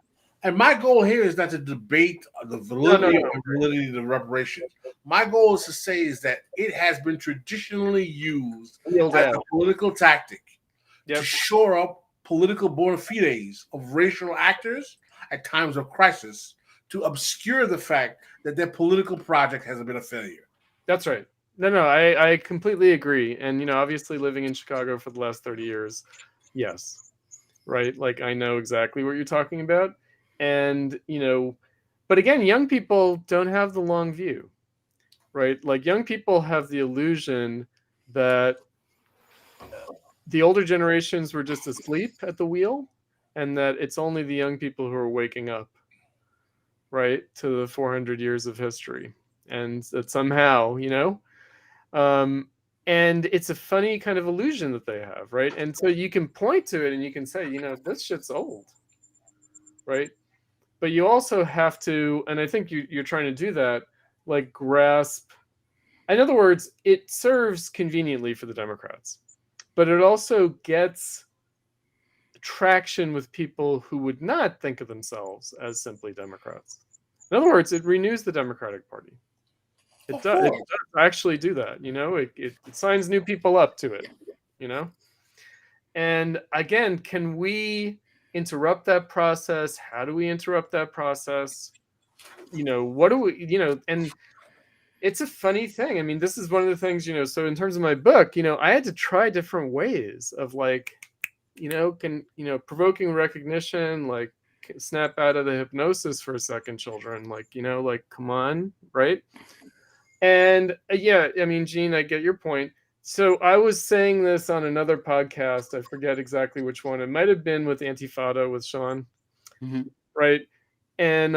and my goal here is not to debate the validity of the reparations. My goal is to say is that it has been traditionally used as a political tactic to shore up political bona fides of racial actors at times of crisis, to obscure the fact that their political project has been a failure. That's right. No, I completely agree. And, obviously living in Chicago for the last 30 years, yes, right? Like, I know exactly what you're talking about. And, but again, young people don't have the long view, right? Like, young people have the illusion that the older generations were just asleep at the wheel and that it's only the young people who are waking up, right, to the 400 years of history. And that somehow, and it's a funny kind of illusion that they have, right? And so you can point to it and you can say, this shit's old, right? But you also have to, and I think you're trying to do that, like grasp. In other words, it serves conveniently for the Democrats, but it also gets traction with people who would not think of themselves as simply Democrats. In other words, it renews the Democratic Party. It does actually do that, it signs new people up to it, And again, can we interrupt that process? How do we interrupt that process? What do we, and it's a funny thing. I mean, this is one of the things, so in terms of my book, I had to try different ways of provoking recognition, like snap out of the hypnosis for a second, children, come on, right? And yeah, I mean, Gene, I get your point. So I was saying this on another podcast. I forget exactly which one. It might have been with Antifada with Sean, right? And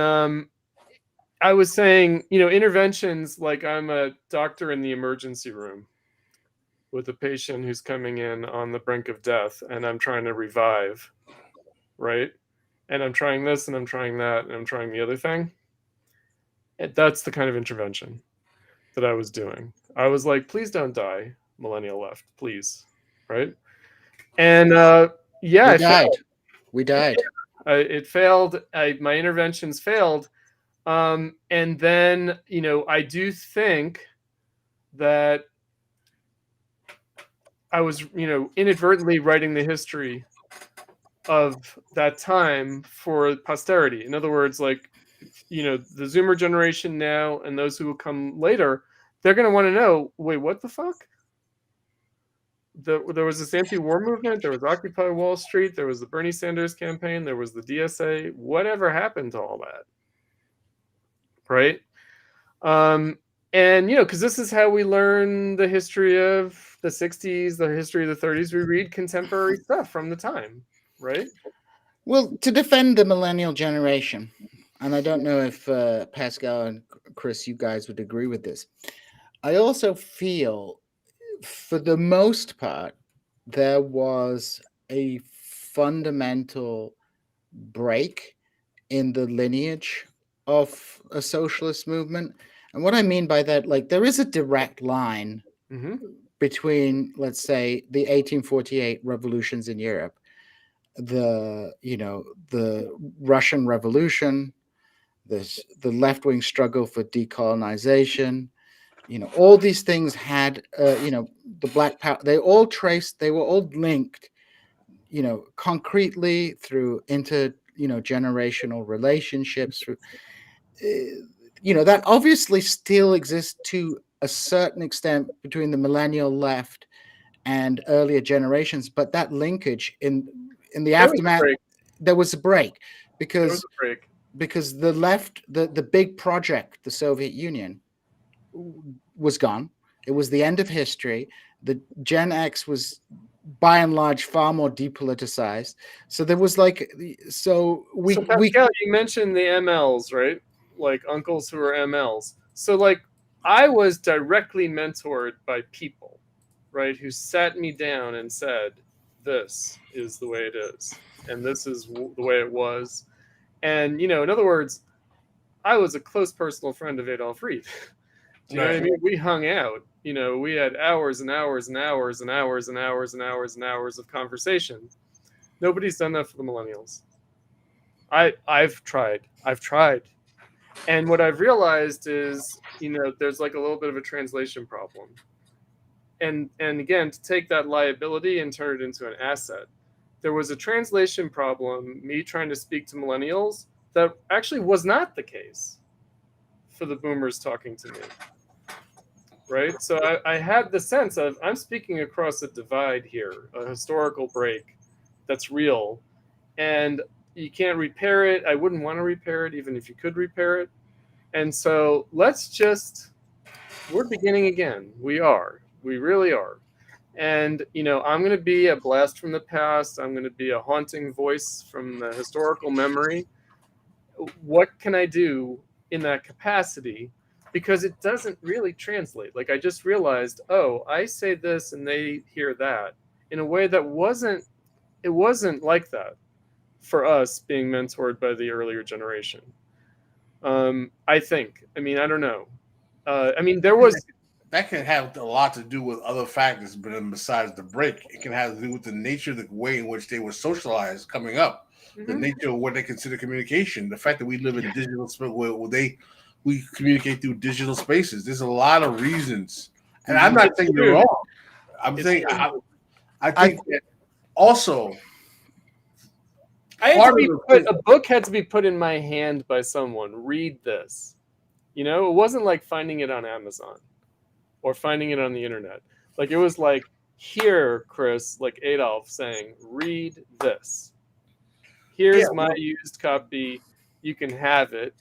I was saying, interventions, like I'm a doctor in the emergency room with a patient who's coming in on the brink of death, and I'm trying to revive, right? And I'm trying this, and I'm trying that, and I'm trying the other thing. And that's the kind of intervention that I was doing. I was like, please don't die, Millennial Left, please, right? And we died. It failed. My interventions failed. And then, I do think that I was, inadvertently writing the history of that time for posterity. In other words, like, the Zoomer generation now and those who will come later, they're going to want to know, wait, what the fuck? There was this anti-war movement. There was Occupy Wall Street. There was the Bernie Sanders campaign. There was the DSA. Whatever happened to all that? Right? And, because this is how we learn the history of the 60s, the history of the 30s. We read contemporary stuff from the time, right? Well, to defend the millennial generation, and I don't know if Pascal and Chris, you guys would agree with this. I also feel, for the most part, there was a fundamental break in the lineage of a socialist movement. And what I mean by that, like, there is a direct line between, let's say, the 1848 revolutions in Europe, the Russian Revolution, the left-wing struggle for decolonization, all these things had, the Black Power, they were all linked, concretely through generational relationships. That obviously still exists to a certain extent between the millennial left and earlier generations, but that linkage in the aftermath, there was a break because the left, the big project, the Soviet Union, was gone. It was the end of history. The Gen X was by and large far more depoliticized. So there was Pascal, you mentioned the MLs, right? Like uncles who are MLs. So I was directly mentored by people, right, who sat me down and said, this is the way it is, and this is the way it was. And, in other words, I was a close personal friend of Adolf Reed. Do you know what I mean? We hung out. We had hours and hours and hours and hours and hours and hours and hours of conversation. Nobody's done that for the millennials. I've tried. And what I've realized is, there's like a little bit of a translation problem. And again, to take that liability and turn it into an asset. There was a translation problem, me trying to speak to millennials that actually was not the case for the boomers talking to me. Right? So I had the sense of I'm speaking across a divide here, a historical break that's real. And you can't repair it. I wouldn't want to repair it, even if you could repair it. And so we're beginning again. We really are. And, I'm going to be a blast from the past. I'm going to be a haunting voice from the historical memory. What can I do in that capacity? Because it doesn't really translate. Like I just realized, I say this and they hear that in a way that it wasn't like that for us being mentored by the earlier generation. I think. I don't know. There was. That can have a lot to do with other factors, but besides the break, it can have to do with the nature of the way in which they were socialized coming up, the nature of what they consider communication, the fact that we live in digital space where we communicate through digital spaces. There's a lot of reasons, and I'm not saying you're wrong. I'm saying I think that also. A book had to be put in my hand by someone. Read this. It wasn't like finding it on Amazon or finding it on the internet. Like it was like, here, Chris, like Adolf saying, read this. Here's my used copy. You can have it.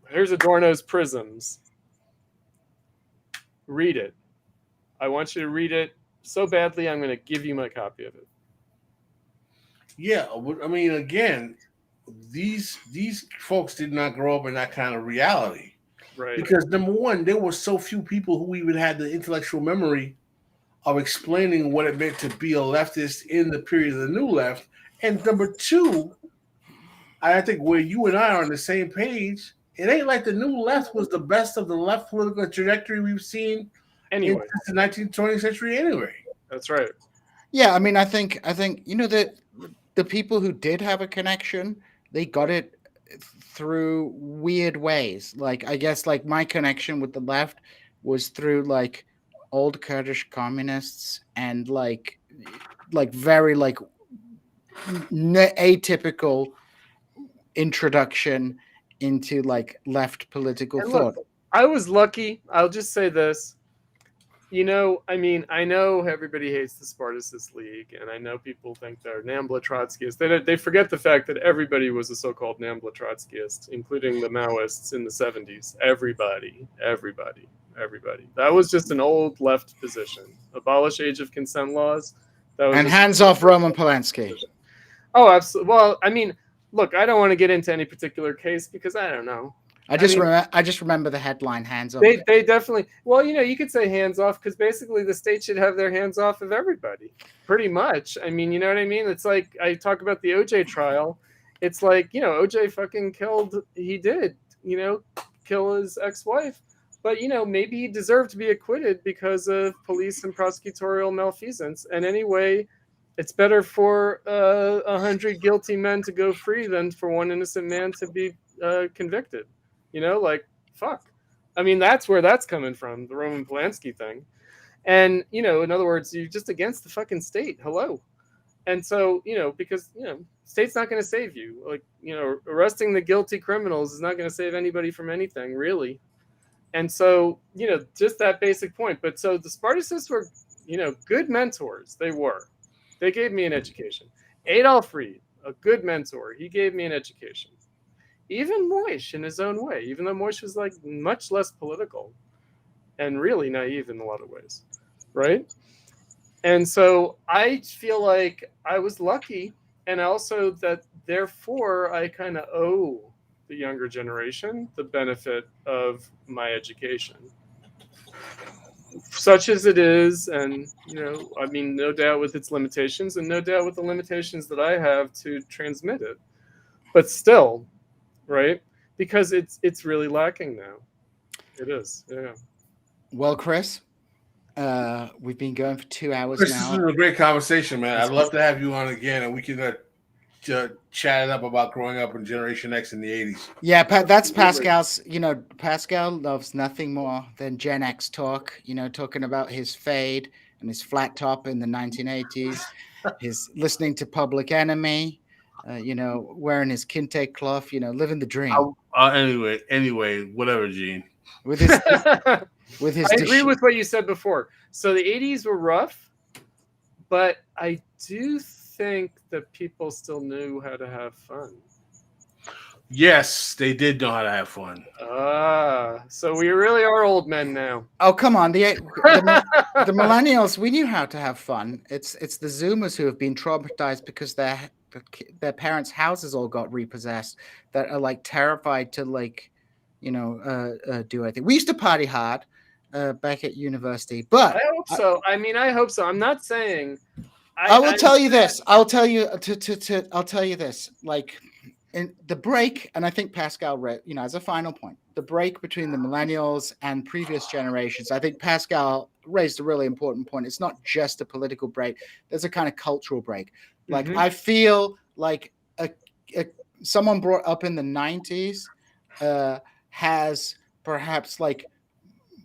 Here's Adorno's Prisms. Read it. I want you to read it so badly, I'm going to give you my copy of it. Yeah, again, these folks did not grow up in that kind of reality. Right. Because number one, there were so few people who even had the intellectual memory of explaining what it meant to be a leftist in the period of the New Left. And number two, I think where you and I are on the same page, it ain't like the New Left was the best of the left political trajectory we've seen anyway since the 19th, 20th century anyway. That's right. Yeah, I think that the people who did have a connection, they got it through weird ways. Like I guess like my connection with the left was through like old Kurdish communists and like very like atypical introduction into like left political thought. Look, I was lucky. I'll just say this. I know everybody hates the Spartacist League, and I know people think they're Nambla Trotskyists. They forget the fact that everybody was a so-called Nambla Trotskyist, including the Maoists in the 70s. Everybody. That was just an old left position. Abolish age of consent laws. And hands off Roman Polanski. Oh, absolutely. Well, look, I don't want to get into any particular case because I don't know. I just remember the headline, hands off. They definitely, well, you could say hands off because basically the state should have their hands off of everybody, pretty much. You know what I mean? It's like I talk about the OJ trial. It's like, OJ fucking he did, kill his ex-wife. But, maybe he deserved to be acquitted because of police and prosecutorial malfeasance. And anyway, it's better for 100 guilty men to go free than for one innocent man to be convicted. Fuck. That's where that's coming from, the Roman Polanski thing. And, in other words, you're just against the fucking state. Hello. And so, because, state's not going to save you. Like, arresting the guilty criminals is not going to save anybody from anything, really. And so, just that basic point. But so the Spartacists were, good mentors. They were. They gave me an education. Adolf Reed, a good mentor. He gave me an education. Even Moish in his own way, even though Moish was like much less political and really naive in a lot of ways, right? And so I feel like I was lucky, and also that therefore I kind of owe the younger generation the benefit of my education, such as it is. And, no doubt with its limitations and no doubt with the limitations that I have to transmit it, but still, right? Because it's really lacking now. It is. Yeah. Well, Chris, we've been going for 2 hours Chris, now. This is a great conversation, man. I'd love to have you on again, and we can chat it up about growing up in Generation X in the 80s. Yeah, that's Pascal's. Pascal loves nothing more than Gen X talk. Talking about his fade and his flat top in the 1980s. His listening to Public Enemy. wearing his kente cloth, living the dream Anyway, whatever, Gene. with his I agree with what you said before. So the 80s were rough, but I do think that people still knew how to have fun. Yes, they did know how to have fun. So we really are old men now. Oh, come on. The millennials, we knew how to have fun. It's the Zoomers who have been traumatized because their parents' houses all got repossessed, that are like terrified to do anything. We used to party hard back at university, but I hope so. I hope so. I'm not saying. I will tell you this. I'll tell you this. Like in the break, and I think Pascal read, as a final point, the break between the millennials and previous generations, I think Pascal raised a really important point. It's not just a political break. There's a kind of cultural break. Like, I feel like someone brought up in the 90s has perhaps like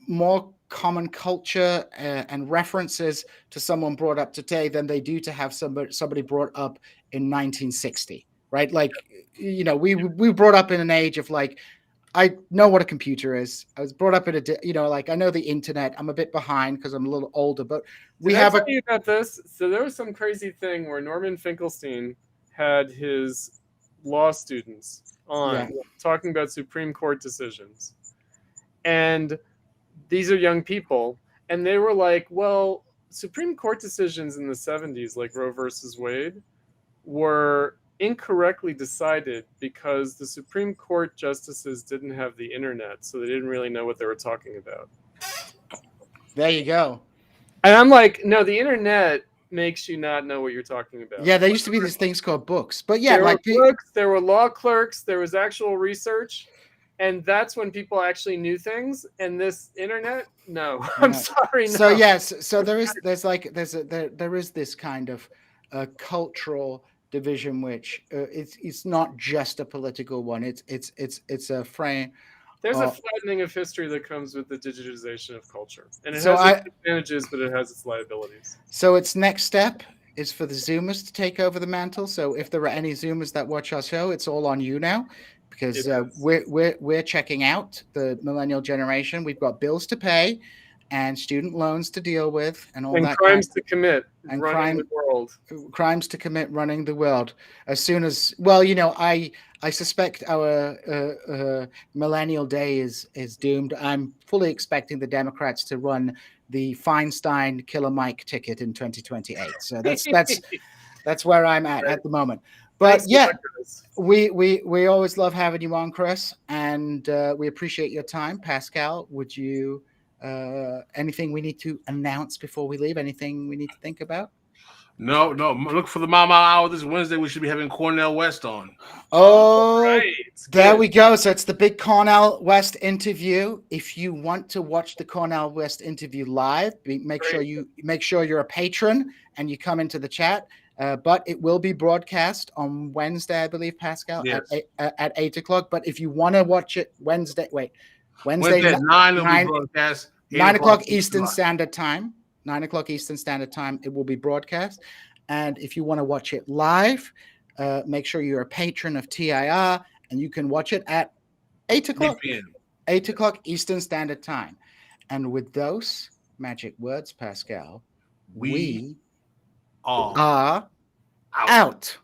more common culture and references to someone brought up today than they do to have somebody brought up in 1960, right? Like, we brought up in an age of like, I know what a computer is. I was brought up in I know the internet. I'm a bit behind because I'm a little older, but we have tell you about this. So there was some crazy thing where Norman Finkelstein had his law students on talking about Supreme Court decisions. And these are young people. And they were like, well, Supreme Court decisions in the 70s, like Roe versus Wade, were incorrectly decided because the Supreme Court justices didn't have the internet, so they didn't really know what they were talking about. There you go. And I'm like, no, the internet makes you not know what you're talking about. Yeah, there used to be these things called books, but there were books, there were law clerks, there was actual research, and that's when people actually knew things. And this internet, no, I'm sorry. No. So yes, so there is this kind of cultural division, which it's not just a political one. It's a frame. There's a flattening of history that comes with the digitization of culture, and it has its advantages, but it has its liabilities. So its next step is for the Zoomers to take over the mantle. So if there are any Zoomers that watch our show, it's all on you now, because we're checking out the millennial generation. We've got bills to pay and student loans to deal with, and all that crimes to commit, and running the world. Crimes to commit, running the world. As soon as, I suspect our millennial day is doomed. I'm fully expecting the Democrats to run the Feinstein Killer Mike ticket in 2028. So that's where I'm at the moment. But we always love having you on, Chris, and we appreciate your time. Pascal, would you anything we need to announce before we leave? Anything we need to think about? No. Look for the Mama Hour this Wednesday. We should be having Cornel West on. Oh, there we go. So it's the big Cornel West interview. If you want to watch the Cornel West interview live, make sure you're a patron and you come into the chat. But it will be broadcast on Wednesday, I believe, Pascal, at 8:00. But if you want to watch it Wednesday at 9 will be broadcast. 9 o'clock Eastern Standard Time. 9 o'clock Eastern Standard Time, it will be broadcast. And if you want to watch it live, make sure you're a patron of TIR, and you can watch it at 8 o'clock. 8 o'clock Eastern Standard Time. And with those magic words, Pascal, we are out.